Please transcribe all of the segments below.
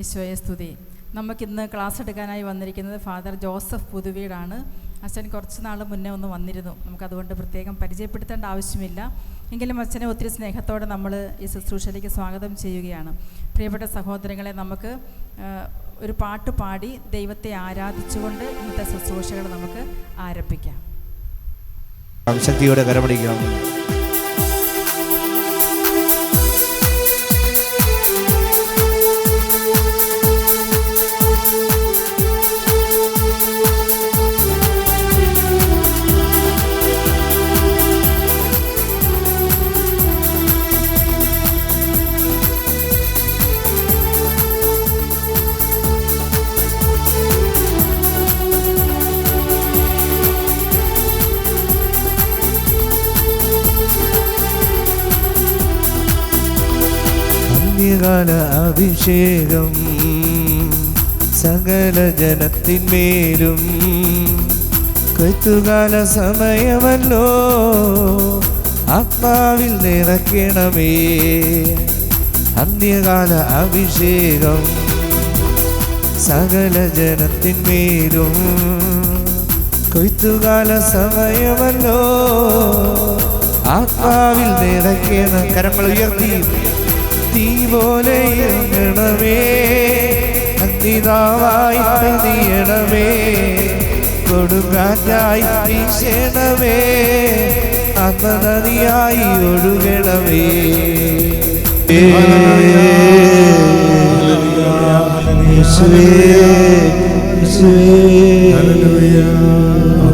ഈശോയെ സ്തുതി. നമുക്കിന്ന് ക്ലാസ് എടുക്കാനായി വന്നിരിക്കുന്നത് ഫാദർ ജോസഫ് പുതുവീടാണ്. അച്ഛൻ കുറച്ച് നാൾ മുന്നേ ഒന്ന് വന്നിരുന്നു. നമുക്കതുകൊണ്ട് പ്രത്യേകം പരിചയപ്പെടുത്തേണ്ട ആവശ്യമില്ല. എങ്കിലും അച്ഛനെ ഒത്തിരി സ്നേഹത്തോടെ നമ്മൾ ഈ ശുശ്രൂഷയിലേക്ക് സ്വാഗതം ചെയ്യുകയാണ്. പ്രിയപ്പെട്ട സഹോദരങ്ങളെ, നമുക്ക് ഒരു പാട്ട് പാടി ദൈവത്തെ ആരാധിച്ചുകൊണ്ട് ഇന്നത്തെ ശുശ്രൂഷകൾ നമുക്ക് ആരംഭിക്കാം. ശക്തിയോടെ കരമടിക്കാം. കാല അഭിഷേകം സകല ജനത്തിന്മേലും കൊയ്ത്തുകാല സമയമല്ലോ, ആത്മാവിൽ നിറയ്ക്കണമേ. അന്ത്യകാല അഭിഷേകം സകല ജനത്തിന്മേലും കൊയ്ത്തുകാല സമയമല്ലോ, ആത്മാവിൽ നിറയ്ക്കണം. കരങ്ങൾ ഉയർത്തി തീ പോലെ ഇറങ്ങണമേ, അഗ്നിതാവായി പതിയണമേ, കൊടുങ്കാറ്റായി വീശണമേ, ആത്മനദിയായി ഒഴുകണമേ.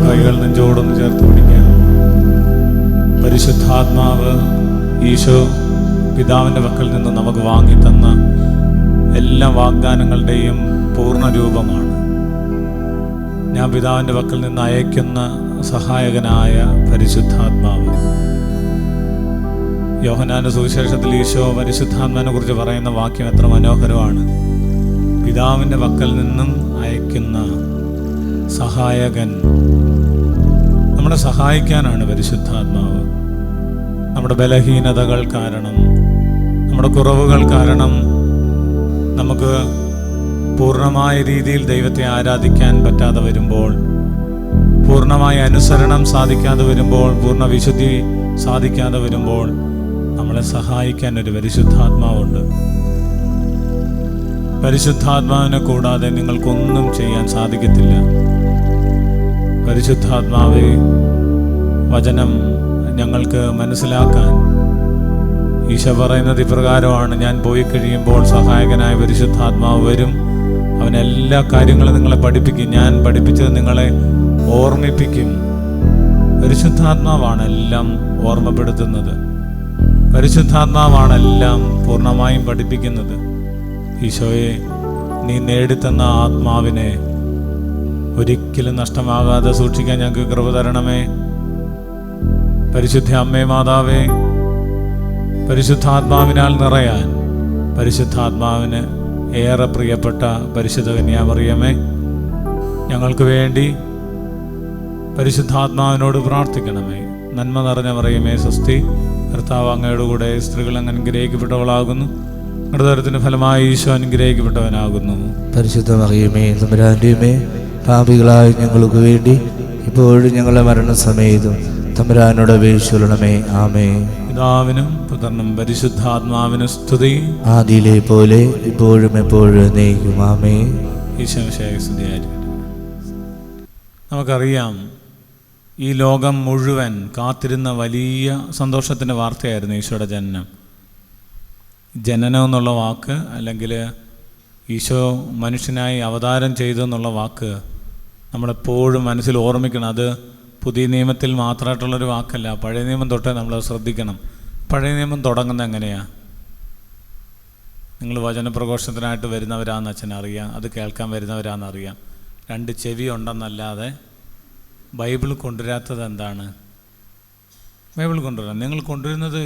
കൈകൾ നെഞ്ചോടൊന്ന് ചേർത്ത് പിടിക്കാം. പരിശുദ്ധാത്മാവ് ഈശോ പിതാവിൻ്റെ പക്കൽ നിന്ന് നമുക്ക് വാങ്ങിത്തന്ന എല്ലാ വാഗ്ദാനങ്ങളുടെയും പൂർണ്ണ രൂപമാണ്. ഞാൻ പിതാവിൻ്റെ പക്കൽ നിന്ന് അയക്കുന്ന സഹായകനായ പരിശുദ്ധാത്മാവ്. യോഹന്നാന്റെ സുവിശേഷത്തിൽ ഈശോ പരിശുദ്ധാത്മാവിനെ കുറിച്ച് പറയുന്ന വാക്യം എത്ര മനോഹരമാണ്. പിതാവിൻ്റെ പക്കൽ നിന്നും അയക്കുന്ന സഹായകൻ. നമ്മളെ സഹായിക്കാനാണ് പരിശുദ്ധാത്മാവ്. നമ്മുടെ ബലഹീനതകൾ കാരണം, നമ്മുടെ കുറവുകൾ കാരണം നമുക്ക് പൂർണ്ണമായ രീതിയിൽ ദൈവത്തെ ആരാധിക്കാൻ പറ്റാതെ വരുമ്പോൾ, പൂർണ്ണമായ അനുസരണം സാധിക്കാതെ വരുമ്പോൾ, പൂർണ്ണ വിശുദ്ധി സാധിക്കാതെ വരുമ്പോൾ നമ്മളെ സഹായിക്കാൻ ഒരു പരിശുദ്ധാത്മാവുണ്ട്. പരിശുദ്ധാത്മാവിനെ കൂടാതെ നിങ്ങൾക്കൊന്നും ചെയ്യാൻ സാധിക്കത്തില്ല. പരിശുദ്ധാത്മാവേ, വചനം ഞങ്ങൾക്ക് മനസ്സിലാക്കാൻ ഈശോ പറയുന്നത് ഇപ്രകാരമാണ്: ഞാൻ പോയി കഴിയുമ്പോൾ സഹായകനായ പരിശുദ്ധാത്മാവ് വരും, അവൻ എല്ലാ കാര്യങ്ങളും നിങ്ങളെ പഠിപ്പിക്കും, ഞാൻ പഠിപ്പിച്ചത് നിങ്ങളെ ഓർമ്മിപ്പിക്കും. പരിശുദ്ധാത്മാവാണ് എല്ലാം ഓർമ്മപ്പെടുത്തുന്നത്. പരിശുദ്ധാത്മാവാണ് എല്ലാം പൂർണ്ണമായും പഠിപ്പിക്കുന്നത്. ഈശോയെ, നീ നേടിത്തന്ന ആത്മാവിനെ ഒരിക്കലും നഷ്ടമാകാതെ സൂക്ഷിക്കാൻ ഞങ്ങൾക്ക് കൃപ തരണമേ. പരിശുദ്ധ അമ്മേ മാതാവേ, പരിശുദ്ധാത്മാവിനാൽ നിറയാൻ പരിശുദ്ധാത്മാവിന് ഏറെ പ്രിയപ്പെട്ട പരിശുദ്ധ കന്യാമറിയമേ, ഞങ്ങൾക്ക് വേണ്ടി പരിശുദ്ധാത്മാവിനോട് പ്രാർത്ഥിക്കണമേ. നന്മ നിറഞ്ഞ മറിയമേ സ്വസ്തി, കർത്താവ് അങ്ങയുടെ കൂടെ സ്ത്രീകൾ അങ്ങ് അനുഗ്രഹിക്കപ്പെട്ടവളാകുന്നു, ഹൃദയത്തിന് ഫലമായി ഈശോ അനുഗ്രഹിക്കപ്പെട്ടവനാകുന്നു. പരിശുദ്ധ മറിയമേ തമ്പുരാന്റെയുമേ, പാപികളായ ഞങ്ങൾക്ക് വേണ്ടി ഇപ്പോഴും ഞങ്ങളുടെ മരണസമയത്തും തമ്പുരാനോട് അപേക്ഷിക്കണമേ. ആമേൻ. പിതാവിനും പുത്രനും പരിശുദ്ധാത്മാവിനും സ്തുതി, ആദിയിലെ പോലെ ഇപ്പോഴും എപ്പോഴും എന്നേക്കും. ആമേൻ. ഈശോമിശിഹായ്ക്ക് സ്തുതിയായിരിക്കട്ടെ. നമുക്കറിയാം, ഈ ലോകം മുഴുവൻ കാത്തിരുന്ന വലിയ സന്തോഷത്തിൻ്റെ വാർത്തയായിരുന്നു ഈശോയുടെ ജനനം. ജനനം എന്നുള്ള വാക്ക്, അല്ലെങ്കിൽ ഈശോ മനുഷ്യനായി അവതാരം ചെയ്തു എന്നുള്ള വാക്ക് നമ്മളെപ്പോഴും മനസ്സിൽ ഓർമ്മിക്കണം. അത് പുതിയ നിയമത്തിൽ മാത്രമായിട്ടുള്ളൊരു വാക്കല്ല. പഴയ നിയമം തൊട്ടേ നമ്മൾ ശ്രദ്ധിക്കണം. പഴയ നിയമം തുടങ്ങുന്നത് എങ്ങനെയാണ്? നിങ്ങൾ വചനപ്രഘോഷത്തിനായിട്ട് വരുന്നവരാണെന്ന് അച്ഛനറിയാം, അത് കേൾക്കാൻ വരുന്നവരാണെന്നറിയാം. 2 ചെവി ഉണ്ടെന്നല്ലാതെ ബൈബിൾ കൊണ്ടുവരാത്തത് എന്താണ്? ബൈബിൾ കൊണ്ടുവരാം. നിങ്ങൾ കൊണ്ടുവരുന്നത്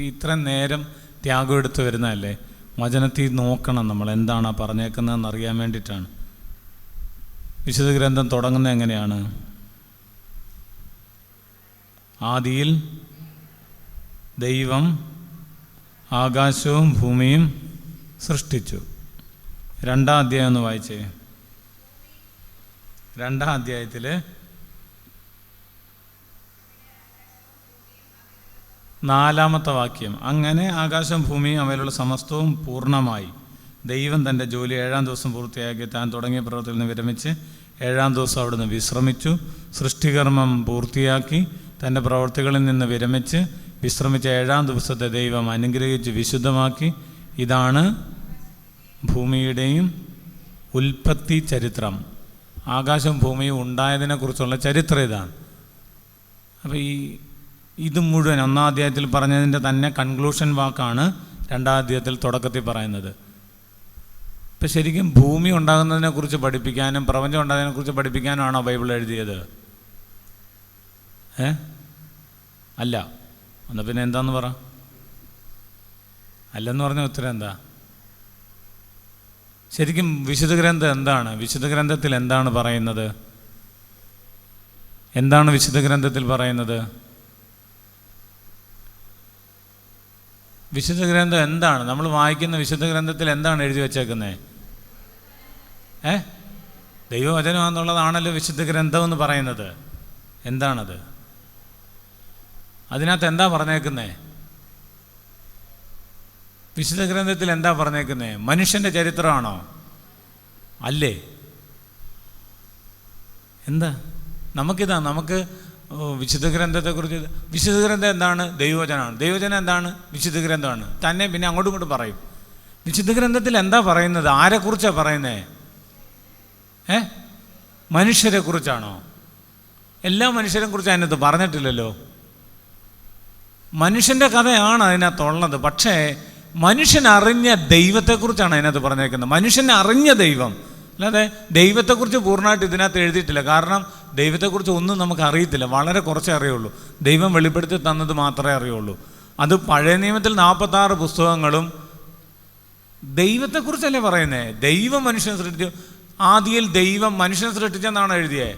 ഇത്രയും നേരം ത്യാഗം എടുത്ത് വരുന്നതല്ലേ? വചനത്തിൽ നോക്കണം, നമ്മൾ എന്താണ് പറഞ്ഞേക്കുന്നതെന്ന് അറിയാൻ വേണ്ടിയിട്ടാണ്. വിശുദ്ധ ഗ്രന്ഥം തുടങ്ങുന്നത് എങ്ങനെയാണ്? ആദിയിൽ ദൈവം ആകാശവും ഭൂമിയും സൃഷ്ടിച്ചു 2-ാം അധ്യായം ഒന്ന് വായിച്ചേ. 2-ാം അധ്യായത്തിൽ 4-ാമത്തെ വാക്യം, അങ്ങനെ ആകാശം ഭൂമിയും അവയിലുള്ള സമസ്തവും പൂർണ്ണമായി. ദൈവം തൻ്റെ ജോലി 7-ാം ദിവസം പൂർത്തിയാക്കി താൻ തുടങ്ങിയ പ്രവൃത്തിയിൽ നിന്ന് വിരമിച്ച് 7-ാം ദിവസം അവിടുന്ന് വിശ്രമിച്ചു. സൃഷ്ടികർമ്മം പൂർത്തിയാക്കി തൻ്റെ പ്രവൃത്തികളിൽ നിന്ന് വിരമിച്ച് വിശ്രമിച്ച 7-ാം ദിവസത്തെ ദൈവം അനുഗ്രഹിച്ച് വിശുദ്ധമാക്കി. ഇതാണ് ഭൂമിയുടെയും ഉൽപ്പത്തി ചരിത്രം. ആകാശം ഭൂമിയും ഉണ്ടായതിനെക്കുറിച്ചുള്ള ചരിത്രം ഇതാണ്. അപ്പോൾ ഇത് മുഴുവൻ 1-ാം അധ്യായത്തിൽ പറഞ്ഞതിൻ്റെ തന്നെ കൺക്ലൂഷൻ വാക്കാണ് 2-ാം അധ്യായത്തിൽ തുടക്കത്തിൽ പറയുന്നത്. ഇപ്പം ശരിക്കും ഭൂമി ഉണ്ടാകുന്നതിനെക്കുറിച്ച് പഠിപ്പിക്കാനും പ്രപഞ്ചം ഉണ്ടാകുന്നതിനെക്കുറിച്ച് പഠിപ്പിക്കാനുമാണോ ബൈബിൾ എഴുതിയത്? അല്ല. എന്നാൽ പിന്നെ എന്താന്ന് പറ? അല്ലെന്ന് പറഞ്ഞ ഉത്തരം എന്താ? ശരിക്കും വിശുദ്ധ ഗ്രന്ഥം എന്താണ്? വിശുദ്ധ ഗ്രന്ഥത്തിൽ എന്താണ് പറയുന്നത്? എന്താണ് വിശുദ്ധ ഗ്രന്ഥത്തിൽ പറയുന്നത്? വിശുദ്ധ ഗ്രന്ഥം എന്താണ്? നമ്മൾ വായിക്കുന്ന വിശുദ്ധ ഗ്രന്ഥത്തിൽ എന്താണ് എഴുതി വച്ചേക്കുന്നത്? ദൈവവചനമാണെന്നുള്ളതാണല്ലോ വിശുദ്ധ ഗ്രന്ഥം എന്ന് പറയുന്നത്. എന്താണത്? അതിനകത്ത് എന്താ പറഞ്ഞേക്കുന്നേ? വിശുദ്ധ ഗ്രന്ഥത്തിൽ എന്താ പറഞ്ഞേക്കുന്നേ? മനുഷ്യൻ്റെ ചരിത്രമാണോ? അല്ലേ? എന്താ? നമുക്ക് വിശുദ്ധ ഗ്രന്ഥത്തെക്കുറിച്ച്, വിശുദ്ധ ഗ്രന്ഥം എന്താണ്? ദൈവവചനമാണ്. ദൈവവചനം എന്താണ്? വിശുദ്ധ ഗ്രന്ഥമാണ്. തന്നെ പിന്നെ അങ്ങോട്ടും ഇങ്ങോട്ടും പറയും. വിശുദ്ധ ഗ്രന്ഥത്തിൽ എന്താ പറയുന്നത്? ആരെക്കുറിച്ചാണ് പറയുന്നത്? മനുഷ്യരെ കുറിച്ചാണോ? എല്ലാ മനുഷ്യരെ കുറിച്ച് അതിനകത്ത് പറഞ്ഞിട്ടില്ലല്ലോ. മനുഷ്യൻ്റെ കഥയാണ് അതിനകത്തുള്ളത്. പക്ഷേ മനുഷ്യൻ അറിഞ്ഞ ദൈവത്തെക്കുറിച്ചാണ് അതിനകത്ത് പറഞ്ഞേക്കുന്നത്. മനുഷ്യനെ അറിഞ്ഞ ദൈവം, അല്ലാതെ ദൈവത്തെക്കുറിച്ച് പൂർണ്ണമായിട്ട് ഇതിനകത്ത് എഴുതിയിട്ടില്ല. കാരണം ദൈവത്തെക്കുറിച്ച് ഒന്നും നമുക്ക് അറിയത്തില്ല, വളരെ കുറച്ചേ അറിയുള്ളൂ. ദൈവം വെളിപ്പെടുത്തി തന്നത് മാത്രമേ അറിയുള്ളൂ. അത് പഴയ നിയമത്തിൽ 46 പുസ്തകങ്ങളും ദൈവത്തെക്കുറിച്ചല്ലേ പറയുന്നത്. ദൈവം മനുഷ്യനെ സൃഷ്ടിച്ചു. ആദിയിൽ ദൈവം മനുഷ്യനെ സൃഷ്ടിച്ചെന്നാണോ എഴുതിയത്?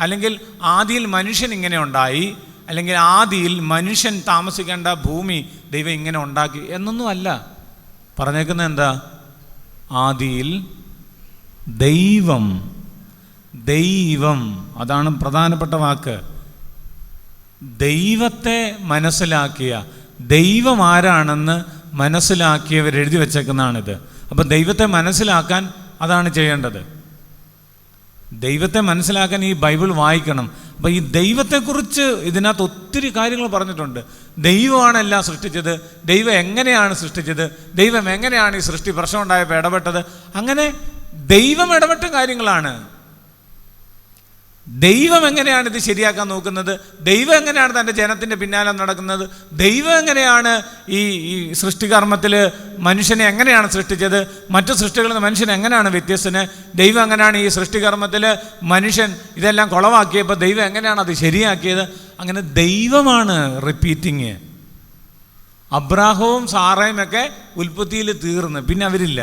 അല്ലെങ്കിൽ ആദിയിൽ മനുഷ്യൻ ഇങ്ങനെ ഉണ്ടായി, അല്ലെങ്കിൽ ആദിയിൽ മനുഷ്യൻ താമസിക്കേണ്ട ഭൂമി ദൈവം ഇങ്ങനെ ഉണ്ടാക്കി എന്നൊന്നും അല്ല പറഞ്ഞേക്കുന്നത്. എന്താ? ആദിയിൽ ദൈവം. ദൈവം, അതാണ് പ്രധാനപ്പെട്ട വാക്ക്. ദൈവത്തെ മനസ്സിലാക്കിയ, ദൈവം ആരാണെന്ന് മനസ്സിലാക്കിയവരെഴുതി വച്ചേക്കുന്നതാണിത്. അപ്പം ദൈവത്തെ മനസ്സിലാക്കാൻ അതാണ് ചെയ്യേണ്ടത്. ദൈവത്തെ മനസ്സിലാക്കാൻ ഈ ബൈബിൾ വായിക്കണം. അപ്പം ഈ ദൈവത്തെക്കുറിച്ച് ഇതിനകത്ത് ഒത്തിരി കാര്യങ്ങൾ പറഞ്ഞിട്ടുണ്ട്. ദൈവമാണ് എല്ലാം സൃഷ്ടിച്ചത്, ദൈവം എങ്ങനെയാണ് സൃഷ്ടിച്ചത്, ദൈവം എങ്ങനെയാണ് ഈ സൃഷ്ടി പ്രശ്നം ഉണ്ടായപ്പോൾ ഇടപെട്ടത്, അങ്ങനെ ദൈവം ഇടപെട്ട കാര്യങ്ങളാണ്. ദൈവം എങ്ങനെയാണ് ഇത് ശരിയാക്കാൻ നോക്കുന്നത്, ദൈവം എങ്ങനെയാണ് തൻ്റെ ജനത്തിൻ്റെ പിന്നാലെ നടക്കുന്നത്, ദൈവം എങ്ങനെയാണ് ഈ സൃഷ്ടികർമ്മത്തിൽ മനുഷ്യനെ എങ്ങനെയാണ് സൃഷ്ടിച്ചത്, മറ്റു സൃഷ്ടികളിൽ നിന്ന് മനുഷ്യൻ എങ്ങനെയാണ് വ്യത്യസ്തന്, ദൈവം എങ്ങനെയാണ് ഈ സൃഷ്ടികർമ്മത്തിൽ മനുഷ്യൻ ഇതെല്ലാം കുളവാക്കിയപ്പോൾ ദൈവം എങ്ങനെയാണ് അത് ശരിയാക്കിയത്. അങ്ങനെ ദൈവമാണ് റിപ്പീറ്റിങ്. അബ്രാഹവും സാറയും ഒക്കെ ഉൽപ്പത്തിയിൽ തീർന്ന്, പിന്നെ അവരില്ല.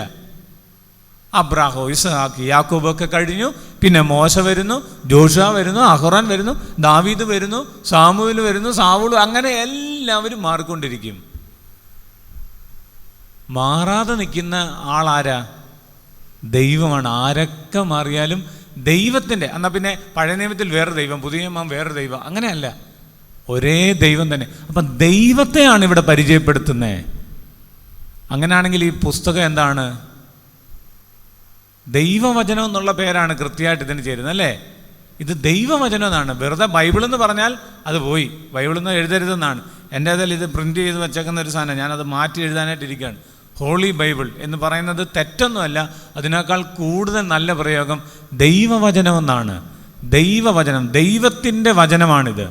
അബ്രാഹോ, ഇസ്ഹാക്ക്, യാക്കോബൊക്കെ കഴിഞ്ഞു. പിന്നെ മോശ വരുന്നു, ജോഷുവ വരുന്നു, അഹ്റോൻ വരുന്നു, ദാവീദ് വരുന്നു, സാമുവേൽ വരുന്നു, സാവൂൾ, അങ്ങനെ എല്ലാവരും മാറിക്കൊണ്ടിരിക്കും. മാറാതെ നിൽക്കുന്ന ആളാരാ? ദൈവമാണ്. ആരൊക്കെ മാറിയാലും ദൈവത്തിൻ്റെ. എന്നാൽ പിന്നെ പഴയ നിയമത്തിൽ വേറെ ദൈവം, പുതിയ നിയമം വേറെ ദൈവം, അങ്ങനെയല്ല, ഒരേ ദൈവം തന്നെ. അപ്പം ദൈവത്തെയാണ് ഇവിടെ പരിചയപ്പെടുത്തുന്നത്. അങ്ങനെയാണെങ്കിൽ ഈ പുസ്തകം എന്താണ്? ദൈവവചനം എന്നുള്ള പേരാണ് കൃത്യമായിട്ട് ഇതിന് ചേരുന്നത്, അല്ലേ? ഇത് ദൈവവചനം എന്നാണ്. വെറുതെ ബൈബിൾ എന്ന് പറഞ്ഞാൽ അത് പോയി, ബൈബിളിൽ നിന്ന് എഴുതരുതെന്നാണ്. എൻ്റെ അതിൽ ഇത് പ്രിൻ്റ് ചെയ്ത് വെച്ചേക്കുന്ന ഒരു സാധനം, ഞാനത് മാറ്റി എഴുതാനായിട്ടിരിക്കുകയാണ്. ഹോളി ബൈബിൾ എന്ന് പറയുന്നത് തെറ്റൊന്നുമല്ല, അതിനേക്കാൾ കൂടുതൽ നല്ല പ്രയോഗം ദൈവവചനമെന്നാണ്. ദൈവവചനം, ദൈവത്തിൻ്റെ വചനമാണിത്.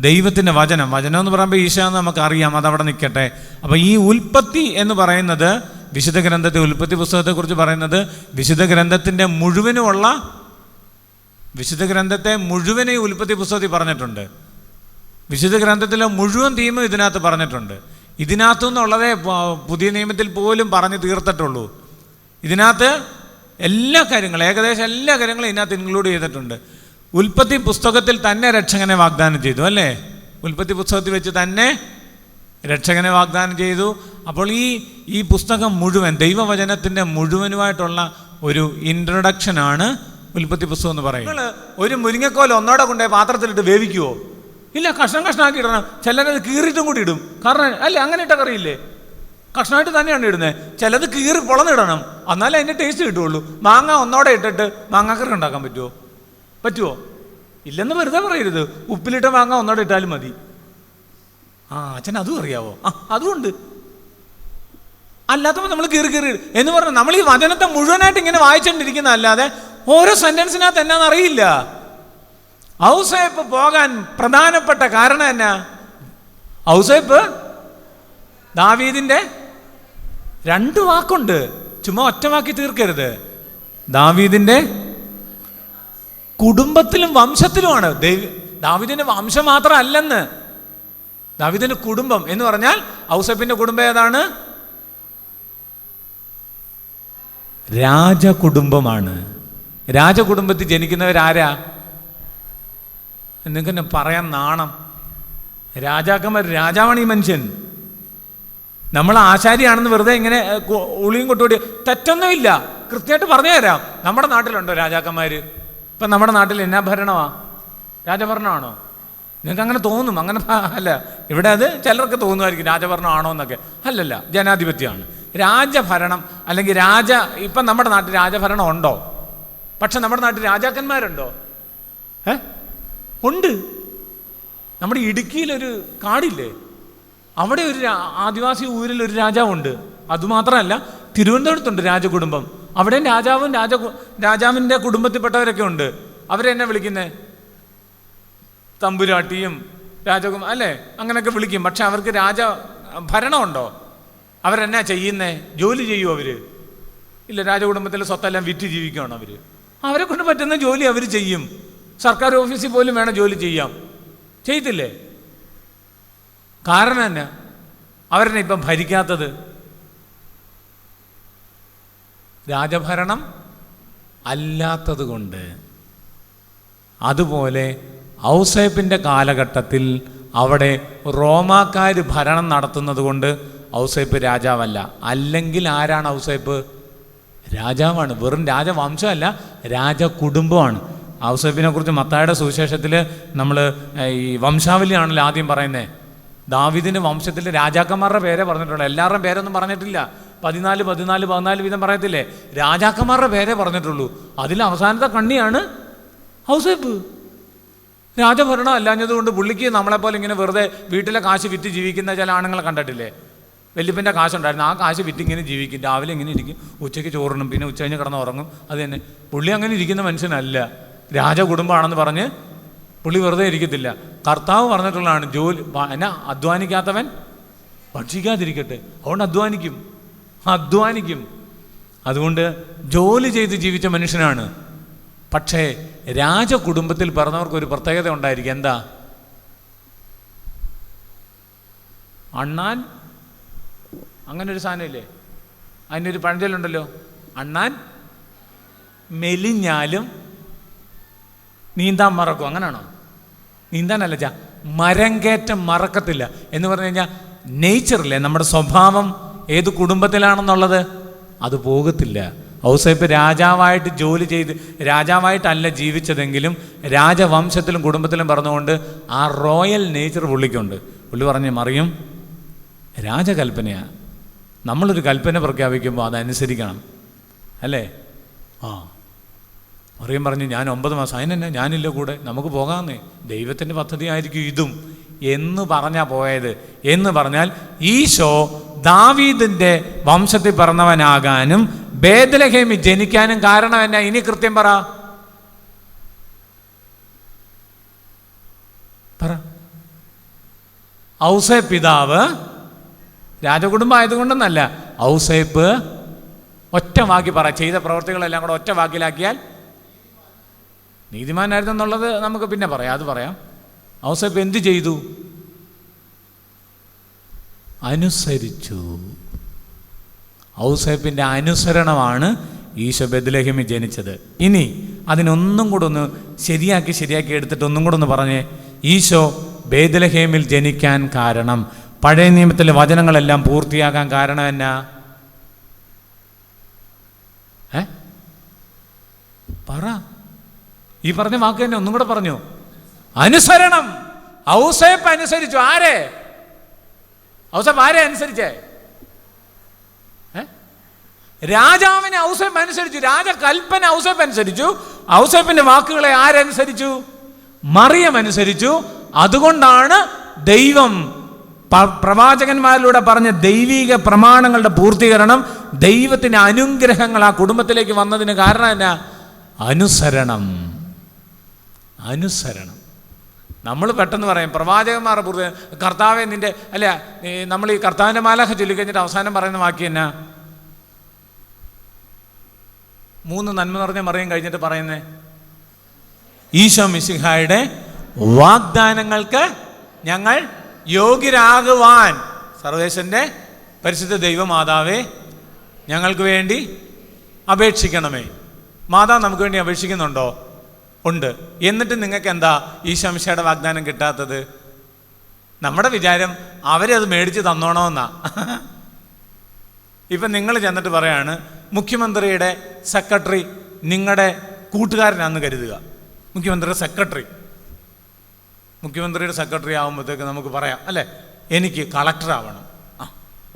ദൈവത്തിൻ്റെ വചനം, വചനം എന്ന് പറയുമ്പോൾ ഈശോ എന്ന് നമുക്കറിയാം, അതവിടെ നിൽക്കട്ടെ. അപ്പോൾ ഈ ഉൽപ്പത്തി എന്ന് പറയുന്നത്, വിശുദ്ധ ഗ്രന്ഥത്തെ, ഉൽപ്പത്തി പുസ്തകത്തെക്കുറിച്ച് പറയുന്നത് വിശുദ്ധ ഗ്രന്ഥത്തിൻ്റെ മുഴുവനുമുള്ള, വിശുദ്ധ ഗ്രന്ഥത്തെ മുഴുവനെ ഉൽപ്പത്തി പുസ്തകത്തിൽ പറഞ്ഞിട്ടുണ്ട്. വിശുദ്ധ ഗ്രന്ഥത്തിലെ മുഴുവൻ തീമും ഇതിനകത്ത് പറഞ്ഞിട്ടുണ്ട്. ഇതിനകത്തു നിന്നുള്ളതേ പുതിയ നിയമത്തിൽ പോലും പറഞ്ഞു തീർത്തിട്ടുള്ളൂ. ഇതിനകത്ത് എല്ലാ കാര്യങ്ങളും, ഏകദേശം എല്ലാ കാര്യങ്ങളും ഇതിനകത്ത് ഇൻക്ലൂഡ് ചെയ്തിട്ടുണ്ട്. ഉൽപ്പത്തി പുസ്തകത്തിൽ തന്നെ രക്ഷകനെ വാഗ്ദാനം ചെയ്തു, അല്ലേ? ഉൽപ്പത്തി പുസ്തകത്തിൽ വെച്ച് തന്നെ രക്ഷകനെ വാഗ്ദാനം ചെയ്തു. അപ്പോൾ ഈ പുസ്തകം മുഴുവൻ ദൈവവചനത്തിൻ്റെ മുഴുവനുമായിട്ടുള്ള ഒരു ഇൻട്രൊഡക്ഷനാണ് ഉൽപ്പത്തി പുസ്തകം എന്ന് പറയും. നിങ്ങൾ ഒരു മുരിങ്ങക്കോൽ ഒന്നോടെ കൊണ്ടുപോയി പാത്രത്തിലിട്ട് വേവിക്കുമോ? ഇല്ല, കഷ്ണം കഷ്ണമാക്കി ഇടണം. ചിലരത് കീറിയിട്ടും കൂടി ഇടും. കാരണം അല്ലേ, അങ്ങനെ ഇട്ട കറിയില്ലേ, കഷ്ണമായിട്ട് തന്നെയാണ് ഇടുന്നത്. ചിലത് കീറി പൊളന്നിടണം, എന്നാലേ അതിൻ്റെ ടേസ്റ്റ് കിട്ടുകയുള്ളൂ. മാങ്ങ ഒന്നോടെ ഇട്ടിട്ട് മാങ്ങാക്കറി ഉണ്ടാക്കാൻ പറ്റുമോ? ഇല്ലെന്ന് വെറുതെ പറയരുത്. ഉപ്പിലിട്ട മാങ്ങ ഒന്നോടെ ഇട്ടാലും മതി. അച്ഛൻ അതും അറിയാവോ? അതുകൊണ്ട് അല്ലാത്തപ്പോൾ നമ്മൾ കീറി എന്ന് പറഞ്ഞാൽ നമ്മൾ ഈ വചനത്തെ മുഴുവനായിട്ട് ഇങ്ങനെ വായിച്ചുകൊണ്ടിരിക്കുന്ന അല്ലാതെ ഓരോ സെന്റൻസിനകത്ത് എന്നാന്ന് അറിയില്ല. ഔസേപ്പ് പോകാൻ പ്രധാനപ്പെട്ട കാരണം എന്നാ? ഔസേപ്പ് ദാവീദിന്റെ 2 വാക്കുണ്ട്, ചുമ്മാ ഒറ്റ വാക്കി തീർക്കരുത്. ദാവീദിന്റെ കുടുംബത്തിലും വംശത്തിലുമാണ്. ദാവീദിന്റെ വംശം മാത്രമല്ലെന്ന്, ദാവീദിന്റെ കുടുംബം എന്ന് പറഞ്ഞാൽ ഔസേപ്പിന്റെ കുടുംബം ഏതാണ്? രാജകുടുംബമാണ്. രാജകുടുംബത്തിൽ ജനിക്കുന്നവരാരാ? നിങ്ങൾക്ക് തന്നെ പറയാൻ നാണം. രാജാക്കന്മാർ, രാജാവാണ് ഈ മനുഷ്യൻ. നമ്മൾ ആശാരിയാണെന്ന് വെറുതെ ഇങ്ങനെ ഉളിയും കൊട്ടുകൂടി തെറ്റൊന്നുമില്ല, കൃത്യമായിട്ട് പറഞ്ഞു തരാം. നമ്മുടെ നാട്ടിലുണ്ടോ രാജാക്കന്മാർ? ഇപ്പം നമ്മുടെ നാട്ടിൽ എന്നാ ഭരണമാ? രാജഭരണമാണോ? നിങ്ങൾക്ക് അങ്ങനെ തോന്നും. അങ്ങനെ അല്ല, ഇവിടെ അത് ചിലർക്ക് തോന്നുമായിരിക്കും രാജഭരണമാണോ എന്നൊക്കെ. അല്ലല്ല, ജനാധിപത്യമാണ്. രാജഭരണം അല്ലെങ്കിൽ ഇപ്പം നമ്മുടെ നാട്ടിൽ രാജഭരണം ഉണ്ടോ? പക്ഷെ നമ്മുടെ നാട്ടിൽ രാജാക്കന്മാരുണ്ടോ? ഉണ്ട്. നമ്മുടെ ഇടുക്കിയിലൊരു കാടില്ലേ, അവിടെ ഒരു ആദിവാസി ഊരിലൊരു രാജാവുണ്ട്. അതുമാത്രമല്ല, തിരുവനന്തപുരത്തുണ്ട് രാജകുടുംബം. അവിടെ രാജാവിൻ്റെ കുടുംബത്തിൽപ്പെട്ടവരൊക്കെ ഉണ്ട്. അവരെന്നെ വിളിക്കുന്നത് തമ്പുരാട്ടിയും അല്ലേ, അങ്ങനെയൊക്കെ വിളിക്കും. പക്ഷെ അവർക്ക് ഭരണമുണ്ടോ? അവരെന്നാ ചെയ്യുന്നേ? ജോലി ചെയ്യുമോ അവർ? ഇല്ല. രാജകുടുംബത്തിലെ സ്വത്തെല്ലാം വിറ്റ് ജീവിക്കുകയാണ് അവർ. അവരെ കൊണ്ട് പറ്റുന്ന ജോലി അവർ ചെയ്യും. സർക്കാർ ഓഫീസിൽ പോലും വേണം ജോലി ചെയ്യാം. ചെയ്തില്ലേ? കാരണം എന്നാ? അവരെന്നെ ഇപ്പം ഭരിക്കാത്തത് രാജഭരണം അല്ലാത്തത് കൊണ്ട്. അതുപോലെ ഔസേപ്പിൻ്റെ കാലഘട്ടത്തിൽ അവിടെ റോമാക്കാർ ഭരണം നടത്തുന്നത് കൊണ്ട് ഔസേപ്പ് രാജാവല്ല. അല്ലെങ്കിൽ ആരാണ് ഔസേപ്പ്? രാജാവാണ്. വെറും രാജവംശമല്ല, രാജകുടുംബമാണ്. ഔസേപ്പിനെ കുറിച്ച് മത്തായിയുടെ സുവിശേഷത്തിൽ നമ്മൾ ഈ വംശാവലിയാണല്ലോ ആദ്യം പറയുന്നത്. ദാവീദിൻ്റെ വംശത്തിൽ രാജാക്കന്മാരുടെ പേരെ പറഞ്ഞിട്ടുള്ളൂ, എല്ലാവരുടെയും പേരൊന്നും പറഞ്ഞിട്ടില്ല. 14 വീതം പറയത്തില്ലേ? രാജാക്കന്മാരുടെ പേരെ പറഞ്ഞിട്ടുള്ളൂ. അതിൽ അവസാനത്തെ കണ്ണിയാണ് ഔസേപ്പ്. രാജഭരണം അല്ലാഞ്ഞതുകൊണ്ട് പുള്ളിക്ക് നമ്മളെപ്പോലെ ഇങ്ങനെ വെറുതെ വീട്ടിലെ കാശ് വിറ്റ് ജീവിക്കുന്ന ചില ആണുങ്ങളെ കണ്ടിട്ടില്ലേ? വല്യപ്പൻ്റെ കാശുണ്ടായിരുന്നു, ആ കാശ് വിറ്റിങ്ങനെ ജീവിക്കും. രാവിലെ ഇങ്ങനെ ഇരിക്കും, ഉച്ചയ്ക്ക് ചോറിനും, പിന്നെ ഉച്ച കഴിഞ്ഞ് കിടന്ന് ഉറങ്ങും. അത് തന്നെ. പുള്ളി അങ്ങനെ ഇരിക്കുന്ന മനുഷ്യനല്ല. രാജകുടുംബമാണെന്ന് പറഞ്ഞ് പുള്ളി വെറുതെ ഇരിക്കത്തില്ല. കർത്താവ് പറഞ്ഞിട്ടുള്ളതാണ്, അധ്വാനിക്കാത്തവൻ ഭക്ഷിക്കാതിരിക്കട്ടെ. അതുകൊണ്ട് അധ്വാനിക്കും. അതുകൊണ്ട് ജോലി ചെയ്ത് ജീവിച്ച മനുഷ്യനാണ്. പക്ഷേ രാജകുടുംബത്തിൽ പിറന്നവർക്ക് ഒരു പ്രത്യേകത ഉണ്ടായിരിക്കും. എന്താ? അണ്ണാൻ അങ്ങനെ ഒരു സാധനമില്ലേ? അതിൻ്റെ ഒരു പഴഞ്ചൊല്ലുണ്ടല്ലോ, അണ്ണാൻ മെലിഞ്ഞാലും നീന്താൻ മറക്കും. അങ്ങനെയാണോ? നീന്താനല്ല, മരം കയറ്റം മറക്കത്തില്ല എന്ന് പറഞ്ഞു കഴിഞ്ഞാൽ നേച്ചറില്ലേ, നമ്മുടെ സ്വഭാവം ഏത് കുടുംബത്തിലാണെന്നുള്ളത് അത് പോകത്തില്ല. ഔസേപ്പ് രാജാവായിട്ട് ജോലി ചെയ്ത് രാജാവായിട്ടല്ല ജീവിച്ചതെങ്കിലും രാജവംശത്തിലും കുടുംബത്തിലും പറഞ്ഞുകൊണ്ട് ആ റോയൽ നേച്ചർ പുള്ളിക്കുണ്ട്. പുള്ളി പറഞ്ഞു, മറിയം രാജകൽപ്പനയാണ്, നമ്മളൊരു കൽപ്പന പ്രഖ്യാപിക്കുമ്പോൾ അതനുസരിക്കണം അല്ലേ? മറിയം പറഞ്ഞു, ഞാൻ 9 മാസം, അതിനെന്നെ ഞാനില്ല കൂടെ, നമുക്ക് പോകാമെന്നേ, ദൈവത്തിൻ്റെ പദ്ധതി ആയിരിക്കും ഇതും എന്ന് പറഞ്ഞാൽ പോയത്. എന്ന് പറഞ്ഞാൽ ഈശോ ദാവീദിൻ്റെ വംശത്തിൽ പിറന്നവനാകാനും ബേത്ലഹേമിൽ ജനിക്കാനും കാരണം എന്നാ? ഇനി കൃത്യം പറ. ഔസേപ്പ് പിതാവ് രാജകുടുംബം ആയതുകൊണ്ടൊന്നല്ല. ഔസേപ്പ് ഒറ്റ വാക്കി പറ, ചെയ്ത പ്രവർത്തികളെല്ലാം കൂടെ ഒറ്റ വാക്കിലാക്കിയാൽ നീതിമാനായിരുന്നു എന്നുള്ളത് നമുക്ക് പിന്നെ പറയാം, അത് പറയാം. ഔസേപ്പ് എന്ത് ചെയ്തു? അനുസരിച്ചു. ഔസേപ്പിൻ്റെ അനുസരണമാണ് ഈശോ ബെത്ലഹേമിൽ ജനിച്ചത്. ഇനി അതിനൊന്നും കൂടെ ഒന്ന് ശരിയാക്കി എടുത്തിട്ട് ഒന്നും കൂടെ ഒന്ന് പറഞ്ഞേ. ഈശോ ബേത്ലഹേമിൽ ജനിക്കാൻ കാരണം പഴയ നിയമത്തിലെ വചനങ്ങളെല്ലാം പൂർത്തിയാക്കാൻ കാരണം എന്നാ? പറ. ഈ പറഞ്ഞ വാക്ക് തന്നെ ഒന്നും കൂടെ പറഞ്ഞു. അനുസരണം. ഔസേപ്പ് അനുസരിച്ചു. ആരെ? ഔസേപ്പ് ആരെ അനുസരിച്ചേ? രാജാവിനെ ഔസേപ്പ് അനുസരിച്ചു. രാജകൽപ്പന ഔസേപ്പ് അനുസരിച്ചു. ഔസേപ്പിന്റെ വാക്കുകളെ ആരനുസരിച്ചു? മറിയം അനുസരിച്ചു. അതുകൊണ്ടാണ് ദൈവം പ്രവാചകന്മാരിലൂടെ പറഞ്ഞ ദൈവിക പ്രമാണങ്ങളുടെ പൂർത്തീകരണം, ദൈവത്തിന്റെ അനുഗ്രഹങ്ങൾ ആ കുടുംബത്തിലേക്ക് വന്നതിന് കാരണം എന്നാ? അനുസരണം. അനുസരണം. നമ്മൾ പെട്ടെന്ന് പറയും പ്രവാചകന്മാരുടെ പൂർത്തി, കർത്താവെ നിന്റെ അല്ല, നമ്മൾ ഈ കർത്താവിൻ്റെ മാലാഖ ചൊല്ലിക്കഴിഞ്ഞിട്ട് അവസാനം പറയുന്ന വാക്യം എന്നാ? 3 നന്മ നിറഞ്ഞ മറിയം കഴിഞ്ഞിട്ട് പറയുന്നേ, ഈശോ മിശിഹായുടെ വാഗ്ദാനങ്ങൾക്ക് ഞങ്ങൾ യോഗ്യരാകുവാൻ സർവേശ്വരൻ്റെ പരിശുദ്ധ ദൈവമാതാവേ ഞങ്ങൾക്ക് വേണ്ടി അപേക്ഷിക്കണമേ. മാതാവ് നമുക്ക് വേണ്ടി അപേക്ഷിക്കുന്നുണ്ടോ? ഉണ്ട്. എന്നിട്ട് നിങ്ങൾക്ക് എന്താ ഈശോ മിശിഹായുടെ വാഗ്ദാനം കിട്ടാത്തത്? നമ്മുടെ വിചാരം അവരത് മേടിച്ച് തന്നോണമെന്നാ. ഇപ്പം നിങ്ങൾ ചെന്നിട്ട് പറയാണ് മുഖ്യമന്ത്രിയുടെ സെക്രട്ടറി നിങ്ങളുടെ കൂട്ടുകാരനാണെന്ന് കരുതുക. മുഖ്യമന്ത്രിയുടെ സെക്രട്ടറി ആകുമ്പോഴത്തേക്ക് നമുക്ക് പറയാം അല്ലേ, എനിക്ക് കളക്ടറാവണം.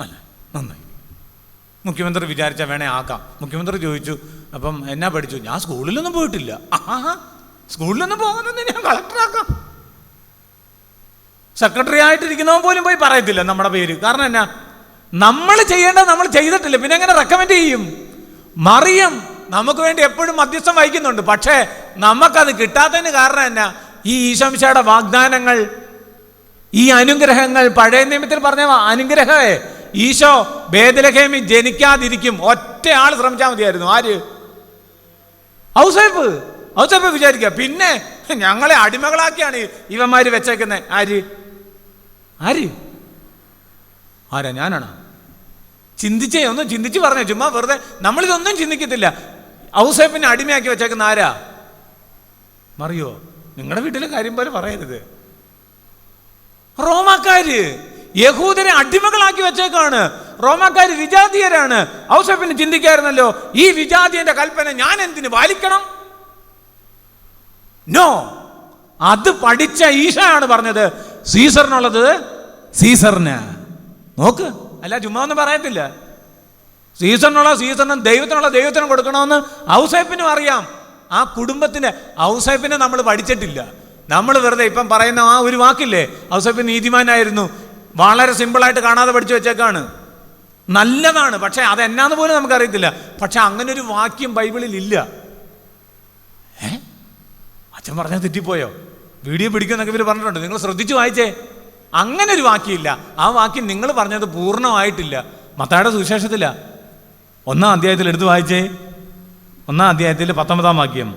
അല്ല, നന്നായി. മുഖ്യമന്ത്രി വിചാരിച്ചാൽ വേണേ ആക്കാം. മുഖ്യമന്ത്രി ചോദിച്ചു, അപ്പം എന്നാ പഠിച്ചു? ഞാൻ സ്കൂളിലൊന്നും പോയിട്ടില്ല. സ്കൂളിലൊന്നും പോകാനൊന്നും ഞാൻ കളക്ടറാക്കാം. സെക്രട്ടറി ആയിട്ടിരിക്കുന്നവൻ പോലും പോയി പറയത്തില്ല നമ്മുടെ പേര്. കാരണം എന്നാ? നമ്മൾ ചെയ്യേണ്ടത് നമ്മൾ ചെയ്തിട്ടില്ല, പിന്നെ എങ്ങനെ റെക്കമെൻഡ് ചെയ്യും? മറിയം നമുക്ക് വേണ്ടി എപ്പോഴും മധ്യസ്ഥം വഹിക്കുന്നുണ്ട്. പക്ഷേ നമുക്കത് കിട്ടാത്തതിന് കാരണം എന്നാ? ഈ ഈശോമിശിഹായുടെ വാഗ്ദാനങ്ങൾ, ഈ അനുഗ്രഹങ്ങൾ, പഴയ നിയമത്തിൽ പറഞ്ഞ അനുഗ്രഹമേ, ഈശോ ബേത്ലഹേമിൽ ജനിക്കാതിരിക്കും ഒറ്റയാൾ ശ്രമിച്ചാൽ മതിയായിരുന്നു. ആര്? ഔസേപ്പ് വിചാരിക്കുക. പിന്നെ ഞങ്ങളെ അടിമകളാക്കിയാണ് ഇവന്മാര് വെച്ചേക്കുന്നത്. ആരാ? ഞാനാണോ? ഒന്നും ചിന്തിച്ച് പറഞ്ഞു. ചുമ്മാ വെറുതെ നമ്മളിതൊന്നും ചിന്തിക്കത്തില്ല. ഔസേപ്പിനെ അടിമയാക്കി വെച്ചേക്കുന്ന ആരാ? മറിയോ? നിങ്ങളുടെ വീട്ടിലെ കാര്യം പോലെ പറയരുത്. റോമാക്കാര് യഹൂദരെ അടിമകളാക്കി വെച്ചേക്കാണ്. റോമാക്കാര് വിജാതീയരാണ്. ഔസേപ്പിന് ചിന്തിക്കായിരുന്നല്ലോ, ഈ വിജാതീയന്റെ കൽപ്പന ഞാൻ എന്തിന് പാലിക്കണം? നോ, അത് പഠിച്ച ഈശോയാണ് പറഞ്ഞത്, സീസറിനുള്ളത് സീസറിന്. നോക്ക്, അല്ല ചുമ്മാ ഒന്നും പറയത്തില്ല. സീസറിനുള്ള സീസറിനും ദൈവത്തിനുള്ള ദൈവത്തിനും കൊടുക്കണമെന്ന് ഔസേപ്പിനും അറിയാം. ആ കുടുംബത്തിന് ഔസേപ്പിനെ നമ്മൾ പഠിച്ചിട്ടില്ല. നമ്മൾ വെറുതെ ഇപ്പം പറയുന്ന ആ ഒരു വാക്കില്ലേ, ഔസേപ്പ് നീതിമാനായിരുന്നു, വളരെ സിമ്പിളായിട്ട് കാണാതെ പഠിച്ചു വെച്ചേക്കാണ്. നല്ലതാണ്, പക്ഷെ അതെന്നാന്ന് പോലും നമുക്കറിയത്തില്ല. പക്ഷെ അങ്ങനെ ഒരു വാക്യം ബൈബിളിൽ ഇല്ല. അച്ഛൻ പറഞ്ഞാൽ തെറ്റിപ്പോയോ? വീഡിയോ പിടിക്കുമെന്നൊക്കെ ഇവർ പറഞ്ഞിട്ടുണ്ട്. നിങ്ങൾ ശ്രദ്ധിച്ചു വായിച്ചേ. അങ്ങനെ ഒരു വാക്യമില്ല. ആ വാക്യം നിങ്ങൾ പറഞ്ഞത് പൂർണ്ണമായിട്ടില്ല. മത്തായിയുടെ സുവിശേഷത്തില 1-ാം അധ്യായത്തിൽ എടുത്ത് വായിച്ചേ. 1-ാം അധ്യായത്തിൽ 19-ാം വാക്യം.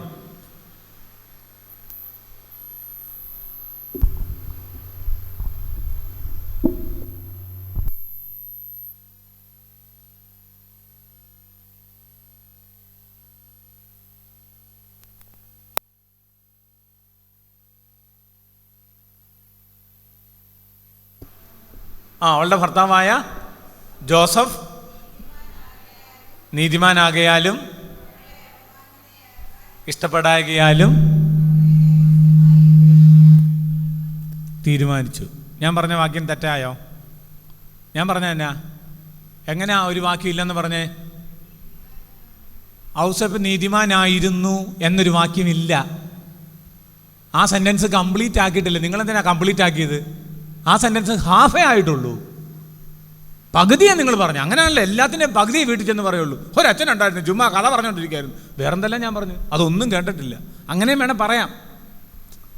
അവളുടെ ഭർത്താവായ ജോസഫ് നീതിമാനാകയാലും ഇഷ്ടപ്പെടാകയാലും തീരുമാനിച്ചു. ഞാൻ പറഞ്ഞ വാക്യം തെറ്റായോ? ഞാൻ പറഞ്ഞ എന്നാ? എങ്ങനെയാ ഒരു വാക്യം ഇല്ലെന്ന് പറഞ്ഞേ? ഔസേപ്പ് നീതിമാനായിരുന്നു എന്നൊരു വാക്യമില്ല. ആ സെൻറ്റൻസ് കംപ്ലീറ്റ് ആക്കിയിട്ടില്ല. നിങ്ങളെന്തിനാ കംപ്ലീറ്റ് ആക്കിയത്? ആ സെൻറ്റൻസ് ഹാഫേ ആയിട്ടുള്ളൂ. പകുതിയാണ് നിങ്ങൾ പറഞ്ഞു. അങ്ങനെയല്ല, എല്ലാത്തിൻ്റെയും പകുതിയെ വീട്ടിൽ ചെന്ന് പറയുള്ളൂ. ഒരച്ഛനുണ്ടായിരുന്നു, ചുമ്മാ കഥ പറഞ്ഞുകൊണ്ടിരിക്കുകയായിരുന്നു, വേറെന്തെല്ലാം ഞാൻ പറഞ്ഞു, അതൊന്നും കേട്ടിട്ടില്ല. അങ്ങനെയും വേണം പറയാം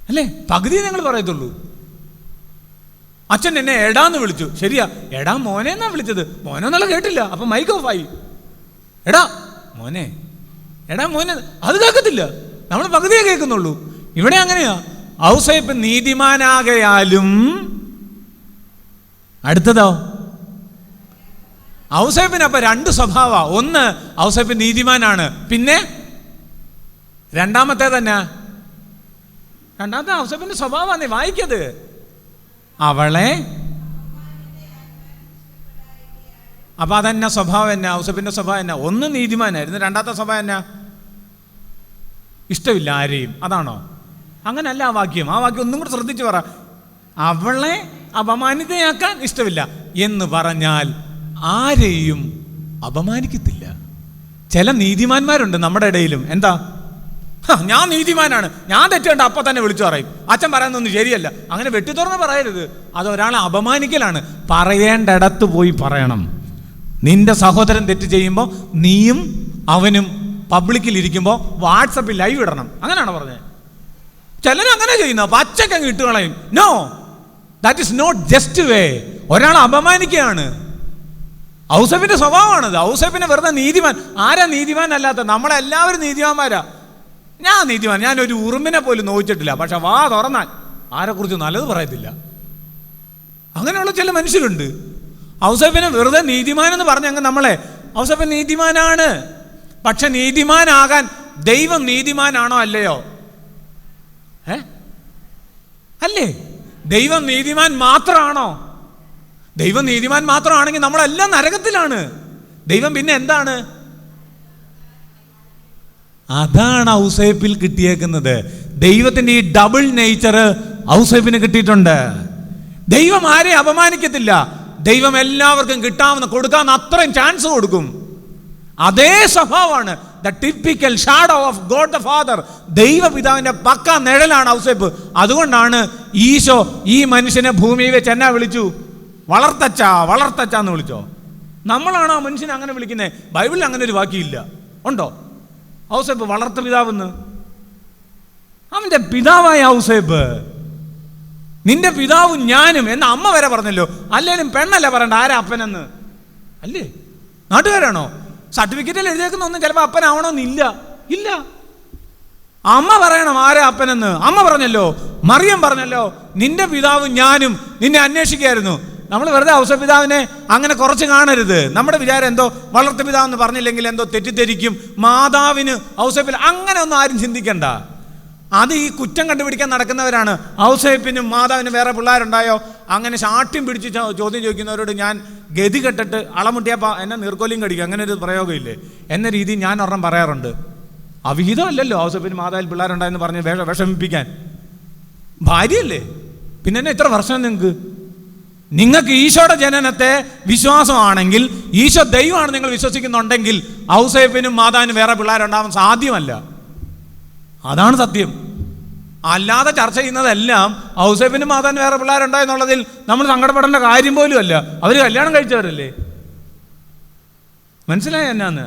അല്ലേ? പകുതിയെ നിങ്ങൾ പറയത്തുള്ളൂ. അച്ഛൻ എന്നെ എടാന്ന് വിളിച്ചു, ശരിയാ, എടാ മോനെ എന്നാ വിളിച്ചത്, മോനെന്നുള്ള കേട്ടില്ല. അപ്പം മൈക്ക് ഓഫ് ആയി. എടാ മോനെ, എടാ മോനെ, അത് കേൾക്കത്തില്ല. നമ്മൾ പകുതിയെ കേൾക്കുന്നുള്ളൂ. ഇവിടെ അങ്ങനെയാ. ഔസേപ്പ് നീതിമാനാകയാലും, അടുത്തതോ ഔസേപ്പിന് അപ്പം 2 സ്വഭാവ. ഒന്ന്, ഔസേപ്പ് നീതിമാനാണ്. പിന്നെ രണ്ടാമത്തെ ഔസേപ്പിന്റെ സ്വഭാവമാണ്. വായിക്കത്, അവളെ അപ്പോൾ അതെന്നാ സ്വഭാവം എന്നാ? ഔസേപ്പിൻ്റെ സ്വഭാവം എന്നാ? ഒന്ന് നീതിമാനായിരുന്നു, രണ്ടാമത്തെ സ്വഭാവം എന്നാ? ഇഷ്ടമില്ല ആരെയും. അതാണോ? അങ്ങനല്ല ആ വാക്യം. ആ വാക്യം ഒന്നും കൂടെ ശ്രദ്ധിച്ച് പറ. അവളെ അപമാനിതയാക്കാൻ ഇഷ്ടമില്ല എന്ന് പറഞ്ഞാൽ ആരെയും അപമാനിക്കത്തില്ല. ചില നീതിമാന്മാരുണ്ട് നമ്മുടെ ഇടയിലും. എന്താ? ഞാൻ നീതിമാനാണ്, ഞാൻ തെറ്റുണ്ട്, അപ്പം തന്നെ വിളിച്ചു പറയും. അച്ഛൻ പറയുന്നൊന്നും ശരിയല്ല. അങ്ങനെ വെട്ടിത്തുറന്ന് പറയരുത്. അത് ഒരാളെ അപമാനിക്കലാണ്. പറയേണ്ടിടത്ത് പോയി പറയണം. നിന്റെ സഹോദരൻ തെറ്റ് ചെയ്യുമ്പോൾ നീയും അവനും പബ്ലിക്കിൽ ഇരിക്കുമ്പോൾ വാട്സപ്പിൽ ലൈവ് ഇടണം. അങ്ങനെയാണോ പറഞ്ഞത്? ചിലരങ്ങനെ ചെയ്യുന്ന പച്ചക്കങ്ങ് ഇട്ട് കളയും. No, that is not just way. ഒരാളെ അപമാനിക്കുകയാണ്. ഔസേപ്പിന്റെ സ്വഭാവമാണത്. ഔസേപ്പിനെ വെറുതെ നീതിമാൻ. ആരാ നീതിമാൻ അല്ലാത്ത? നമ്മളെല്ലാവരും നീതിമാന്മാരാ. ഞാൻ നീതിമാൻ, ഞാനൊരു ഉറുമ്പിനെ പോലും നോവിച്ചിട്ടില്ല. പക്ഷെ വാ തുറന്നാൽ ആരെക്കുറിച്ച് നല്ലത് പറയത്തില്ല. അങ്ങനെയുള്ള ചില മനുഷ്യരുണ്ട്. ഔസേപ്പിനെ വെറുതെ നീതിമാൻ എന്ന് പറഞ്ഞങ്ങ് നമ്മളെ, ഔസേപ്പൻ നീതിമാനാണ്. പക്ഷെ നീതിമാനാകാൻ ദൈവം നീതിമാനാണോ അല്ലയോ? അല്ലേ? ദൈവം നീതിമാൻ മാത്രമാണോ? ദൈവം നീതിമാൻ മാത്രമാണെങ്കിൽ നമ്മളെല്ലാം നരകത്തിലാണ്. ദൈവം പിന്നെ എന്താണ്? അതാണ് ഔസേപ്പിൽ കിട്ടിയേക്കുന്നത്. ദൈവത്തിന്റെ ഈ ഡബിൾ നേച്ചർ ഔസേപ്പിന് കിട്ടിയിട്ടുണ്ട്. ദൈവം ആരെയും അപമാനിക്കത്തില്ല. ദൈവം എല്ലാവർക്കും കിട്ടാവുന്ന കൊടുക്കാവുന്ന അത്രയും ചാൻസ് കൊടുക്കും. അതേ സ്വഭാവമാണ്. The typical shadow of God the father. ദൈവപിതാവിന്റെ പക്ക നിഴലാണ് ഔസേപ്പ്. അതുകൊണ്ടാണ് ഈശോ ഈ മനുഷ്യനെ ഭൂമിയിൽ വെച്ച് എന്നാ വിളിച്ചു? വളർത്തച്ചാന്ന് വിളിച്ചോ? നമ്മളാണ് ആ മനുഷ്യനെ അങ്ങനെ വിളിക്കുന്നത്. ബൈബിളിൽ അങ്ങനെ ഒരു വാക്കിയില്ല. ഉണ്ടോ? ഔസേപ്പ് വളർത്ത പിതാവെന്ന്. അവന്റെ പിതാവായ ഔസേപ്പ്, നിന്റെ പിതാവും ഞാനും എന്ന് അമ്മ വരെ പറഞ്ഞല്ലോ. അല്ലേലും പെണ്ണല്ല പറയണ്ട ആരാ അപ്പനെന്ന്. അല്ലേ? നാട്ടുകാരാണോ? സർട്ടിഫിക്കറ്റിൽ എഴുതിയേക്കുന്ന ഒന്നും ചിലപ്പോൾ അപ്പനാവണമെന്നില്ല. ഇല്ല, അമ്മ പറയണം ആരാ അപ്പനെന്ന്. അമ്മ പറഞ്ഞല്ലോ, മറിയം പറഞ്ഞല്ലോ, നിന്റെ പിതാവും ഞാനും നിന്നെ അന്വേഷിക്കായിരുന്നു. നമ്മൾ വെറുതെ ഔസപിതാവിനെ അങ്ങനെ കുറച്ച് കാണരുത്. നമ്മുടെ വിചാരം എന്തോ വളർത്തു പിതാവെന്ന് പറഞ്ഞില്ലെങ്കിൽ എന്തോ തെറ്റിദ്ധരിക്കും. മാതാവിന് ഔസേപ്പിൽ അങ്ങനെ ഒന്നും ആരും ചിന്തിക്കണ്ട. അത് ഈ കുറ്റം കണ്ടുപിടിക്കാൻ നടക്കുന്നവരാണ്. ഔസേപ്പിനും മാതാവിനും വേറെ പിള്ളേരുണ്ടായോ അങ്ങനെ ശാഠ്യം പിടിച്ച് ചോദ്യം ചോദിക്കുന്നവരോട് ഞാൻ ഗതി കെട്ടിട്ട് അളമുട്ടിയപ്പോൾ എന്നെ നീർക്കോലിയും കടിക്കും, അങ്ങനെ ഒരു പ്രയോഗമില്ലേ എന്ന രീതി ഞാൻ ഒരെണ്ണം പറയാറുണ്ട്. അവിഹിതമല്ലല്ലോ ഔസേപ്പിന് മാതാവിൽ പിള്ളേരുണ്ടായെന്ന് പറഞ്ഞ് വിഷമിപ്പിക്കാൻ. ഭാര്യയല്ലേ? പിന്നെ എന്നെ ഇത്ര വർഷം നിങ്ങൾക്ക് ഈശോയുടെ ജനനത്തെ വിശ്വാസമാണെങ്കിൽ, ഈശോ ദൈവമാണ് നിങ്ങൾ വിശ്വസിക്കുന്നുണ്ടെങ്കിൽ ഔസേപ്പിനും മാതാവിനും വേറെ പിള്ളേരുണ്ടാവാൻ സാധ്യമല്ല. അതാണ് സത്യം. അല്ലാതെ ചർച്ച ചെയ്യുന്നതെല്ലാം ഔസേപ്പിനും മാതാവിനും വേറെ പിള്ളേരുണ്ടായെന്നുള്ളതിൽ നമ്മൾ സങ്കടപ്പെടേണ്ട കാര്യം പോലും അല്ല. അവർ കല്യാണം കഴിച്ചവരല്ലേ. മനസ്സിലായോ എന്നാന്ന്?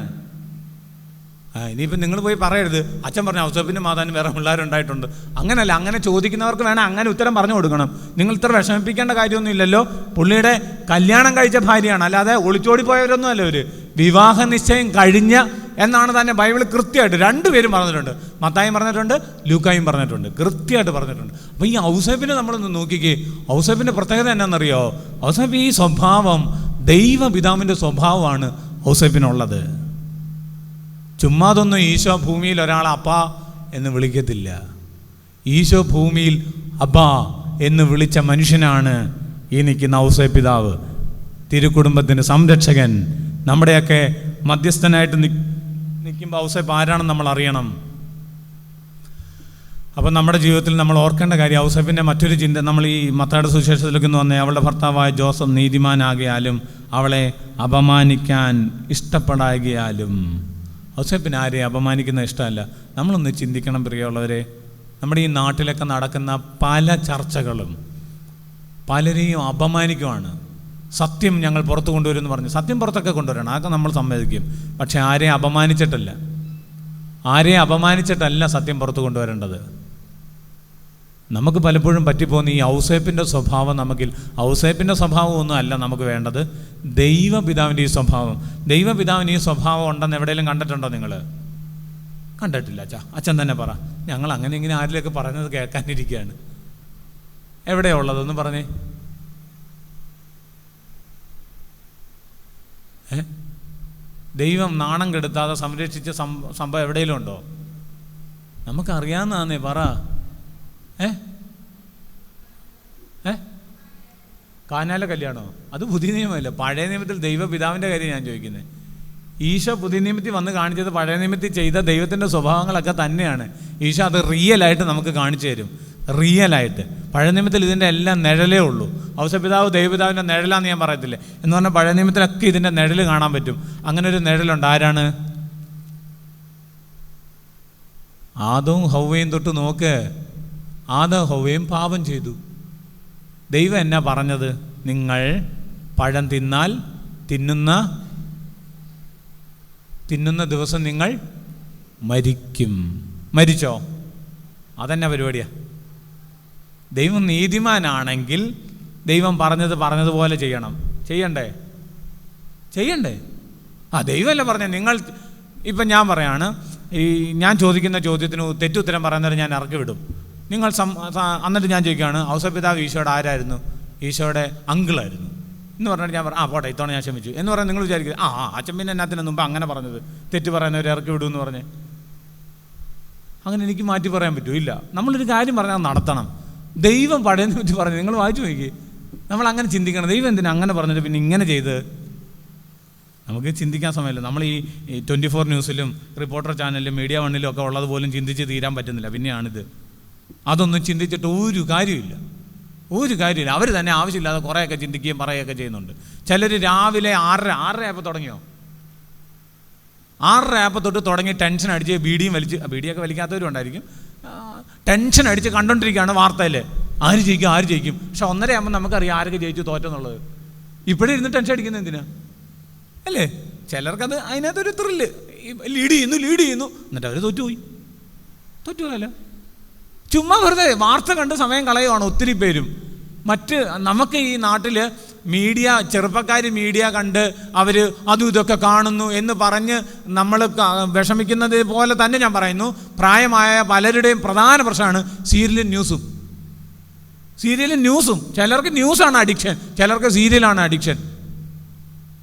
ഇനിയിപ്പോൾ നിങ്ങൾ പോയി പറയരുത് അച്ഛൻ പറഞ്ഞ ഔസേപ്പിനും മാതാവിനും വേറെ പിള്ളേരുണ്ടായിട്ടുണ്ട്. അങ്ങനല്ല. അങ്ങനെ ചോദിക്കുന്നവർക്ക് വേണം അങ്ങനെ ഉത്തരം പറഞ്ഞു കൊടുക്കണം. നിങ്ങൾ ഇത്ര വിഷമിപ്പിക്കേണ്ട കാര്യമൊന്നും ഇല്ലല്ലോ. പുള്ളിയുടെ കല്യാണം കഴിച്ച ഭാര്യയാണ്, അല്ലാതെ ഒളിച്ചോടി പോയവരൊന്നും അല്ല. ഒരു വിവാഹ നിശ്ചയം കഴിഞ്ഞ എന്നാണ് തന്നെ ബൈബിൾ കൃത്യമായിട്ട് രണ്ടുപേരും പറഞ്ഞിട്ടുണ്ട്. മത്തായും പറഞ്ഞിട്ടുണ്ട്, ലൂക്കായും പറഞ്ഞിട്ടുണ്ട്, കൃത്യമായിട്ട് പറഞ്ഞിട്ടുണ്ട്. അപ്പോൾ ഈ ഔസേപ്പിനെ നമ്മളൊന്ന് നോക്കിക്കേ. ഔസേപ്പിൻ്റെ പ്രത്യേകത എന്നാണെന്നറിയോ? ഔസേപ്പ് ഈ സ്വഭാവം, ദൈവപിതാവിൻ്റെ സ്വഭാവമാണ് ഔസേപ്പിനുള്ളത്. ചുമ്മാതൊന്നും ഈശോ ഭൂമിയിൽ ഒരാളെ അപ്പാ എന്ന് വിളിക്കത്തില്ല. ഈശോ ഭൂമിയിൽ അബ്ബാ എന്ന് വിളിച്ച മനുഷ്യനാണ് ഈ നിൽക്കുന്ന ഔസേപ്പിതാവ്, തിരുക്കുടുംബത്തിൻ്റെ സംരക്ഷകൻ. നമ്മുടെയൊക്കെ മധ്യസ്ഥനായിട്ട് നിൽക്കുമ്പോൾ ഔസേപ്പ് ആരാണെന്ന് നമ്മൾ അറിയണം. അപ്പം നമ്മുടെ ജീവിതത്തിൽ നമ്മൾ ഓർക്കേണ്ട കാര്യം, ഔസേപ്പിൻ്റെ മറ്റൊരു ചിന്ത, നമ്മൾ ഈ മത്തായിയുടെ സുവിശേഷത്തിലേക്ക് വന്നേ, അവളുടെ ഭർത്താവായ ജോസഫ് നീതിമാനാകിയാലും അവളെ അപമാനിക്കാൻ ഇഷ്ടപ്പെടാകിയാലും. ഔസേപ്പിന് ആരെയും അപമാനിക്കുന്ന ഇഷ്ടമല്ല. നമ്മളൊന്ന് ചിന്തിക്കണം പ്രിയമുള്ളവരെ. നമ്മുടെ ഈ നാട്ടിലൊക്കെ നടക്കുന്ന പല ചർച്ചകളും പലരെയും അപമാനിക്കുവാണ്. സത്യം ഞങ്ങൾ പുറത്ത് കൊണ്ടുവരുമെന്ന് പറഞ്ഞു. സത്യം പുറത്തൊക്കെ കൊണ്ടുവരണം, അതൊക്കെ നമ്മൾ സമ്മതിക്കും. പക്ഷെ ആരെയും അപമാനിച്ചിട്ടല്ല സത്യം പുറത്ത് കൊണ്ടുവരേണ്ടത്. നമുക്ക് പലപ്പോഴും പറ്റിപ്പോകുന്ന ഈ ഔസേപ്പിൻ്റെ സ്വഭാവം നമുക്കിൽ. ഔസേപ്പിൻ്റെ സ്വഭാവം ഒന്നും അല്ല നമുക്ക് വേണ്ടത്, ദൈവപിതാവിൻ്റെ ഈ സ്വഭാവം. ദൈവപിതാവിന് ഈ സ്വഭാവം ഉണ്ടെന്ന് എവിടെയെങ്കിലും കണ്ടിട്ടുണ്ടോ നിങ്ങൾ? കണ്ടിട്ടില്ല. അച്ഛൻ തന്നെ പറ. ഞങ്ങൾ അങ്ങനെ ഇങ്ങനെ ആരിലൊക്കെ പറഞ്ഞത് കേൾക്കാനിരിക്കുകയാണ്. എവിടെയാണ് ഉള്ളതെന്ന് പറഞ്ഞേ. ദൈവം നാണം കെടുത്താതെ സംരക്ഷിച്ച സംഭവം എവിടെയെങ്കിലും ഉണ്ടോ? നമുക്കറിയാവുന്നതാന്നേ പറ. കാനാല കല്യാണമോ? അത് പുതിയ നിയമമല്ല. പഴയ നിയമത്തിൽ ദൈവപിതാവിൻ്റെ കാര്യം ഞാൻ ചോദിക്കുന്നത്. ഈശോ പുതിയ നിയമത്തിൽ വന്ന് കാണിച്ചത് പഴയ നിയമത്തിൽ ചെയ്ത ദൈവത്തിൻ്റെ സ്വഭാവങ്ങളൊക്കെ തന്നെയാണ്. ഈശോ അത് റിയലായിട്ട് നമുക്ക് കാണിച്ചു തരും. റിയലായിട്ട്. പഴയ നിയമത്തിൽ ഇതിൻ്റെ എല്ലാം നിഴലേ ഉള്ളൂ. ഔസപിതാവ് ദൈവപിതാവിൻ്റെ നിഴലാന്ന് ഞാൻ പറയത്തില്ലേ എന്ന് പറഞ്ഞാൽ പഴയ നിയമത്തിലൊക്കെ ഇതിൻ്റെ നിഴൽ കാണാൻ പറ്റും. അങ്ങനെ ഒരു നിഴലുണ്ട്. ആരാണ്? ആദവും ഹൗവയും തൊട്ട് നോക്ക്. ആദവും ഹൗവയും പാപം ചെയ്തു. ദൈവം എന്നാ പറഞ്ഞത്? നിങ്ങൾ പഴം തിന്നാൽ തിന്നുന്ന ദിവസം നിങ്ങൾ മരിക്കും. മരിച്ചോ? അതെന്നാ പരിപാടിയാ? ദൈവം നീതിമാനാണെങ്കിൽ ദൈവം പറഞ്ഞതുപോലെ ചെയ്യണ്ടേ? ദൈവമല്ല പറഞ്ഞത്. നിങ്ങൾ ഇപ്പം ഞാൻ പറയാണ്, ഞാൻ ചോദിക്കുന്ന ചോദ്യത്തിന് തെറ്റുത്തരം പറയുന്നവരെ ഞാൻ ഇറക്കി വിടും. നിങ്ങൾ എന്നിട്ട് ഞാൻ ചോദിക്കുകയാണ്, ഔസപിതാവ് ഈശോയുടെ ആരായിരുന്നു? ഈശോയുടെ അങ്കിളായിരുന്നു എന്ന് പറഞ്ഞിട്ട് ഞാൻ പറഞ്ഞു പോട്ടെ, ഇത്തവണ ഞാൻ ക്ഷമിച്ചു എന്ന് പറഞ്ഞാൽ നിങ്ങൾ വിചാരിക്കുന്നത് അച്ഛൻ പിന്നെ എന്നാത്തിന് മുമ്പ് അങ്ങനെ പറഞ്ഞത്, തെറ്റ് പറയുന്നവരെ ഇറക്കി വിടുമെന്ന് പറഞ്ഞ്. അങ്ങനെ എനിക്ക് മാറ്റി പറയാൻ പറ്റുമോ? നമ്മളൊരു കാര്യം പറഞ്ഞാൽ നടത്തണം. ദൈവം പഴയ പറ്റി പറഞ്ഞു, നിങ്ങൾ വായിച്ചു നോക്കി. നമ്മൾ അങ്ങനെ ചിന്തിക്കണം. ദൈവം എന്തിനാ അങ്ങനെ പറഞ്ഞിട്ട് പിന്നെ ഇങ്ങനെ ചെയ്ത്? നമുക്ക് ചിന്തിക്കാൻ സമയമില്ല. നമ്മൾ ഈ 24 ന്യൂസിലും റിപ്പോർട്ടർ ചാനലിലും മീഡിയ വണ്ണിലും ഒക്കെ ഉള്ളത് പോലും ചിന്തിച്ച് തീരാൻ പറ്റുന്നില്ല. പിന്നെയാണിത്. അതൊന്നും ചിന്തിച്ചിട്ട് ഒരു കാര്യമില്ല. അവർ തന്നെ ആവശ്യമില്ലാതെ കുറേയൊക്കെ ചിന്തിക്കുകയും പറയുകയൊക്കെ ചെയ്യുന്നുണ്ട്. ചിലർ രാവിലെ 6:30 തുടങ്ങിയോ? 6:30 തൊട്ട് തുടങ്ങി ടെൻഷൻ അടിച്ച് ബീഡിയൊക്കെ വലിക്കാത്തവരും ഉണ്ടായിരിക്കും. ടെൻഷൻ അടിച്ച് കണ്ടോണ്ടിരിക്കുകയാണ് വാർത്തയിൽ. ആര് ജയിക്കും. പക്ഷെ 1:30 നമുക്കറിയാം ആരൊക്കെ ജയിച്ചു തോറ്റെന്നുള്ളത്. ഇപ്പോഴും ഇരുന്ന് ടെൻഷൻ അടിക്കുന്നത് എന്തിനാ അല്ലേ? ചിലർക്കത് അതിനകത്തൊരു ത്രില്ല്. ലീഡ് ചെയ്യുന്നു എന്നിട്ട് അവർ തോറ്റുപോയല്ലോ. ചുമ്മാ വെറുതെ വാർത്ത കണ്ട് സമയം കളയുവാണ് ഒത്തിരി പേരും. നമുക്ക് ഈ നാട്ടിൽ ചെറുപ്പക്കാർ മീഡിയ കണ്ട് അവർ അതും ഇതൊക്കെ കാണുന്നു എന്ന് പറഞ്ഞ് നമ്മൾ വിഷമിക്കുന്നത് പോലെ തന്നെ ഞാൻ പറയുന്നു, പ്രായമായ പലരുടെയും പ്രധാന പ്രശ്നമാണ് സീരിയലും ന്യൂസും. ചിലർക്ക് ന്യൂസാണ് അഡിക്ഷൻ, ചിലർക്ക് സീരിയലാണ് അഡിക്ഷൻ.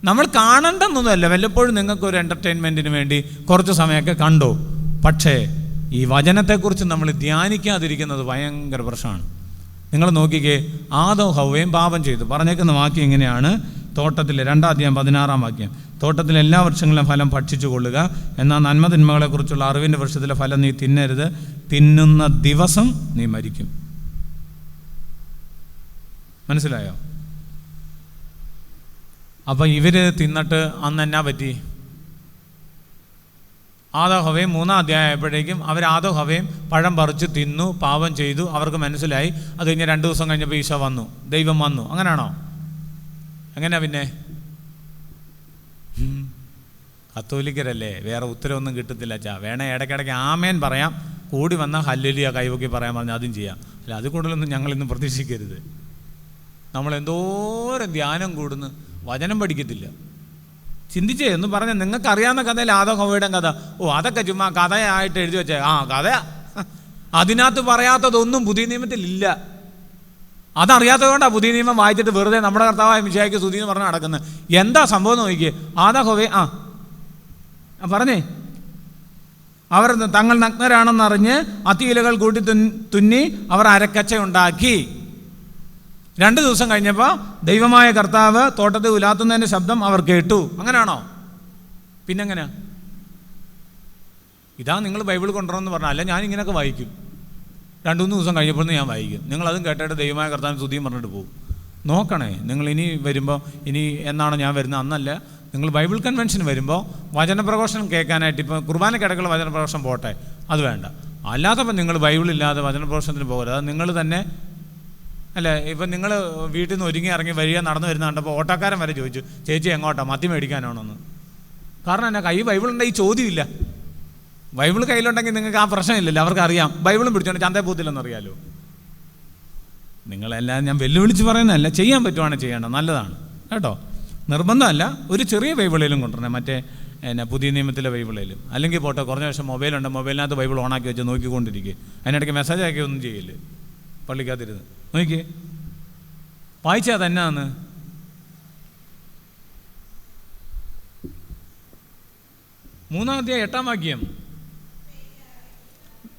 നമ്മൾ കാണണ്ടെന്നൊന്നുമല്ല, വല്ലപ്പോഴും നിങ്ങൾക്കൊരു എൻ്റർടൈൻമെൻറ്റിന് വേണ്ടി കുറച്ച് സമയമൊക്കെ കണ്ടോ. പക്ഷേ ഈ വചനത്തെക്കുറിച്ച് നമ്മൾ ധ്യാനിക്കാതിരിക്കുന്നത് ഭയങ്കര പ്രശ്നമാണ്. നിങ്ങൾ നോക്കിക്കേ, ആദവും ഹൗവയും പാപം ചെയ്തു. പറഞ്ഞേക്കുന്ന വാക്യം ഇങ്ങനെയാണ്, തോട്ടത്തിലെ 2-ാം അധ്യായം 16-ാം വാക്യം. തോട്ടത്തിലെ എല്ലാ വൃക്ഷങ്ങളിലും ഫലം ഭക്ഷിച്ചു കൊള്ളുക, എന്നാൽ നന്മതിന്മകളെക്കുറിച്ചുള്ള അറിവിൻ്റെ വൃക്ഷത്തിലെ ഫലം നീ തിന്നരുത്, തിന്നുന്ന ദിവസം നീ മരിക്കും. മനസ്സിലായോ? അപ്പം ഇവർ തിന്നിട്ട് അന്ന് എന്നാ പറ്റി? ആദവും ഹവ്വയും 3-ാം അധ്യായം ആയപ്പോഴേക്കും ആദവും ഹവ്വയും പഴം പറിച്ച് തിന്നു, പാപം ചെയ്തു. അവർക്ക് മനസ്സിലായി. അത് കഴിഞ്ഞ് 2 ദിവസം കഴിഞ്ഞപ്പോൾ ഈശോ വന്നു, ദൈവം വന്നു. അങ്ങനെയാണോ? എങ്ങനെയാ പിന്നെ? കത്തോലിക്കരല്ലേ, വേറെ ഉത്തരവൊന്നും കിട്ടത്തില്ല. വേണേ ഇടയ്ക്കിടയ്ക്ക് ആമേൻ പറയാം, കൂടി വന്നാൽ ഹല്ലേലൂയ കൈവക്കി പറയാൻ പറഞ്ഞാൽ അതും ചെയ്യാം. അല്ല, അത് കൂടുതലൊന്നും ഞങ്ങളിന്നും പ്രതീക്ഷിക്കരുത്. നമ്മൾ എന്തോരം ധ്യാനം കൂടുന്നു, വചനം പഠിക്കത്തില്ല. ചിന്തിച്ചേ എന്ന് പറഞ്ഞാൽ നിങ്ങൾക്ക് അറിയാവുന്ന കഥയിൽ ആദവും ഹവ്വയുടെ കഥ, അതൊക്കെ ചുമ്മാ കഥയായിട്ട് എഴുതി വെച്ചേ. കഥയാ. അതിനകത്ത് പറയാത്തതൊന്നും പുതിയ നിയമത്തിലില്ല. അതറിയാത്തതുകൊണ്ടാണ് പുതിയ നിയമം വായിച്ചിട്ട് വെറുതെ നമ്മുടെ കർത്താവായ മിശിഹായ്ക്ക് സ്തുതി എന്ന് പറഞ്ഞ് നടക്കുന്നത്. എന്താ സംഭവം നോക്കിയേ. ആദവും ഹവ്വയും പറഞ്ഞേ, അവർ തങ്ങൾ നഗ്നരാണെന്നറിഞ്ഞ് അത്തിയിലകൾ കൂട്ടി തുന്നി അവർ അരക്കച്ച ഉണ്ടാക്കി. 2 ദിവസം കഴിഞ്ഞപ്പോൾ ദൈവമായ കർത്താവ് തോട്ടത്തിൽ ഉലാത്തുന്നതിൻ്റെ ശബ്ദം അവർ കേട്ടു. അങ്ങനെയാണോ? പിന്നെങ്ങനെയാ? ഇതാ നിങ്ങൾ ബൈബിൾ കൊണ്ടുവരണമെന്ന് പറഞ്ഞാൽ, അല്ല ഞാൻ ഇങ്ങനെയൊക്കെ വായിക്കും. 2-3 ദിവസം കഴിഞ്ഞപ്പോൾ ഞാൻ വായിക്കും. നിങ്ങളതും കേട്ടിട്ട് ദൈവമായ കർത്താവിന് സ്തുതിയും പറഞ്ഞിട്ട് പോകും. നോക്കണേ, നിങ്ങൾ ഇനി വരുമ്പോൾ, ഇനി എന്നാണോ ഞാൻ വരുന്നത് അന്നല്ല, നിങ്ങൾ ബൈബിൾ കൺവെൻഷന് വരുമ്പോൾ വചനപ്രഘോഷണം കേൾക്കാനായിട്ട്, ഇപ്പോൾ കുർബാനക്കിടക്കുള്ള വചനപ്രഘോഷണം പോട്ടെ, അത് വേണ്ട. അല്ലാത്തപ്പോൾ നിങ്ങൾ ബൈബിളില്ലാതെ വചനപ്രഘോഷണത്തിന് പോകരുത്. അത് നിങ്ങൾ തന്നെ അല്ലേ. ഇപ്പം നിങ്ങൾ വീട്ടിൽ നിന്ന് ഒരുങ്ങി ഇറങ്ങി നടന്നു വരുന്ന കണ്ടപ്പോൾ ഓട്ടോക്കാരൻ വരെ ചോദിച്ചു, ചേച്ചി എങ്ങോട്ടാ, മത്തി മേടിക്കാനാണോന്ന്. കാരണം എന്നാ, കൈ ബൈബിളുണ്ടെങ്കിൽ ഈ ചോദ്യമില്ല. ബൈബിൾ കയ്യിലുണ്ടെങ്കിൽ നിങ്ങൾക്ക് ആ പ്രശ്നമില്ലല്ലോ. അവർക്കറിയാം ബൈബിളും പിടിച്ചോണ്ട് ചന്തയിൽ പോകത്തില്ലെന്നറിയാലോ. നിങ്ങളെല്ലാം ഞാൻ വെല്ലുവിളിച്ച് പറയുന്നതല്ല, ചെയ്യാൻ പറ്റുവാണെങ്കിൽ ചെയ്യേണ്ട, നല്ലതാണ് കേട്ടോ. നിർബന്ധമല്ല. ഒരു ചെറിയ ബൈബിളിലും കൊണ്ടുവരണേ, മറ്റേ പുതിയ നിയമത്തിലെ ബൈബിളിലും. അല്ലെങ്കിൽ പോട്ടെ, കുറഞ്ഞ വർഷം മൊബൈലുണ്ട്, മൊബൈലിനകത്ത് ബൈബിൾ ഓണാക്കി വെച്ച് നോക്കിക്കൊണ്ടിരിക്കുക. അതിനിടയ്ക്ക് മെസ്സേജ് ആക്കി ഒന്നും ചെയ്യില്ലേ, പള്ളിക്കകത്തിരുന്ന് നോക്കിയേ, വായിച്ചാൽ തന്നെയാന്ന്. മൂന്നാം അധ്യായം 8-ാം വാക്യം.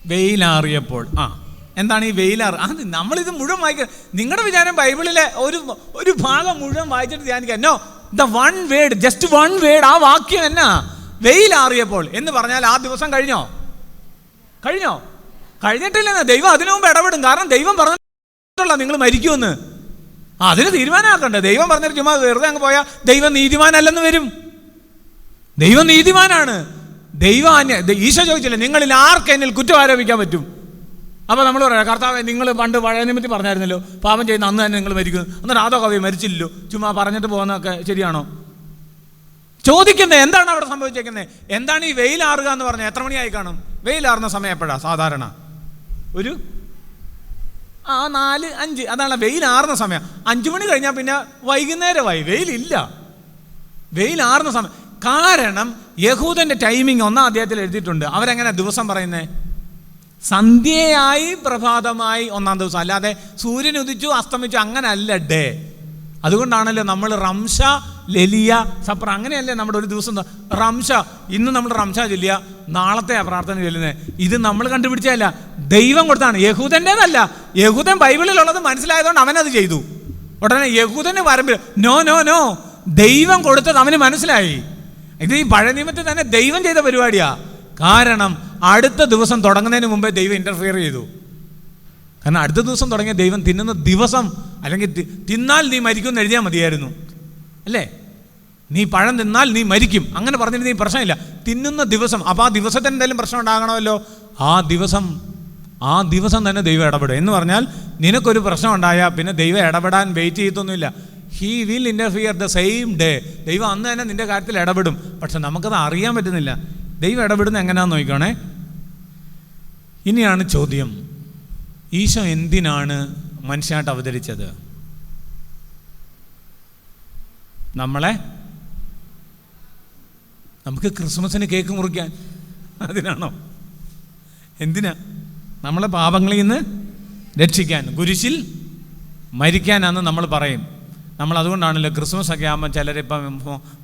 വെയിലാറിയപ്പോൾ എന്താണ് ഈ വെയിലാറ്? അത് നമ്മളിത് മുഴുവൻ വായിക്കുക. നിങ്ങളുടെ വിചാരം ബൈബിളിലെ ഒരു ഭാഗം മുഴുവൻ വായിച്ചിട്ട് ധ്യാനിക്കുക. No, the one word, just one word. ആ വാക്യം എന്നാ? വെയിലാറിയപ്പോൾ എന്ന് പറഞ്ഞാൽ ആ ദിവസം കഴിഞ്ഞോ? കഴിഞ്ഞിട്ടില്ലെന്ന്. ദൈവം അതിനു മുമ്പ് ഇടപെടും. കാരണം ദൈവം പറഞ്ഞിട്ടുള്ള നിങ്ങൾ മരിക്കുമെന്ന്. അതിന് തീരുമാനമാക്കണ്ടേ? ദൈവം പറഞ്ഞിട്ട് ചുമ്മാ വെറുതെ അങ്ങ് പോയാൽ ദൈവം നീതിമാനല്ലെന്ന് വരും. ദൈവം നീതിമാനാണ്. ഈശോ ചോദിച്ചില്ലേ, നിങ്ങളിൽ ആർക്ക് എന്നിൽ കുറ്റം ആരോപിക്കാൻ പറ്റും? അപ്പോൾ നമ്മൾ പറയാം, കർത്താവേ, നിങ്ങൾ പണ്ട് പഴയ നിമിത്തി പറഞ്ഞായിരുന്നല്ലോ, പാപം ചെയ്യുന്ന അന്ന് തന്നെ നിങ്ങൾ മരിക്കുന്നു. എന്നിട്ട് അതോ കവി മരിച്ചില്ലല്ലോ, ചുമ്മാ പറഞ്ഞിട്ട് പോകുന്നതൊക്കെ ശരിയാണോ? ചോദിക്കുന്നത് എന്താണ് അവിടെ സംഭവിച്ചേക്കുന്നത്? എന്താണ് ഈ വെയിലാറുക എന്ന് പറഞ്ഞാൽ? എത്ര മണിയായി കാണും? വെയിലാറുന്ന സമയം എപ്പോഴാണ് സാധാരണ? ഒരു 4, 5, അതാണ് വെയിലാറുന്ന സമയം. 5 മണി കഴിഞ്ഞാൽ പിന്നെ വൈകുന്നേരമായി, വെയിലാറുന്ന സമയം. കാരണം യഹൂദൻ്റെ ടൈമിങ് 1-ാം അധ്യായത്തിൽ എഴുതിയിട്ടുണ്ട്. അവരെങ്ങനെ ദിവസം പറയുന്നത്? സന്ധ്യയായി പ്രഭാതമായി 1-ാം ദിവസം, അല്ലാതെ സൂര്യൻ ഉദിച്ചു അസ്തമിച്ചു അങ്ങനെ അല്ല ഡേ. അതുകൊണ്ടാണല്ലോ നമ്മൾ റംഷ, ലലിയ, സപ്ര, അങ്ങനെയല്ലേ നമ്മുടെ ഒരു ദിവസം റംഷ. ഇന്ന് നമ്മൾ റംഷ ചൊല്ലിയ നാളത്തെ പ്രാർത്ഥന ചൊല്ലുന്നത്. ഇത് നമ്മൾ കണ്ടുപിടിച്ചതല്ല, ദൈവം കൊടുത്താണ്. യഹൂദൻ്റെതല്ല. യഹൂദൻ ബൈബിളിലുള്ളത് മനസ്സിലായതുകൊണ്ട് അവനത് ചെയ്തു. ഉടനെ യഹൂദന് വരമ്പിൽ നോ ദൈവം കൊടുത്തത് അവന് മനസ്സിലായി. ഇത് ഈ പഴയ നിയമത്തിൽ തന്നെ ദൈവം ചെയ്ത പരിപാടിയാ. കാരണം അടുത്ത ദിവസം തുടങ്ങുന്നതിന് മുമ്പേ ദൈവം ഇൻ്റർഫിയർ ചെയ്തു. കാരണം അടുത്ത ദിവസം തുടങ്ങിയ ദൈവം തിന്നുന്ന ദിവസം, അല്ലെങ്കിൽ തിന്നാൽ നീ മരിക്കുമെന്ന് എഴുതിയാൽ മതിയായിരുന്നു അല്ലേ? നീ പഴം തിന്നാൽ നീ മരിക്കും അങ്ങനെ പറഞ്ഞിട്ട് നീ പ്രശ്നമില്ല. തിന്നുന്ന ദിവസം. അപ്പോൾ ആ ദിവസത്തിന് എന്തെങ്കിലും പ്രശ്നം ഉണ്ടാകണമല്ലോ. ആ ദിവസം തന്നെ ദൈവം ഇടപെടും. എന്ന് പറഞ്ഞാൽ നിനക്കൊരു പ്രശ്നം ഉണ്ടായാൽ പിന്നെ ദൈവം ഇടപെടാൻ വെയിറ്റ് ചെയ്തൊന്നുമില്ല. He will interfere the same day. ദൈവം അന്ന് തന്നെ നിൻ്റെ കാര്യത്തിൽ ഇടപെടും. പക്ഷെ നമുക്കത് അറിയാൻ പറ്റുന്നില്ല. ദൈവം ഇടപെടുന്നത് എങ്ങനെയാണെന്ന് നോക്കിക്കോണേ. ഇനിയാണ് ചോദ്യം, ഈശോ എന്തിനാണ് മനുഷ്യനായിട്ട് അവതരിച്ചത്? നമുക്ക് ക്രിസ്മസിന് കേക്ക് മുറിക്കാൻ, അതിനാണോ? എന്തിനാ? നമ്മളെ പാപങ്ങളിൽ നിന്ന് രക്ഷിക്കാൻ, കുരിശിൽ മരിക്കാനാണെന്ന് നമ്മൾ പറയും. നമ്മൾ അതുകൊണ്ടാണല്ലോ ക്രിസ്മസ് ഒക്കെ ആകുമ്പോൾ ചിലരിപ്പം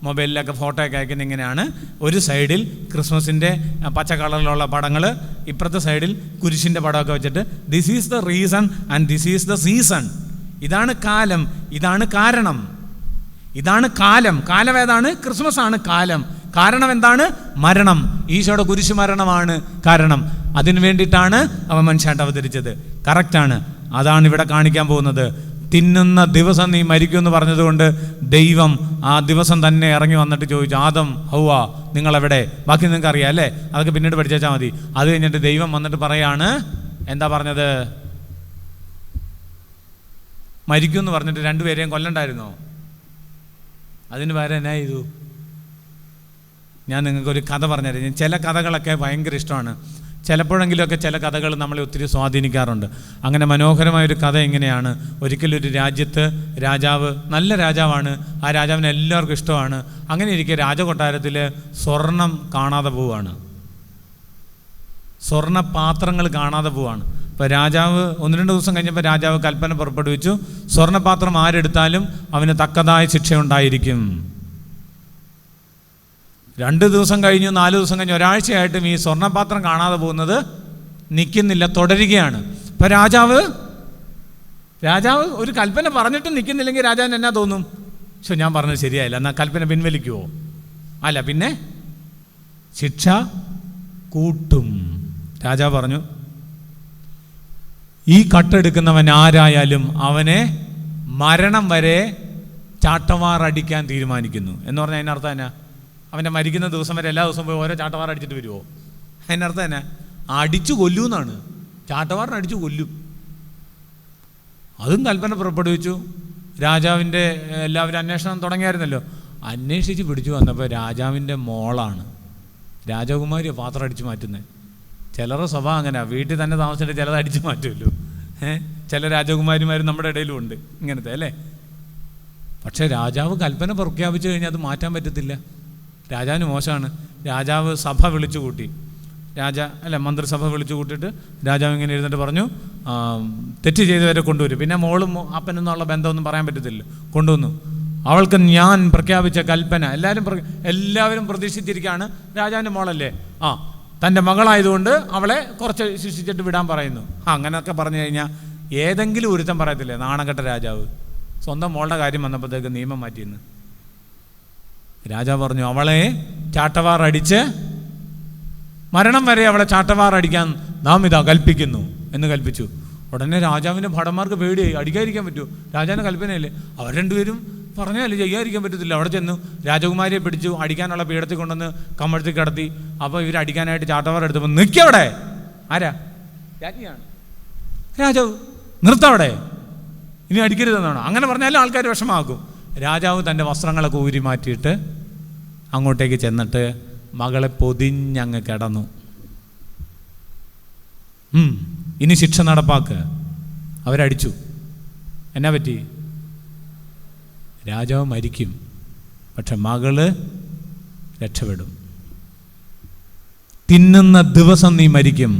മൊബൈലിലൊക്കെ ഫോട്ടോ ഒക്കെ അയക്കുന്നത് ഇങ്ങനെയാണ്. ഒരു സൈഡിൽ ക്രിസ്മസിൻ്റെ പച്ച കളറിലുള്ള പടങ്ങൾ, ഇപ്പുറത്തെ സൈഡിൽ കുരിശിൻ്റെ പടമൊക്കെ വെച്ചിട്ട് this is the reason and this is the season. ഇതാണ് കാലം, ഇതാണ് കാരണം, ഇതാണ് കാലം. കാലം ഏതാണ്? ക്രിസ്മസ് ആണ് കാലം. കാരണം എന്താണ്? മരണം. ഈശോയുടെ കുരിശ് മരണമാണ് കാരണം. അതിനു വേണ്ടിയിട്ടാണ് അവൻ മനുഷ്യനായിട്ട് അവതരിച്ചത്. കറക്റ്റാണ്. അതാണ് ഇവിടെ കാണിക്കാൻ പോകുന്നത്. തിന്നുന്ന ദിവസം നീ മരിക്കുമെന്ന് പറഞ്ഞതുകൊണ്ട് ദൈവം ആ ദിവസം തന്നെ ഇറങ്ങി വന്നിട്ട് ചോദിച്ചു, ആദം, ഹൗവ, നിങ്ങളെവിടെ? ബാക്കി നിങ്ങൾക്ക് അറിയാം അല്ലേ? അതൊക്കെ പിന്നീട് പഠിച്ചാൽ മതി. അത് കഴിഞ്ഞിട്ട് ദൈവം വന്നിട്ട് പറയാണ്, എന്താ പറഞ്ഞത്? മരിക്കുമെന്ന് പറഞ്ഞിട്ട് രണ്ടുപേരെയും കൊല്ലണ്ടായിരുന്നോ? അതിന് പകരം എന്നാ ചെയ്തു? ഞാൻ നിങ്ങൾക്കൊരു കഥ പറഞ്ഞുതരാം. ചില കഥകളൊക്കെ ഭയങ്കര ഇഷ്ടമാണ്. ചിലപ്പോഴെങ്കിലുമൊക്കെ ചില കഥകൾ നമ്മളെ ഒത്തിരി സ്വാധീനിക്കാറുണ്ട്. അങ്ങനെ മനോഹരമായൊരു കഥ ഇങ്ങനെയാണ്. ഒരിക്കലൊരു രാജ്യത്ത് രാജാവ്, നല്ല രാജാവാണ്, ആ രാജാവിന് എല്ലാവർക്കും ഇഷ്ടമാണ്. അങ്ങനെ ഇരിക്കെ രാജകൊട്ടാരത്തിൽ സ്വർണം കാണാതെ പോവുകയാണ്, സ്വർണ്ണപാത്രങ്ങൾ കാണാതെ പോവുകയാണ്. അപ്പോൾ രാജാവ് 1-2 ദിവസം കഴിഞ്ഞപ്പോൾ രാജാവ് കൽപ്പന പുറപ്പെടുവിച്ചു, സ്വർണ്ണപാത്രം ആരെടുത്താലും അവന് തക്കതായ ശിക്ഷയുണ്ടായിരിക്കും. 2 ദിവസം കഴിഞ്ഞു, 4 ദിവസം കഴിഞ്ഞു, ഒരാഴ്ചയായിട്ടും ഈ സ്വർണ്ണപാത്രം കാണാതെ പോകുന്നത് നിൽക്കുന്നില്ല, തുടരുകയാണ്. ഇപ്പം രാജാവ് ഒരു കൽപ്പന പറഞ്ഞിട്ടും നിൽക്കുന്നില്ലെങ്കിൽ രാജാവിന് എന്നാ തോന്നും? പക്ഷെ ഞാൻ പറഞ്ഞത് ശരിയായില്ല, എന്നാൽ കൽപ്പന പിൻവലിക്കുമോ? അല്ല, പിന്നെ ശിക്ഷ കൂട്ടും. രാജാവ് പറഞ്ഞു, ഈ കട്ടെടുക്കുന്നവൻ ആരായാലും അവനെ മരണം വരെ ചാട്ടവാറടിക്കാൻ തീരുമാനിക്കുന്നു. എന്ന് പറഞ്ഞാൽ അതിനർത്ഥം എന്നാ? അവൻ്റെ മരിക്കുന്ന ദിവസം വരെ എല്ലാ ദിവസവും പോയി ഓരോ ചാട്ടവാർ അടിച്ചിട്ട് വരുമോ? അതിനർത്ഥം തന്നെ അടിച്ചു കൊല്ലൂ എന്നാണ്. ചാട്ടവാറിന് അടിച്ചു കൊല്ലും. അതും കൽപ്പന പുറപ്പെടുവിച്ചു. രാജാവിൻ്റെ എല്ലാവരും അന്വേഷണം തുടങ്ങിയായിരുന്നല്ലോ. അന്വേഷിച്ച് പിടിച്ചു വന്നപ്പോൾ രാജാവിൻ്റെ മോളാണ്, രാജകുമാരിയോ പാത്രം അടിച്ചു മാറ്റുന്നത്. ചിലരുടെ സ്വഭാവം അങ്ങനെ, വീട്ടിൽ തന്നെ താമസിച്ചിട്ട് ചിലത് അടിച്ചു മാറ്റുമല്ലോ. ചില രാജകുമാരിമാരും നമ്മുടെ ഇടയിലും ഉണ്ട് ഇങ്ങനത്തെ അല്ലേ. പക്ഷേ രാജാവ് കൽപ്പന പ്രഖ്യാപിച്ചു കഴിഞ്ഞാൽ അത് മാറ്റാൻ പറ്റത്തില്ല. രാജാവിന് മോശമാണ്. രാജാവ് സഭ വിളിച്ചു കൂട്ടി, മന്ത്രിസഭ വിളിച്ചു കൂട്ടിയിട്ട് രാജാവ് ഇങ്ങനെ ഇരുന്നിട്ട് പറഞ്ഞു, തെറ്റ് ചെയ്തവരെ കൊണ്ടുവരും. പിന്നെ മോളും അപ്പനെന്നുള്ള ബന്ധമൊന്നും പറയാൻ പറ്റത്തില്ല. കൊണ്ടുവന്നു. അവൾക്ക് ഞാൻ പ്രഖ്യാപിച്ച കൽപ്പന എല്ലാവരും പ്രതീക്ഷിച്ചിരിക്കുകയാണ്. രാജാവിൻ്റെ മോളല്ലേ, തൻ്റെ മകളായതുകൊണ്ട് അവളെ കുറച്ച് ശിക്ഷിച്ചിട്ട് വിടാൻ പറയുന്നു. അങ്ങനെയൊക്കെ പറഞ്ഞു കഴിഞ്ഞാൽ ഏതെങ്കിലും ഒരുത്തം പറയത്തില്ലേ, നാണംകെട്ട രാജാവ് സ്വന്തം മോളുടെ കാര്യം വന്നപ്പോഴത്തേക്ക് നിയമം മാറ്റിയെന്ന്. രാജാവ് പറഞ്ഞു, അവളെ ചാട്ടവാറടിച്ച് മരണം വരെ അവളെ ചാട്ടവാറടിക്കാൻ നാം ഇതാ കൽപ്പിക്കുന്നു എന്ന് കൽപ്പിച്ചു. ഉടനെ രാജാവിൻ്റെ ഭടന്മാർക്ക് പേടിയായി. അടിക്കാതിരിക്കാൻ പറ്റുമോ? രാജാവിൻ്റെ കൽപ്പനയല്ലേ. അവർ രണ്ടുപേരും പറഞ്ഞാലേ ചെയ്യാതിരിക്കാൻ പറ്റത്തില്ല. അവിടെ ചെന്നു രാജകുമാരിയെ പിടിച്ചു അടിക്കാനുള്ള പീഠത്തിൽ കൊണ്ടുവന്ന് കമഴ്ത്തി കിടത്തി. അപ്പോൾ ഇവർ അടിക്കാനായിട്ട് ചാട്ടവാർ എടുത്തപ്പോൾ നിൽക്കവിടെ. ആരാ? രാജ്ഞിയാണ്. രാജാവ് നിർത്തവിടെ, ഇനി അടിക്കരുതെന്നാണോ? അങ്ങനെ പറഞ്ഞാലും ആൾക്കാർ വിഷമാക്കും. രാജാവ് തൻ്റെ വസ്ത്രങ്ങളൊക്കെ ഊരി മാറ്റിയിട്ട് അങ്ങോട്ടേക്ക് ചെന്നിട്ട് മകളെ പൊതിഞ്ഞങ്ങ് കിടന്നു. ഇനി ശിക്ഷ നടപ്പാക്കുക. അവരടിച്ചു. എന്നാ പറ്റി? രാജാവ് മരിക്കും, പക്ഷെ മകള് രക്ഷപ്പെടും. തിന്നുന്ന ദിവസം നീ മരിക്കും.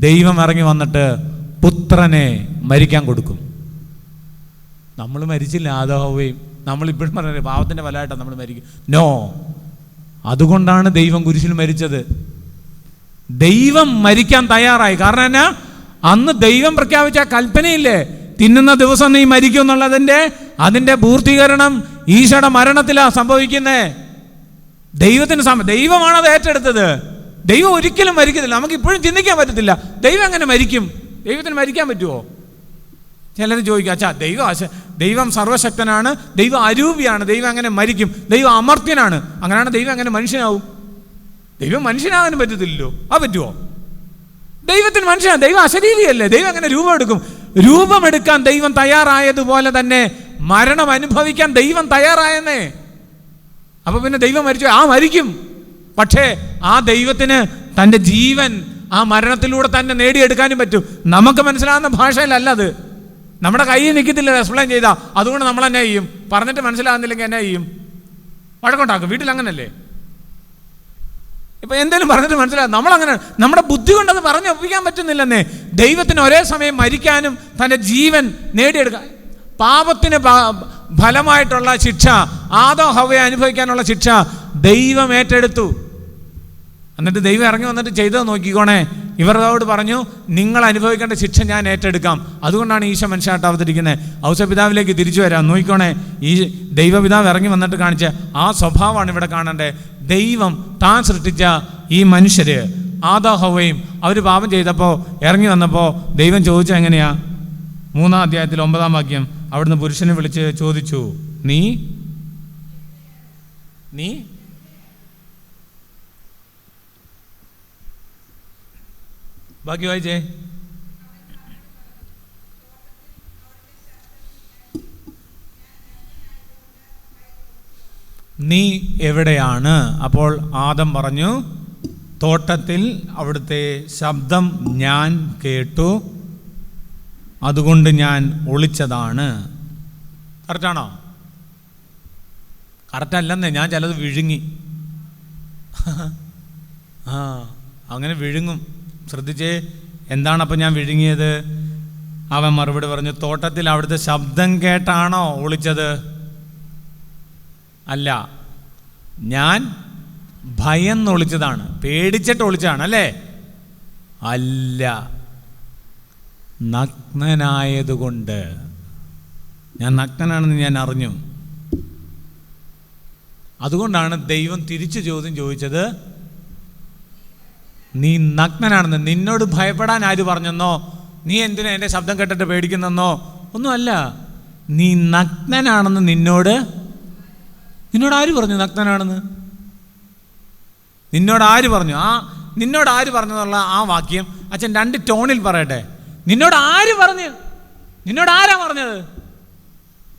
ദൈവം ഇറങ്ങി വന്നിട്ട് പുത്രനെ മരിക്കാൻ കൊടുക്കും. നമ്മൾ മരിച്ചില്ല, ആദാവും നമ്മളിപ്പോഴും പറയുന്നത് പാവത്തിൻ്റെ ഫലമായിട്ടാണ് നമ്മൾ മരിക്കും. നോ, അതുകൊണ്ടാണ് ദൈവം കുരിശിൽ മരിച്ചത്. ദൈവം മരിക്കാൻ തയ്യാറായി. കാരണം എന്നാ? അന്ന് ദൈവം പ്രഖ്യാപിച്ച കൽപ്പനയില്ലേ, തിന്നുന്ന ദിവസം നീ മരിക്കും അതിൻ്റെ പൂർത്തീകരണം ഈശോയുടെ മരണത്തിലാണ് സംഭവിക്കുന്നത്. ദൈവമാണത് ഏറ്റെടുത്തത്. ദൈവം ഒരിക്കലും മരിക്കത്തില്ല. നമുക്ക് ഇപ്പോഴും ചിന്തിക്കാൻ പറ്റത്തില്ല, ദൈവം എങ്ങനെ മരിക്കും? ദൈവത്തിന് മരിക്കാൻ പറ്റുമോ? ചിലർ ചോദിക്കുക, അച്ഛാ ദൈവം സർവശക്തനാണ്, ദൈവം അരൂപിയാണ്, ദൈവം എങ്ങനെ മരിക്കും? ദൈവം അമർത്യനാണ്. അങ്ങനെയാണ് ദൈവം എങ്ങനെ മനുഷ്യനാവും? ദൈവം മനുഷ്യനാകാനും പറ്റത്തില്ലല്ലോ. പറ്റുമോ? ദൈവത്തിന് മനുഷ്യനാണ്. ദൈവം അശരീരിയല്ലേ. ദൈവം എങ്ങനെ രൂപമെടുക്കും? രൂപമെടുക്കാൻ ദൈവം തയ്യാറായതുപോലെ തന്നെ മരണം അനുഭവിക്കാൻ ദൈവം തയ്യാറായെന്നേ. അപ്പൊ പിന്നെ ദൈവം മരിച്ചു? മരിക്കും. പക്ഷേ ആ ദൈവത്തിന് തൻ്റെ ജീവൻ ആ മരണത്തിലൂടെ തന്നെ നേടിയെടുക്കാനും പറ്റും. നമുക്ക് മനസ്സിലാകുന്ന ഭാഷയിലല്ല അത്. നമ്മുടെ കയ്യിൽ നിൽക്കത്തില്ല എക്സ്പ്ലെയിൻ ചെയ്താൽ. അതുകൊണ്ട് നമ്മൾ എന്നാ ചെയ്യും? പറഞ്ഞിട്ട് മനസ്സിലാകുന്നില്ലെങ്കിൽ എന്നാ ചെയ്യും? വഴക്കുണ്ടാക്കും. വീട്ടിൽ അങ്ങനല്ലേ? ഇപ്പം എന്തെങ്കിലും പറഞ്ഞിട്ട് മനസ്സിലാകും. നമ്മളങ്ങനെ നമ്മുടെ ബുദ്ധി കൊണ്ടത് പറഞ്ഞ് ഒപ്പിക്കാൻ പറ്റുന്നില്ലെന്നേ. ദൈവത്തിന് ഒരേ സമയം മരിക്കാനും തൻ്റെ ജീവൻ നേടിയെടുക്കാൻ. പാപത്തിന് ഫലമായിട്ടുള്ള ശിക്ഷ, ആദാം ഹവ്വയെ അനുഭവിക്കാനുള്ള ശിക്ഷ ദൈവം ഏറ്റെടുത്തു. എന്നിട്ട് ദൈവം ഇറങ്ങി വന്നിട്ട് ചെയ്തത് നോക്കിക്കോണേ. ഇവരോട് പറഞ്ഞു, നിങ്ങൾ അനുഭവിക്കേണ്ട ശിക്ഷ ഞാൻ ഏറ്റെടുക്കാം. അതുകൊണ്ടാണ് ഈശോ മനുഷ്യനായിട്ട് അവതരിക്കുന്നത്. ഔസപിതാവിലേക്ക് തിരിച്ചു വരാം. നോക്കിക്കോണേ, ഈ ദൈവപിതാവ് ഇറങ്ങി വന്നിട്ട് കാണിച്ച ആ സ്വഭാവമാണ് ഇവിടെ കാണേണ്ടത്. ദൈവം താൻ സൃഷ്ടിച്ച ഈ മനുഷ്യര് ആദാം ഹവ്വയും അവർ പാപം ചെയ്തപ്പോൾ ഇറങ്ങി വന്നപ്പോൾ ദൈവം ചോദിച്ചത് എങ്ങനെയാ? 3-ാം അധ്യായത്തിൽ 9-ാം വാക്യം. അവിടുന്ന് പുരുഷനെ വിളിച്ച് ചോദിച്ചു, നീ ബാക്കി വായിച്ചേ. നീ എവിടെയാണ്? അപ്പോൾ ആദം പറഞ്ഞു, തോട്ടത്തിൽ അവിടുത്തെ ശബ്ദം ഞാൻ കേട്ടു, അതുകൊണ്ട് ഞാൻ ഒളിച്ചതാണ്. കറക്റ്റാണോ? കറക്റ്റല്ലെന്നേ, ഞാൻ ചിലത് വിഴുങ്ങി. അങ്ങനെ വിഴുങ്ങും. ശ്രദ്ധിച്ചേ, എന്താണപ്പം ഞാൻ വിഴുങ്ങിയത്? അവൻ മറുപടി പറഞ്ഞു, തോട്ടത്തിൽ അവിടുത്തെ ശബ്ദം കേട്ടാണോ ഒളിച്ചത്? അല്ല, ഞാൻ ഭയന്ന് ഒളിച്ചതാണ്, പേടിച്ചിട്ട് ഒളിച്ചതാണ്. അല്ലേ? അല്ല, നഗ്നനായതുകൊണ്ട്. ഞാൻ നഗ്നനാണെന്ന് ഞാൻ അറിഞ്ഞു. അതുകൊണ്ടാണ് ദൈവം തിരിച്ചു ചോദ്യം ചോദിച്ചത്, നീ നഗ്നനാണെന്ന്. നിന്നോട് ഭയപ്പെടാൻ ആര് പറഞ്ഞെന്നോ? നീ എന്തിനാ എൻ്റെ ശബ്ദം കേട്ടിട്ട് പേടിക്കുന്നെന്നോ? ഒന്നുമല്ല. നീ നഗ്നനാണെന്ന് നിന്നോട് ആര് പറഞ്ഞു? നഗ്നനാണെന്ന് നിന്നോട് ആര് പറഞ്ഞു? നിന്നോട് ആര് പറഞ്ഞെന്നുള്ള ആ വാക്യം അച്ഛൻ 2 ടോണിൽ പറയട്ടെ. നിന്നോട് ആര് പറഞ്ഞു? നിന്നോട് ആരാ പറഞ്ഞത്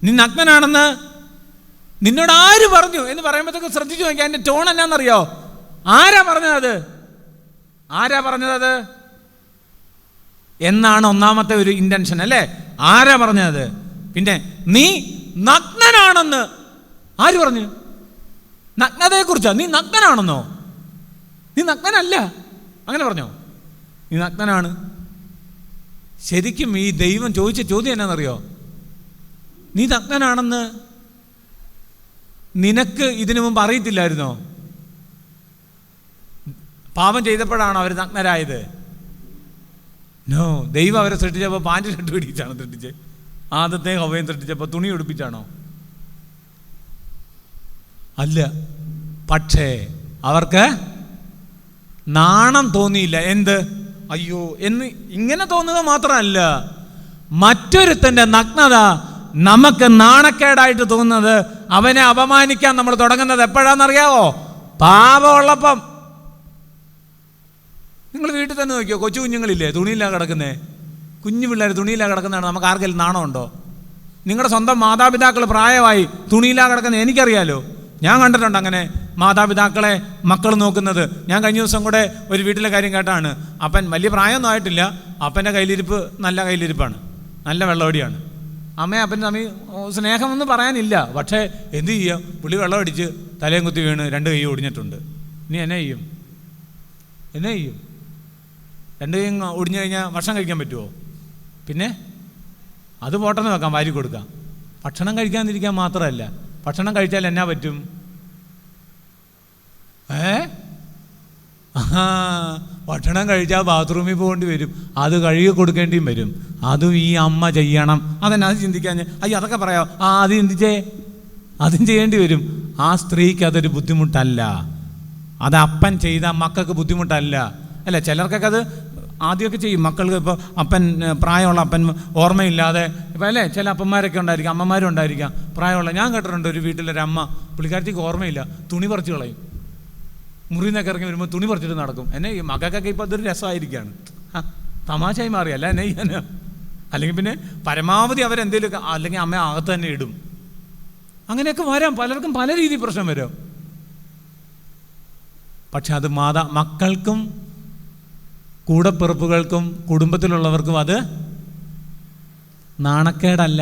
നീ നഗ്നനാണെന്ന്? നിന്നോട് ആര് പറഞ്ഞു എന്ന് പറയുമ്പോഴത്തേക്ക് ശ്രദ്ധിച്ചു നോക്കിയാൽ അതിൻ്റെ ടോൺ എന്നാന്നറിയോ? ആരാ പറഞ്ഞത്? ആരാ പറഞ്ഞത് എന്നാണ് ഒന്നാമത്തെ ഒരു ഇൻറ്റൻഷൻ. അല്ലേ? ആരാ പറഞ്ഞത്? പിന്നെ നീ നഗ്നനാണെന്ന് ആര് പറഞ്ഞു? നഗ്നതയെക്കുറിച്ചാ. നീ നഗ്നനാണെന്നോ? നീ നഗ്നനല്ല. അങ്ങനെ പറഞ്ഞോ? നീ നഗ്നനാണ്. ശരിക്കും ഈ ദൈവം ചോദിച്ച ചോദ്യം എന്നാണെന്നറിയോ? നീ നഗ്നനാണെന്ന് നിനക്ക് ഇതിനു മുമ്പ് അറിയത്തില്ലായിരുന്നോ? പാപം ചെയ്തപ്പോഴാണോ അവർ നഗ്നരായത്? നോ, ദൈവം അവരെ സൃഷ്ടിച്ചപ്പോൾ പാൻറ് ഷർട്ട് പിടിച്ചാണോ സൃഷ്ടിച്ച്? ആദ്യത്തെ ഹവ്വയും സൃഷ്ടിച്ചപ്പോൾ തുണി ഉടുപ്പിച്ചാണോ? അല്ല. പക്ഷേ അവർക്ക് നാണം തോന്നിയില്ല. എന്ത്? അയ്യോ എന്ന് ഇങ്ങനെ തോന്നുക മാത്രമല്ല, മറ്റൊരുത്തൻ്റെ നഗ്നത നമുക്ക് നാണക്കേടായിട്ട് തോന്നുന്നത്, അവനെ അപമാനിക്കാൻ നമ്മൾ തുടങ്ങുന്നത് എപ്പോഴാണെന്നറിയാവോ? പാപമുള്ളപ്പം. നിങ്ങൾ വീട്ടിൽ തന്നെ നോക്കിയോ, കൊച്ചു കുഞ്ഞുങ്ങളില്ലേ തുണിയിലാണ് കിടക്കുന്നേ? കുഞ്ഞു പിള്ളേർ തുണിയിലാണ് കിടക്കുന്നതാണ് നമുക്ക് ആർക്കെങ്കിലും നാണമുണ്ടോ? നിങ്ങളുടെ സ്വന്തം മാതാപിതാക്കൾ പ്രായമായി തുണിയിലാണ് കിടക്കുന്നത് എനിക്കറിയാലോ. ഞാൻ കണ്ടിട്ടുണ്ട് അങ്ങനെ മാതാപിതാക്കളെ മക്കൾ നോക്കുന്നത്. ഞാൻ കഴിഞ്ഞ ദിവസം കൂടെ ഒരു വീട്ടിലെ കാര്യം കേട്ടാണ്. അപ്പൻ വലിയ പ്രായമൊന്നും ആയിട്ടില്ല, അപ്പൻ്റെ കയ്യിലിരിപ്പ് നല്ല കയ്യിലിരിപ്പാണ്, നല്ല വെള്ളമടിയാണ്. അമ്മയും അപ്പനും തമ്മിൽ സ്നേഹമൊന്നും പറയാനില്ല. പക്ഷേ എന്ത് ചെയ്യുക, പുള്ളി വെള്ളം അടിച്ച് തലയും കുത്തി വീണ് 2 കൈ ഒടിഞ്ഞിട്ടുണ്ട്. ഇനി എന്നെ ചെയ്യും? 2 കൈ ഒടിഞ്ഞു കഴിഞ്ഞാൽ ഭക്ഷണം കഴിക്കാൻ പറ്റുമോ? പിന്നെ അത് പോട്ടെന്ന് വെക്കാം, വാരി കൊടുക്കാം. ഭക്ഷണം കഴിക്കാതിരിക്കാൻ മാത്രമല്ല, ഭക്ഷണം കഴിച്ചാൽ എന്നാ പറ്റും? ഭക്ഷണം കഴിച്ചാൽ ബാത്റൂമിൽ പോകേണ്ടി വരും, അത് കഴുകി കൊടുക്കേണ്ടിയും വരും. അതും ഈ അമ്മ ചെയ്യണം. അതെന്നാ അത് ചിന്തിക്കാൻ? അയ്യോ അതൊക്കെ പറയാം. അത് ചിന്തിച്ചേ, അതും ചെയ്യേണ്ടി വരും. ആ സ്ത്രീക്ക് അതൊരു ബുദ്ധിമുട്ടല്ല. അത് അപ്പൻ ചെയ്ത മക്കൾക്ക് ബുദ്ധിമുട്ടല്ല. അല്ല, ചിലർക്കൊക്കെ അത് ആദ്യമൊക്കെ ചെയ്യും. മക്കൾക്ക് ഇപ്പോൾ അപ്പൻ പ്രായമുള്ള അപ്പൻ ഓർമ്മയില്ലാതെ ഇപ്പം അല്ലേ, ചില അപ്പന്മാരൊക്കെ ഉണ്ടായിരിക്കാം, അമ്മമാരും ഉണ്ടായിരിക്കാം പ്രായമുള്ള. ഞാൻ കേട്ടിട്ടുണ്ട് ഒരു വീട്ടിലൊരമ്മ, പുള്ളിക്കാരത്തിക്ക് ഓർമ്മയില്ല, തുണി പറിച്ച് കളയും. മുറിയിൽ നിന്നൊക്കെ ഇറങ്ങി വരുമ്പോൾ തുണി പറിച്ചിട്ട് നടക്കും. എന്നെ ഈ മകൾക്കൊക്കെ ഇപ്പോൾ അതൊരു രസമായിരിക്കുകയാണ്, തമാശയായി മാറിയല്ല എന്നെ ചെയ്യാൻ. അല്ലെങ്കിൽ പിന്നെ പരമാവധി അവരെന്തെങ്കിലും, അല്ലെങ്കിൽ അമ്മ അകത്ത് തന്നെ ഇടും. അങ്ങനെയൊക്കെ വരാം, പലർക്കും പല രീതിയിൽ പ്രശ്നം വരാം. പക്ഷെ അത് മക്കൾക്കും കൂടപ്പിറപ്പുകൾക്കും കുടുംബത്തിലുള്ളവർക്കും അത് നാണക്കേടല്ല.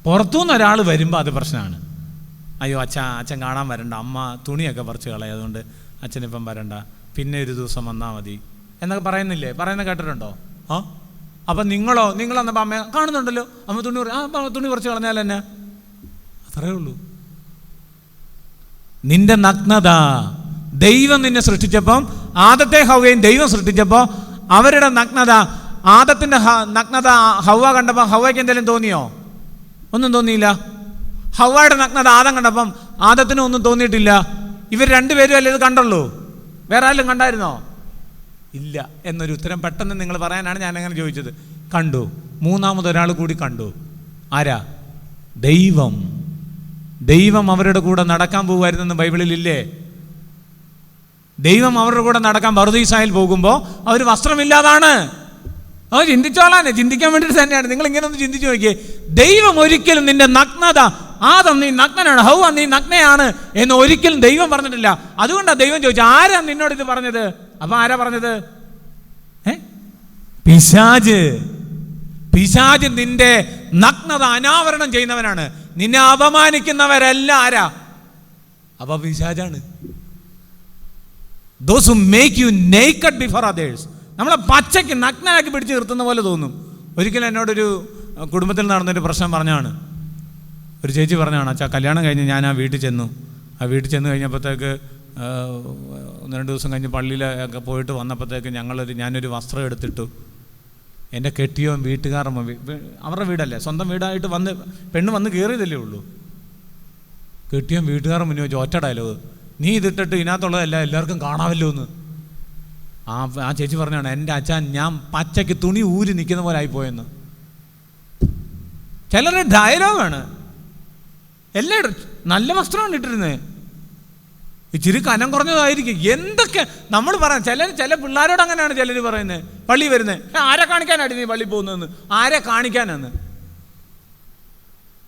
പുറത്തുനിന്ന് ഒരാൾ വരുമ്പോൾ അത് പ്രശ്നമാണ്. അയ്യോ അച്ഛൻ കാണാൻ വരണ്ട, അമ്മ തുണിയൊക്കെ പറിച്ച് കളയും, അതുകൊണ്ട് അച്ഛനിപ്പം വരണ്ട, പിന്നെ ഒരു ദിവസം വന്നാൽ മതി എന്നൊക്കെ പറയുന്നില്ലേ? പറയുന്നത് കേട്ടിട്ടുണ്ടോ? അപ്പം നിങ്ങളെന്നപ്പോൾ അമ്മ കാണുന്നുണ്ടല്ലോ, അമ്മ തുണി പറിച്ച് കളഞ്ഞാൽ തന്നെ അത്രയേ ഉള്ളൂ. നിന്റെ നഗ്നത ദൈവം നിന്നെ സൃഷ്ടിച്ചപ്പം, ആദത്തെ ഹവ്വയും ദൈവം സൃഷ്ടിച്ചപ്പോൾ അവരുടെ നഗ്നത, ആദത്തിൻ്റെ നഗ്നത ഹവ്വ കണ്ടപ്പോൾ ഹവ്വയ്ക്ക് എന്തെങ്കിലും തോന്നിയോ? ഒന്നും തോന്നിയില്ല. ഹവ്വയുടെ നഗ്നത ആദം കണ്ടപ്പം ആദത്തിനും ഒന്നും തോന്നിയിട്ടില്ല. ഇവർ രണ്ടുപേരും അല്ലേ ഇത് കണ്ടുള്ളൂ, വേറെ ആരെങ്കിലും കണ്ടായിരുന്നോ? ഇല്ല എന്നൊരു ഉത്തരം പെട്ടെന്ന് നിങ്ങൾ പറയാനാണ് ഞാൻ അങ്ങനെ ചോദിച്ചത്. കണ്ടു. മൂന്നാമതൊരാൾ കൂടി കണ്ടു. ആരാ? ദൈവം അവരുടെ കൂടെ നടക്കാൻ പോകുമായിരുന്നെന്ന് ബൈബിളിലില്ലേ? ദൈവം അവരുടെ കൂടെ നടക്കാൻ ബർദീസായിൽ പോകുമ്പോൾ അവർ വസ്ത്രമില്ലാതാണ്. അത് ചിന്തിച്ചോളാനെ, ചിന്തിക്കാൻ വേണ്ടിയിട്ട് തന്നെയാണ്. നിങ്ങൾ ഇങ്ങനെ ഒന്ന് ചിന്തിച്ചു നോക്കിയേ. ദൈവം ഒരിക്കലും നിന്റെ നഗ്നത, ആദം നീ നഗ്നനാണ്, ഹവ്വ നീ നഗ്നയാണ് എന്ന് ഒരിക്കലും ദൈവം പറഞ്ഞിട്ടില്ല. അതുകൊണ്ടാണ് ദൈവം ചോദിച്ചത്, ആരാ നിന്നോട് ഇത് പറഞ്ഞത്? അപ്പൊ ആരാ പറഞ്ഞത്? പിശാച് നിന്റെ നഗ്നത അനാവരണം ചെയ്യുന്നവനാണ്. നിന്നെ അപമാനിക്കുന്നവരെല്ലാം ആരാ? അപ്പൊ പിശാചാണ്. Those who make you naked before others. നമ്മളെ പച്ചയ്ക്ക് നഗ്നനാക്കി പിടിച്ച് നിർത്തുന്ന പോലെ തോന്നും. ഒരിക്കലും എന്നോടൊരു കുടുംബത്തിൽ നടന്നൊരു പ്രശ്നം പറഞ്ഞാണ്. ഒരു ചേച്ചി പറഞ്ഞാണ്, അച്ഛാ കല്യാണം കഴിഞ്ഞ് ഞാൻ ആ വീട്ടിൽ ചെന്നു കഴിഞ്ഞപ്പോഴത്തേക്ക് 1-2 ദിവസം കഴിഞ്ഞ് പള്ളിയിലൊക്കെ പോയിട്ട് വന്നപ്പോഴത്തേക്ക് ഞാനൊരു വസ്ത്രം എടുത്തിട്ടു. എൻ്റെ കെട്ടിയോൻ വീട്ടുകാരൻ, അവരുടെ വീടല്ലേ, സ്വന്തം വീടായിട്ട് പെണ്ണ് വന്ന് കയറിയതല്ലേ ഉള്ളൂ. കെട്ടിയോൻ വീട്ടുകാരൻ മുന്നേ വെച്ച് ഒറ്റ ഡയലോഗ്, നീ ഇതിട്ടിട്ട് ഇതിനകത്തുള്ളതല്ല എല്ലാവർക്കും കാണാമല്ലോ എന്ന്. ആ ചേച്ചി പറഞ്ഞാണ്, എൻ്റെ അച്ഛൻ ഞാൻ പച്ചയ്ക്ക് തുണി ഊരി നിൽക്കുന്ന പോലെ ആയിപ്പോയെന്ന്. ചിലരുടെ ഡയലോഗാണ്. എല്ലാവരും നല്ല വസ്ത്രമാണ് ഇട്ടിരുന്നത്, ഇച്ചിരി കനം കുറഞ്ഞതായിരിക്കും. എന്തൊക്കെ നമ്മൾ പറയാം. ചില പിള്ളേരോട് അങ്ങനെയാണ് ചിലർ പറയുന്നത്. പള്ളി വരുന്നത്, ആരെ കാണിക്കാനാണ് നീ പള്ളി പോകുന്നതെന്ന്, ആരെ കാണിക്കാനാന്ന്.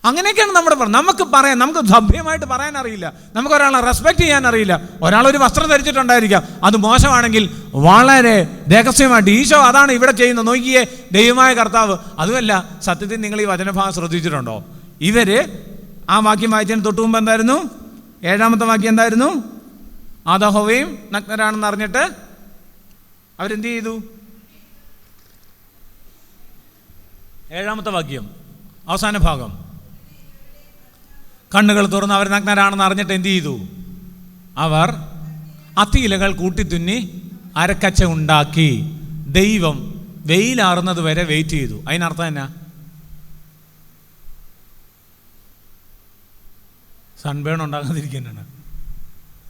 അങ്ങനെയൊക്കെയാണ് നമ്മുടെ നമുക്ക് പറയാം. നമുക്ക് സഭ്യമായിട്ട് പറയാൻ അറിയില്ല, നമുക്ക് ഒരാളെ റെസ്പെക്റ്റ് ചെയ്യാൻ അറിയില്ല. ഒരാളൊരു വസ്ത്രം ധരിച്ചിട്ടുണ്ടായിരിക്കാം, അത് മോശമാണെങ്കിൽ വളരെ രഹസ്യമായിട്ട് ഈശോ അതാണ് ഇവിടെ ചെയ്യുന്നത്, നോക്കിയേ ദൈവമായ കർത്താവ്. അതുമല്ല, സത്യത്തിൽ നിങ്ങൾ ഈ വചനഭാഗം ശ്രദ്ധിച്ചിട്ടുണ്ടോ? ഇവര് ആ വാക്യം വായിച്ചതിന് തൊട്ട് മുമ്പ് എന്തായിരുന്നു? 7-ാമത്തെ വാക്യം എന്തായിരുന്നു? ആദാം ഹവ്വയും നഗ്നരാണെന്ന് അറിഞ്ഞിട്ട് അവരെന്ത് ചെയ്തു? 7-ാമത്തെ വാക്യം അവസാന ഭാഗം, കണ്ണുകൾ തുറന്ന് അവർ നഗ്നരാണെന്ന് അറിഞ്ഞിട്ട് എന്ത് ചെയ്തു? അവർ അത്തിയിലകൾ കൂട്ടിത്തുന്നി അരക്കച്ച ഉണ്ടാക്കി. ദൈവം വെയിലാറുന്നത് വരെ വെയിറ്റ് ചെയ്തു. അതിനർത്ഥം എന്നാ? സൺബേൺ ഉണ്ടാകാതിരിക്കാനാണ്.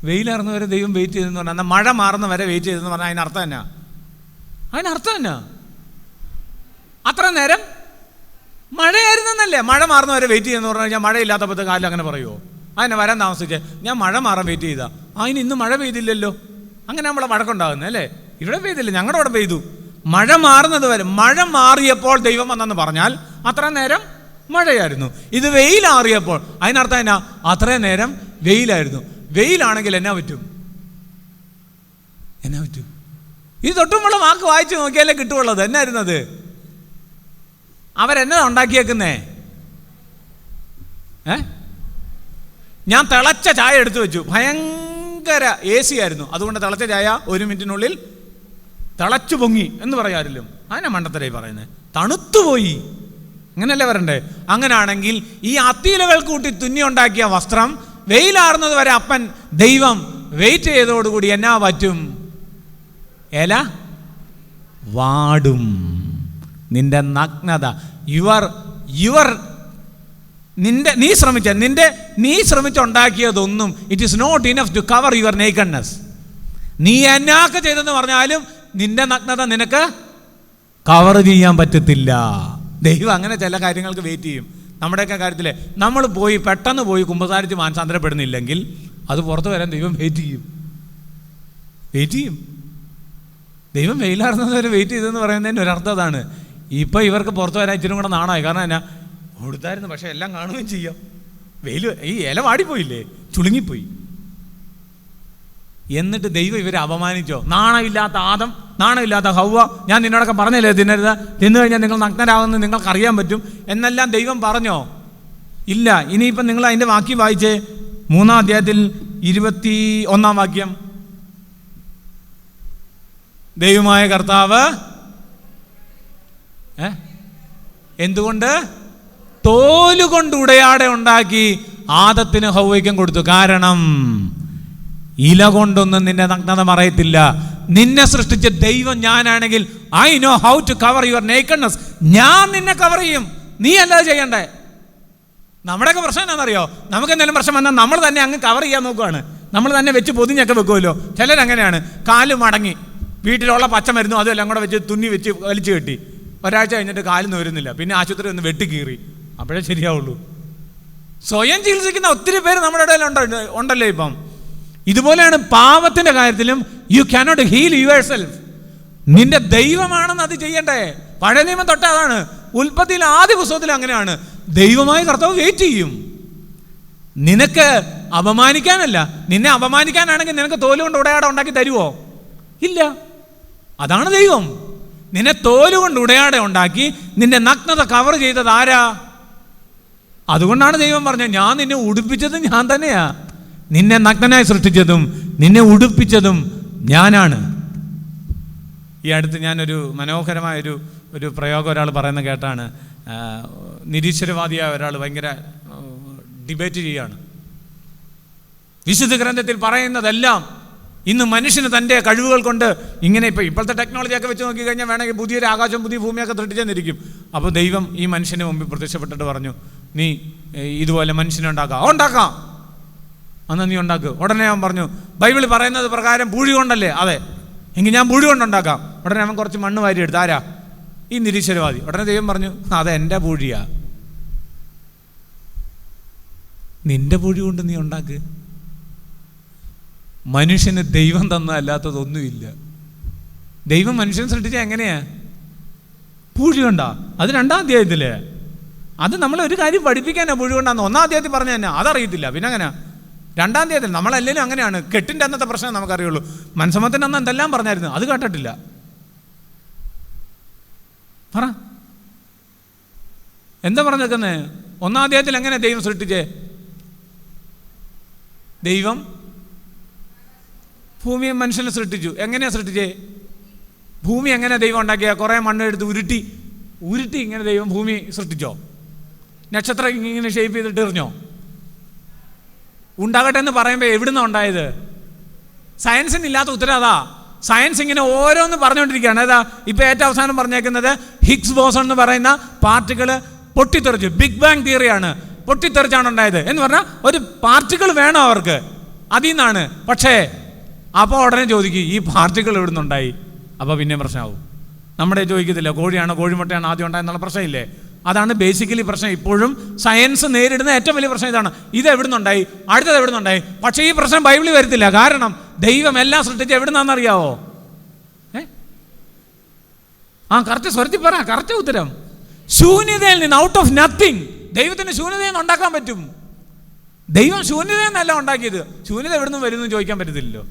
വെയിലാറുന്ന വരെ ദൈവം വെയിറ്റ് ചെയ്തെന്ന് പറഞ്ഞാൽ, എന്നാൽ മഴ മാറുന്ന വരെ വെയിറ്റ് ചെയ്തെന്ന് പറഞ്ഞാൽ അതിനർത്ഥം എന്നാ? അത്ര നേരം മഴയായിരുന്നല്ലേ? മഴ മാറുന്ന വരെ വെയിറ്റ് ചെയ്യുന്ന പറഞ്ഞു കഴിഞ്ഞാൽ മഴയില്ലാത്തപ്പോഴത്തെ കാലം അങ്ങനെ പറയുമോ? അതിനെ വരാൻ താമസിച്ചേ, ഞാൻ മഴ മാറാൻ വെയിറ്റ് ചെയ്താ, അതിന് ഇന്ന് മഴ പെയ്തില്ലല്ലോ, അങ്ങനെ നമ്മളെ വഴക്കുണ്ടാകുന്നത് അല്ലേ? ഇവിടെ പെയ്തില്ല, ഞങ്ങളുടെ അവിടെ പെയ്തു. മഴ മാറുന്നത് വരെ, മഴ മാറിയപ്പോൾ ദൈവം വന്നെന്ന് പറഞ്ഞാൽ അത്ര നേരം മഴയായിരുന്നു. ഇത് വെയിലാറിയപ്പോൾ അതിനർത്ഥം എന്നാ? അത്രയും നേരം വെയിലായിരുന്നു. വെയിലാണെങ്കിൽ എന്നാ പറ്റും? ഇത് തൊട്ടുമുള്ള വാക്ക് വായിച്ചു നോക്കിയാലേ കിട്ടുള്ളത്. എന്നായിരുന്നത്? അവരെന്നാ ഉണ്ടാക്കിയേക്കുന്നേ? ഞാൻ തിളച്ച ചായ എടുത്തു വെച്ചു. ഭയങ്കര AC ആയിരുന്നു, അതുകൊണ്ട് തിളച്ച ചായ 1 മിനിറ്റിനുള്ളിൽ തിളച്ചു പൊങ്ങി എന്ന് പറയാറില്ലോ. അതിനെ മണ്ടത്തരായി പറയുന്നത്. തണുത്തുപോയി, അങ്ങനെയല്ലേ വരണ്ടേ? അങ്ങനാണെങ്കിൽ ഈ അത്തിയിലകൾ കൂട്ടി തുന്നി ഉണ്ടാക്കിയ വസ്ത്രം വെയിലാറുന്നത് വരെ അപ്പൻ ദൈവം വെയിറ്റ് ചെയ്തതോടുകൂടി എന്നാ പറ്റും? ഇല വാടും. നിന്റെ നഗ്നത, നീ ശ്രമിച്ചുണ്ടാക്കിയതൊന്നും it is not enough to cover your nakedness. നീ എന്നാക്കെ ചെയ്തെന്ന് പറഞ്ഞാലും നിന്റെ നഗ്നത നിനക്ക് കവർ ചെയ്യാൻ പറ്റത്തില്ല. ദൈവം അങ്ങനെ ചില കാര്യങ്ങൾക്ക് വെയിറ്റ് ചെയ്യും. നമ്മുടെയൊക്കെ കാര്യത്തിൽ നമ്മൾ പെട്ടെന്ന് പോയി കുമ്പസാരിച്ച് മാനസാന്തരപ്പെടുന്നില്ലെങ്കിൽ അത് പുറത്തു വരാൻ ദൈവം വെയിറ്റ് ചെയ്യും. ദൈവം വെയിലാറുന്നത് വരെ വെയിറ്റ് ചെയ്തെന്ന് പറയുന്നതിന് ഒരർത്ഥം അതാണ്. ഇപ്പം ഇവർക്ക് പുറത്തു വരാൻ ഇച്ചിരി കൂടെ നാണമായി. കാരണം എന്നാ? കൊടുത്തായിരുന്നു, പക്ഷെ എല്ലാം കാണുകയും ചെയ്യാം. ഈ ഇല വാടിപ്പോയില്ലേ, ചുളുങ്ങിപ്പോയി. എന്നിട്ട് ദൈവം ഇവരെ അപമാനിച്ചോ? നാണമില്ലാത്ത ആദം, നാണമില്ലാത്ത ഹൗവ, ഞാൻ നിന്നോടൊക്കെ പറഞ്ഞല്ലേ തിന്നരുത്, തിന്നു കഴിഞ്ഞാൽ നിങ്ങൾ നഗ്നരാകുന്നത് നിങ്ങൾക്കറിയാൻ പറ്റും എന്നെല്ലാം ദൈവം പറഞ്ഞോ? ഇല്ല. ഇനിയിപ്പം നിങ്ങൾ അതിൻ്റെ വാക്യം വായിച്ചേ, 3-ാം അധ്യായത്തിൽ 21-ാം വാക്യം. ദൈവമായ കർത്താവ് എന്തുകൊണ്ട്? തോലുകൊണ്ട് ഉടയാടെ ഉണ്ടാക്കി ആദത്തിന് ഹൗവയ്ക്കും കൊടുത്തു. കാരണം ഇല കൊണ്ടൊന്നും നിന്റെ നഗ്നത മറയത്തില്ല. നിന്നെ സൃഷ്ടിച്ച ദൈവം ഞാനാണെങ്കിൽ I know how to cover your nakedness. ഞാൻ നിന്നെ കവർ ചെയ്യും, നീ അല്ലാതെ ചെയ്യണ്ടേ. നമ്മുടെയൊക്കെ പ്രശ്നം എന്താണെന്നറിയോ? നമുക്ക് എന്തെങ്കിലും പ്രശ്നം വന്നാൽ നമ്മൾ തന്നെ അങ്ങ് കവർ ചെയ്യാൻ നോക്കുകയാണ്. നമ്മൾ തന്നെ വെച്ച് പൊതിഞ്ഞൊക്കെ വെക്കുമല്ലോ. ചിലരങ്ങനെയാണ്. കാല് മടങ്ങി വീട്ടിലുള്ള പച്ചമരുന്നും അതെല്ലാം കൂടെ വെച്ച് തുന്നി വെച്ച് വലിച്ചു കെട്ടി, ഒരാഴ്ച കഴിഞ്ഞിട്ട് കാലൊന്നും വരുന്നില്ല, പിന്നെ ആശുപത്രി ഒന്ന് വെട്ടിക്കീറി, അപ്പോഴേ ശരിയാവുള്ളൂ. സ്വയം ചികിത്സിക്കുന്ന ഒത്തിരി പേര് നമ്മുടെ ഇടയിൽ ഉണ്ടല്ലോ ഇപ്പം. ഇതുപോലെയാണ് പാപത്തിന്റെ കാര്യത്തിലും. You cannot heal yourself. നിന്റെ ദൈവമാണെന്ന് അത് ചെയ്യണ്ടേ. പഴയ നിയമം തൊട്ട് അതാണ്. ഉൽപ്പത്തിയിൽ ആദ്യ പുസ്തകത്തിൽ അങ്ങനെയാണ്. ദൈവമായ കർത്താവ് വെയിറ്റ് ചെയ്യും. നിനക്ക് അപമാനിക്കാനല്ല, നിന്നെ അപമാനിക്കാനാണെങ്കിൽ നിനക്ക് തോലുകൊണ്ട് ഉടയാട ഉണ്ടാക്കി തരുവോ? ഇല്ല. അതാണ് ദൈവം. നിന്നെ തോലുകൊണ്ട് ഉടയാട ഉണ്ടാക്കി നിന്റെ നഗ്നത കവർ ചെയ്തത് ആരാ? അതുകൊണ്ടാണ് ദൈവം പറഞ്ഞത്, ഞാൻ നിന്നെ ഉടുപ്പിച്ചതും ഞാൻ തന്നെയാ. നിന്നെ നഗ്നനായി സൃഷ്ടിച്ചതും നിന്നെ ഉടുപ്പിച്ചതും ഞാനാണ്. ഈ അടുത്ത് ഞാനൊരു മനോഹരമായൊരു പ്രയോഗം ഒരാൾ പറയുന്നത് കേട്ടാണ്. നിരീശ്വരവാദിയായ ഒരാൾ ഭയങ്കര ഡിബേറ്റ് ചെയ്യുകയാണ്. വിശുദ്ധ ഗ്രന്ഥത്തിൽ പറയുന്നതെല്ലാം ഇന്ന് മനുഷ്യന് തൻ്റെ കഴിവുകൾ കൊണ്ട് ഇങ്ങനെ ഇപ്പോഴത്തെ ടെക്നോളജിയൊക്കെ വെച്ച് നോക്കിക്കഴിഞ്ഞാൽ വേണമെങ്കിൽ പുതിയൊരു ആകാശം പുതിയ ഭൂമിയൊക്കെ സൃഷ്ടിച്ചെന്നിരിക്കും. അപ്പോൾ ദൈവം ഈ മനുഷ്യന് മുമ്പിൽ പ്രത്യക്ഷപ്പെട്ടിട്ട് പറഞ്ഞു, നീ ഇതുപോലെ മനുഷ്യനെ ഉണ്ടാക്കാം. അന്ന് നീ ഉണ്ടാക്കുക. ഉടനെ അവൻ പറഞ്ഞു, ബൈബിൾ പറയുന്നത് പ്രകാരം പൂഴി കൊണ്ടല്ലേ? അതെ, എങ്കിൽ ഞാൻ പൂഴി കൊണ്ടുണ്ടാക്കാം. ഉടനെ അവൻ കുറച്ച് മണ്ണ് വാരി എടുത്ത്. ആരാ? ഈ നിരീശ്വരവാദി. ഉടനെ ദൈവം പറഞ്ഞു, അതെ എൻ്റെ പൂഴിയാ, നിന്റെ പൂഴി കൊണ്ട് നീ ഉണ്ടാക്ക്. മനുഷ്യന് ദൈവം തന്നല്ലാത്തതൊന്നുമില്ല. ദൈവം മനുഷ്യനെ സൃഷ്ടിച്ച എങ്ങനെയാ? പൂഴി കൊണ്ടാ. അത് 2-ാം അധ്യായത്തില്. അത് നമ്മളൊരു കാര്യം പഠിപ്പിക്കാനാ പൂഴി കൊണ്ടാന്ന് 1-ാം അധ്യായത്തിൽ പറഞ്ഞ തന്നെ അതറിയത്തില്ല. പിന്നെ അങ്ങനെ 2-ാം അധ്യായത്തിൽ നമ്മളല്ലെങ്കിലും അങ്ങനെയാണ്. കെട്ടിൻ്റെ അന്നത്തെ പ്രശ്നം നമുക്കറിയുള്ളൂ. മനസ്സമ്മത്തിൻ്റെ അന്ന് എന്തെല്ലാം പറഞ്ഞായിരുന്നു, അത് കേട്ടിട്ടില്ല. പറ, എന്താ പറഞ്ഞേക്കുന്നേ? 1-ാം അധ്യായത്തിൽ എങ്ങനെ ദൈവം സൃഷ്ടിച്ചേ? ദൈവം ഭൂമിയെ മനുഷ്യനെ സൃഷ്ടിച്ചു. എങ്ങനെയാ സൃഷ്ടിച്ചേ? ഭൂമി എങ്ങനെ ദൈവം ഉണ്ടാക്കിയ? കുറേ മണ്ണെടുത്ത് ഉരുട്ടി ഇങ്ങനെ ദൈവം ഭൂമി സൃഷ്ടിച്ചോ? നക്ഷത്രം ഇങ്ങനെ ഷേപ്പ് ചെയ്തിട്ട് എറിഞ്ഞോ? ഉണ്ടാകട്ടെ എന്ന് പറയുമ്പോൾ എവിടുന്നാണ് ഉണ്ടായത്? സയൻസിന് ഇല്ലാത്ത ഉത്തരം അതാ. സയൻസ് ഇങ്ങനെ ഓരോന്ന് പറഞ്ഞുകൊണ്ടിരിക്കുകയാണ്. ഏതാ ഇപ്പോൾ ഏറ്റവും അവസാനം പറഞ്ഞേക്കുന്നത് ഹിഗ്സ് ബോസൺ എന്ന് പറയുന്ന പാർട്ടിക്കിൾ പൊട്ടിത്തെറിച്ചു. ബിഗ് ബാങ് തിയറിയാണ്, പൊട്ടിത്തെറിച്ചാണ് ഉണ്ടായത് എന്ന് പറഞ്ഞാൽ ഒരു പാർട്ടിക്കിൾ വേണം അവർക്ക്, അതിൽ നിന്നാണ്. പക്ഷേ അപ്പോൾ ഉടനെ ചോദിക്കും ഈ പാർട്ടിക്കിൾ എവിടെ നിന്നുണ്ടായി? അപ്പോൾ പിന്നെ പ്രശ്നമാവും. നമ്മുടെ ചോദിക്കത്തില്ല കോഴിയാണോ കോഴിമുട്ടയാണോ ആദ്യം ഉണ്ടായെന്നുള്ള പ്രശ്നമില്ലേ? അതാണ് ബേസിക്കലി പ്രശ്നം. ഇപ്പോഴും സയൻസ് നേരിടുന്ന ഏറ്റവും വലിയ പ്രശ്നം ഇതാണ്. ഇത് എവിടെ നിന്നുണ്ടായി, അടുത്തത് എവിടെ നിന്നുണ്ടായി? പക്ഷേ ഈ പ്രശ്നം ബൈബിളിൽ വരത്തില്ല. കാരണം ദൈവം എല്ലാം സൃഷ്ടിച്ച് എവിടെ നിന്നാണെന്നറിയാവോ? കറക്റ്റ് സ്വരത്തിൽ പറ, കറക്റ്റ് ഉത്തരം. ശൂന്യതയിൽ നിന്ന്, ഔട്ട് ഓഫ് നത്തിങ്. ദൈവത്തിന് ശൂന്യതയിൽ നിന്ന് ഉണ്ടാക്കാൻ പറ്റും. ദൈവം ശൂന്യതയിൽ നിന്നല്ല ഉണ്ടാക്കിയത്. ശൂന്യത എവിടെ നിന്ന് വരുന്നു ചോദിക്കാൻ പറ്റത്തില്ലല്ലോ.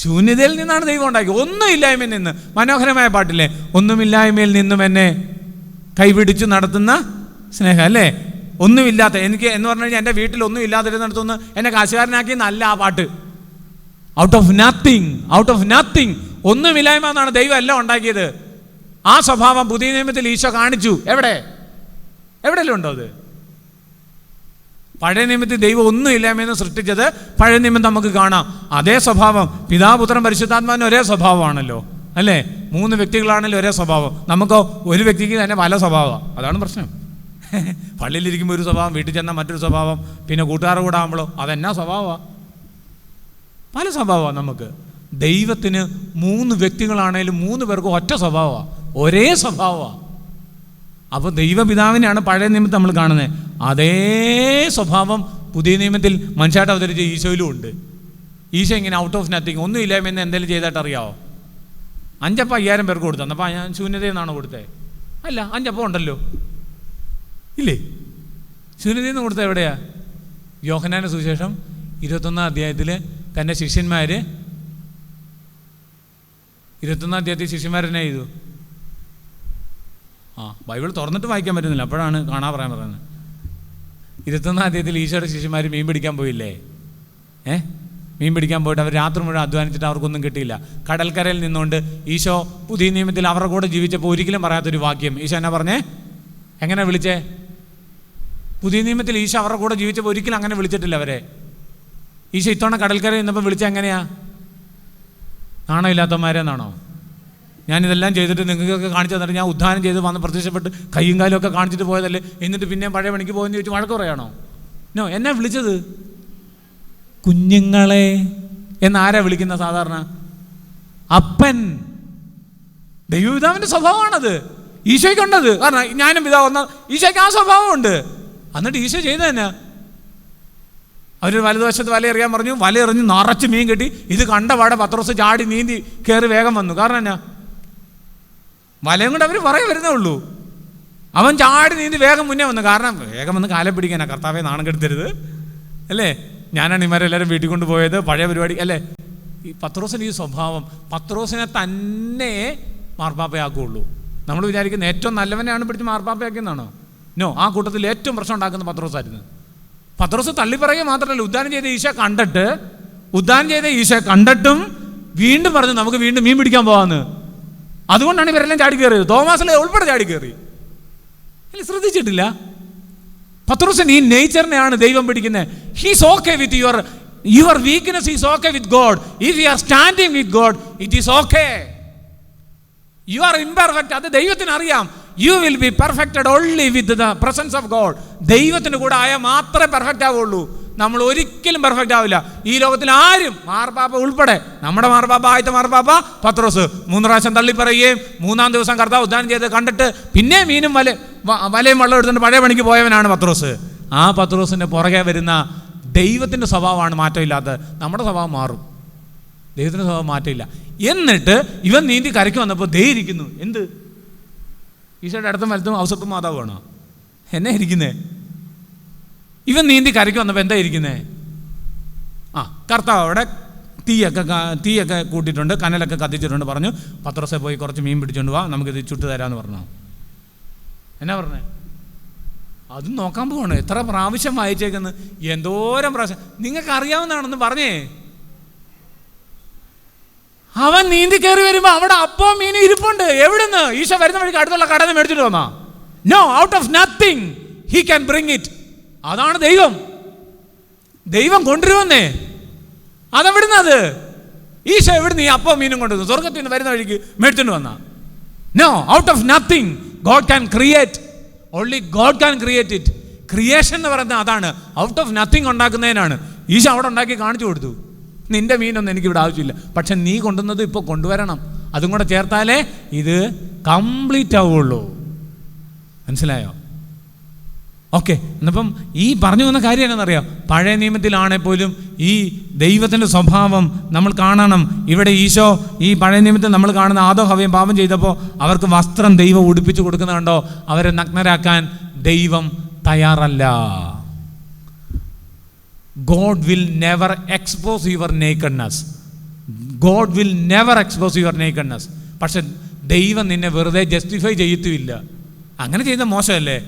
ശൂന്യതയിൽ നിന്നാണ് ദൈവം ഉണ്ടാക്കിയത്, ഒന്നുമില്ലായ്മയിൽ നിന്ന്. മനോഹരമായ പാട്ടില്ലേ, ഒന്നുമില്ലായ്മയിൽ നിന്നും എന്നെ കൈപിടിച്ചു നടത്തുന്ന സ്നേഹം, അല്ലേ? ഒന്നുമില്ലാത്ത എനിക്ക് എന്ന് പറഞ്ഞു കഴിഞ്ഞാൽ എൻ്റെ വീട്ടിൽ ഒന്നും ഇല്ലാതിരുന്നിടത്തുനിന്ന് എന്നെ കാശുകാരനാക്കി നല്ല ആ പാട്ട്. Out of nothing, out of nothing, ഒന്നുമില്ലായ്മ എന്നാണ് ദൈവം എല്ലാം ഉണ്ടാക്കിയത്. ആ സ്വഭാവം പുതിയ നിയമത്തിൽ ഈശോ കാണിച്ചു. എവിടെയെല്ലാം ഉണ്ടോ അത്? പഴയ നിയമത്തിൽ ദൈവം ഒന്നും ഇല്ലായ്മയെന്ന് സൃഷ്ടിച്ചത് പഴയ നിയമം നമുക്ക് കാണാം. അതേ സ്വഭാവം പിതാവ് പുത്രൻ പരിശുദ്ധാത്മാവിന് ഒരേ സ്വഭാവമാണല്ലോ, അല്ലേ? 3 വ്യക്തികളാണെങ്കിലും ഒരേ സ്വഭാവം. നമുക്കോ ഒരു വ്യക്തിക്ക് തന്നെ പല സ്വഭാവമാണ്. അതാണ് പ്രശ്നം. പള്ളിയിലിരിക്കുമ്പോൾ ഒരു സ്വഭാവം, വീട്ടിൽ ചെന്നാൽ മറ്റൊരു സ്വഭാവം, പിന്നെ കൂട്ടുകാരുടെ കൂടെ ആകുമ്പോഴോ അതെന്നാ സ്വഭാവമാണ്? പല സ്വഭാവമാണ് നമുക്ക്. ദൈവത്തിന് 3 വ്യക്തികളാണേലും 3 പേർക്കും ഒറ്റ സ്വഭാവമാണ്, ഒരേ സ്വഭാവമാണ്. അപ്പോൾ ദൈവപിതാവിനെയാണ് പഴയ നിയമത്തിൽ നമ്മൾ കാണുന്നത്. അതേ സ്വഭാവം പുതിയ നിയമത്തിൽ മനുഷ്യരായിട്ട് അവതരിച്ച ഈശോയിലും ഉണ്ട്. ഈശോ ഇങ്ങനെ ഔട്ട് ഓഫ് നത്തിങ്, ഒന്നും ഇല്ലായ്മയെന്ന് എന്തെങ്കിലും ചെയ്തിട്ട് അറിയാമോ? 5 അപ്പം 5000 പേർക്ക് കൊടുത്തു. അപ്പോൾ ഞാൻ ശൂന്യതയെന്നാണ് കൊടുത്തത്? അല്ല, 5 അപ്പം ഉണ്ടല്ലോ, ഇല്ലേ? ശൂന്യതയിൽ നിന്ന് കൊടുത്തത് എവിടെയാ? യോഹന്നാന്റെ സുവിശേഷം 21-ാം അധ്യായത്തിൽ തൻ്റെ ശിഷ്യന്മാർ 21-ാം അധ്യായത്തിൽ ശിഷ്യന്മാരെന്നെ ചെയ്തു? ബൈബിൾ തുറന്നിട്ട് വായിക്കാൻ പറ്റുന്നില്ല, അപ്പോഴാണ് കാണാൻ പറയുന്നത്. 21-ാം അധ്യായത്തിൽ ഈശോയുടെ ശിഷ്യന്മാർ മീൻ പിടിക്കാൻ പോയില്ലേ? മീൻ പിടിക്കാൻ പോയിട്ട് അവർ രാത്രി മുഴുവൻ അധ്വാനിച്ചിട്ട് അവർക്കൊന്നും കിട്ടിയില്ല. കടൽക്കരയിൽ നിന്നുകൊണ്ട് ഈശോ പുതിയ നിയമത്തിൽ അവരുടെ കൂടെ ജീവിച്ചപ്പോൾ ഒരിക്കലും പറയാത്തൊരു വാക്യം ഈശോ എന്നാ പറഞ്ഞേ? എങ്ങനെ വിളിച്ചേ? പുതിയ നിയമത്തിൽ ഈശോ അവരുടെ കൂടെ ജീവിച്ചപ്പോൾ ഒരിക്കലും അങ്ങനെ വിളിച്ചിട്ടില്ല അവരെ. ഈശോ ഇത്തവണ കടൽക്കരയിൽ നിന്നപ്പോൾ വിളിച്ച എങ്ങനെയാ? നാണോ ഇല്ലാത്തവന്മാരെന്നാണോ? ഞാനിതെല്ലാം ചെയ്തിട്ട് നിങ്ങൾക്കൊക്കെ കാണിച്ചു തന്നിട്ട് ഞാൻ ഉദ്ധാനം ചെയ്ത് വന്ന് പ്രത്യക്ഷപ്പെട്ട് കയ്യും കാലും ഒക്കെ കാണിച്ചിട്ട് പോയതല്ലേ, എന്നിട്ട് പിന്നെ പഴയ പണിക്ക് പോയെന്ന് ചോദിച്ച് വഴക്ക് പറയാണോ? നോ. എന്നാ വിളിച്ചത്? കുഞ്ഞുങ്ങളെ എന്നാരാ വിളിക്കുന്ന സാധാരണ? അപ്പൻ. ദൈവപിതാവിൻ്റെ സ്വഭാവമാണത്, ഈശോയ്ക്കുണ്ടത്. കാരണം ഞാനും പിതാവ് ഒന്ന, ഈശോയ്ക്ക് ആ സ്വഭാവമുണ്ട്. എന്നിട്ട് ഈശോ ചെയ്തത് തന്നെ, അവർ വലതുവശത്ത് വല എറിയാൻ പറഞ്ഞു, വല എറിഞ്ഞ് നിറച്ച് മീൻ കിട്ടി. ഇത് കണ്ട പാടെ പത്രോസ് ചാടി നീന്തി കയറി വേഗം വന്നു. കാരണം എന്നാ? വലയും കൊണ്ട് അവർ പുറകെ വരുന്നേ ഉള്ളൂ. അവൻ ചാടി നീന്തി വേഗം മുന്നേ വന്നു. കാരണം വേഗം വന്ന് കാലം പിടിക്കാനാ. കർത്താവെ നാണം കെടുത്തരുത്, അല്ലേ? ഞാനാണ് ഇമാരെല്ലാവരും വീട്ടിൽ കൊണ്ടുപോയത്, പഴയ പരിപാടി, അല്ലേ? ഈ പത്രോസിന് ഈ സ്വഭാവം, പത്രോസിനെ തന്നെ മാർപ്പാപ്പയാക്കുകയുള്ളൂ. നമ്മൾ വിചാരിക്കുന്നത് ഏറ്റവും നല്ലവനെയാണ് പിടിച്ച് മാർപ്പാപ്പയാക്കിയെന്നാണോ? നോ. ആ കൂട്ടത്തിൽ ഏറ്റവും പ്രശ്നം ഉണ്ടാക്കുന്ന പത്രോസായിരുന്നു. പത്രോസ് തള്ളിപ്പറയുക മാത്രമല്ല, ഉദ്ധാനം ചെയ്ത ഈശോ കണ്ടിട്ടും വീണ്ടും പറഞ്ഞു നമുക്ക് വീണ്ടും മീൻ പിടിക്കാൻ പോകാമെന്ന്. അതുകൊണ്ടാണ് ഇവരെല്ലാം ചാടി കയറിയത്. തോമാസിലെ ഉൾപ്പെടെ ചാടി കയറി. അല്ല, ശ്രദ്ധിച്ചിട്ടില്ല? പത്രോസിന് ഈ നേച്ചറിനെയാണ് ദൈവം പിടിക്കുന്നത്. He's okay with your weakness, he's okay with God. If you are standing with God it is okay. You are imperfect, അത് ദൈവത്തിന് അറിയാം. You will be perfected only with the presence of God. ദൈവത്തിന് കൂടെ ആയാൽ മാത്രമേ perfect ആവുള്ളൂ. നമ്മൾ ഒരിക്കലും പെർഫെക്റ്റ് ആവില്ല. ഈ ലോകത്തിൽ ആരും, മാർപ്പാപ്പ ഉൾപ്പെടെ, നമ്മുടെ മാർപ്പാപ്പ, ആദ്യത്തെ മാർപ്പാപ്പ പത്രോസ് 3 പ്രാവശ്യം തള്ളിപ്പറയുകയും 3-ാം ദിവസം കർത്താവ് ഉദ്ധാനം ചെയ്ത് കണ്ടിട്ട് പിന്നെ മീനും വലയും വെള്ളം എടുത്തുകൊണ്ട് പഴയ പണിക്ക് പോയവനാണ് പത്രോസ്. ആ പത്രോസിൻ്റെ പുറകെ വരുന്ന ദൈവത്തിൻ്റെ സ്വഭാവമാണ് മാറ്റമില്ലാത്തത്. നമ്മുടെ സ്വഭാവം മാറും, ദൈവത്തിൻ്റെ സ്വഭാവം മാറ്റമില്ല. എന്നിട്ട് ഇവൻ നീന്തി കരയ്ക്ക് വന്നപ്പോൾ ദേ ഇരിക്കുന്നു. എന്ത്? ഈശോയുടെ അടുത്തും വലത്തും ഔസത്തും മാതാവാണോ? എന്നാ ഇരിക്കുന്നേ? ഇവൻ നീന്തി കരയ്ക്ക് വന്നപ്പോൾ എന്താ ഇരിക്കുന്നേ? കർത്താവ് അവിടെ തീയൊക്കെ കൂട്ടിയിട്ടുണ്ട്, കനലൊക്കെ കത്തിച്ചിട്ടുണ്ട്. പറഞ്ഞു പത്രോസെ പോയി കുറച്ച് മീൻ പിടിച്ചോണ്ട് വാ, നമുക്കിത് ചുട്ടു തരാമെന്ന് പറഞ്ഞു. എന്നാ പറഞ്ഞേ? അതും നോക്കാൻ പോവാണ്. എത്ര പ്രാവശ്യം വായിച്ചേക്കെന്ന്, എന്തോരം പ്രാവശ്യം. നിങ്ങൾക്ക് അറിയാവുന്നതാണെന്ന് പറഞ്ഞേ. അവൻ നീന്തി കയറി വരുമ്പോൾ അവിടെ അപ്പം മീനും ഇരിപ്പുണ്ട്. എവിടുന്ന്? ഈശോ വരുന്ന വഴിക്ക് അടുത്തുള്ള കടന്ന് മേടിച്ചിട്ട് വന്നാ? No, out of nothing he can bring it. അതാണ് ദൈവം. ദൈവം കൊണ്ടുവരുമെന്നേ. അതെവിടുന്നത്? ഈശോ എവിടുന്ന് ഈ അപ്പം മീനും കൊണ്ടുവന്നു? സ്വർഗത്തിൽ നിന്ന് വരുന്ന വഴിക്ക് മേടിച്ചുകൊണ്ട് വന്ന? No, out of nothing God can create. Only God can create it. Creation എന്ന് പറയുന്നത് അതാണ്, ഔട്ട് ഓഫ് നത്തിങ് ഉണ്ടാക്കുന്നതിനാണ്. ഈശോ അവിടെ ഉണ്ടാക്കി കാണിച്ചു കൊടുത്തു. നിന്റെ മീനൊന്നും എനിക്കിവിടെ ആവശ്യമില്ല, പക്ഷെ നീ കൊണ്ടുവന്നത് ഇപ്പോൾ കൊണ്ടുവരണം. അതും കൂടെ ചേർത്താലേ ഇത് കംപ്ലീറ്റ് ആവുള്ളൂ. മനസ്സിലായോ? ഓക്കെ. എന്നിപ്പം ഈ പറഞ്ഞു വന്ന കാര്യം എന്നാണെന്നറിയാം, പഴയ നിയമത്തിലാണെ പോലും ഈ ദൈവത്തിൻ്റെ സ്വഭാവം നമ്മൾ കാണണം. ഇവിടെ ഈശോ ഈ പഴയ നിയമത്തിൽ നമ്മൾ കാണുന്ന ആദം ഹവ്വയും പാപം ചെയ്തപ്പോൾ അവർക്ക് വസ്ത്രം ദൈവം ഉടുപ്പിച്ച് കൊടുക്കുന്നത് കണ്ടോ? അവരെ നഗ്നരാക്കാൻ ദൈവം തയ്യാറല്ല. God will never expose your nakedness. God will never expose your nakedness. പക്ഷെ ദൈവം നിന്നെ വെറുതെ ജസ്റ്റിഫൈ ചെയ്യത്തുമില്ല. അങ്ങനെ ചെയ്ത മോശമല്ലേ?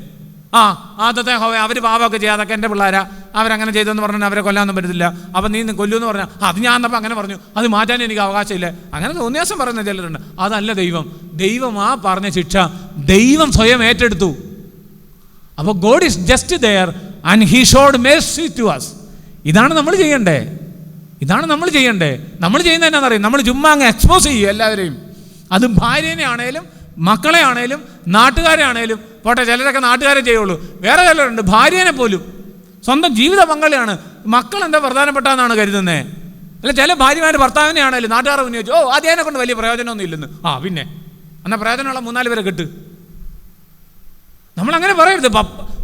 ആദ്യത്തെ അവർ പാപമൊക്കെ ചെയ്യാം, അതൊക്കെ എൻ്റെ പിള്ളേരാ, അവരങ്ങനെ ചെയ്തെന്ന് പറഞ്ഞാൽ അവരെ കൊല്ലാനൊന്നും പറ്റത്തില്ല. അപ്പം നീ കൊല്ലുമെന്ന് പറഞ്ഞാൽ അത് ഞാൻ എന്നപ്പോൾ അങ്ങനെ പറഞ്ഞു, അത് മാറ്റാൻ എനിക്ക് അവകാശമില്ല. അങ്ങനെ തോന്നിയാസം പറയുന്ന ചിലരുണ്ട്. അതല്ല ദൈവം ആ പറഞ്ഞ ശിക്ഷ ദൈവം സ്വയം ഏറ്റെടുത്തു. അപ്പോൾ God is just there and he showed mercy to us. ഇതാണ് നമ്മൾ ചെയ്യണ്ടേ. നമ്മൾ ചെയ്യുന്നത് എന്നാണെന്നറിയാം, നമ്മൾ ചുമ്മാ അങ്ങ് എക്സ്പോസ് ചെയ്യും എല്ലാവരെയും. അത് ഭാര്യനെ ആണേലും മക്കളെ ആണേലും നാട്ടുകാരെ ആണേലും. പോട്ടെ, ചിലരൊക്കെ നാട്ടുകാരെ ചെയ്യുള്ളൂ. വേറെ ചിലരുണ്ട് ഭാര്യനെ പോലും, സ്വന്തം ജീവിത പങ്കാളിയാണ്, മക്കൾ എന്താ പ്രധാനപ്പെട്ടാന്നാണ് കരുതുന്നത്. അല്ല, ചില ഭാര്യമാർ ഭർത്താവിനെ ആണേലും നാട്ടുകാരെ ഉന്നയിച്ചു, അതിനെ കൊണ്ട് വലിയ പ്രയോജനമൊന്നും ഇല്ലെന്ന്. പിന്നെ എന്നാൽ പ്രയോജനമുള്ള 3-4 പേരെ കെട്ട്. നമ്മളങ്ങനെ പറയരുത്.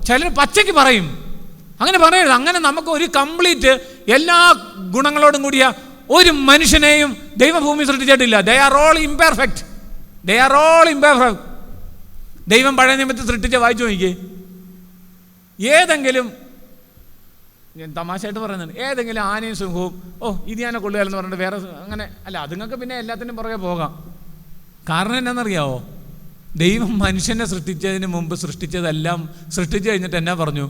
ചിലർ പച്ചയ്ക്ക് പറയും, അങ്ങനെ പറയരുത്. അങ്ങനെ നമുക്ക് ഒരു കംപ്ലീറ്റ് എല്ലാ ഗുണങ്ങളോടും കൂടിയ ഒരു മനുഷ്യനെയും ദൈവഭൂമി സൃഷ്ടിച്ചിട്ടില്ല. They are all imperfect. ദൈവം പഴയ നിയമത്തിൽ സൃഷ്ടിച്ച വായിച്ചു നോക്കിയേ. ഏതെങ്കിലും, ഞാൻ തമാശയായിട്ട് പറയുന്നുണ്ട്, ഏതെങ്കിലും ആനയും സിംഹവും ഇത് ഞാനെ കൊള്ളുകയെന്ന് പറഞ്ഞിട്ട് വേറെ അങ്ങനെ അല്ല. അതുങ്ങൾക്ക് പിന്നെ എല്ലാത്തിനും പുറകെ പോകാം. കാരണം എന്നാണെന്നറിയാവോ? ദൈവം മനുഷ്യനെ സൃഷ്ടിച്ചതിന് മുമ്പ് സൃഷ്ടിച്ചതെല്ലാം സൃഷ്ടിച്ചു കഴിഞ്ഞിട്ട് എന്നാ പറഞ്ഞു?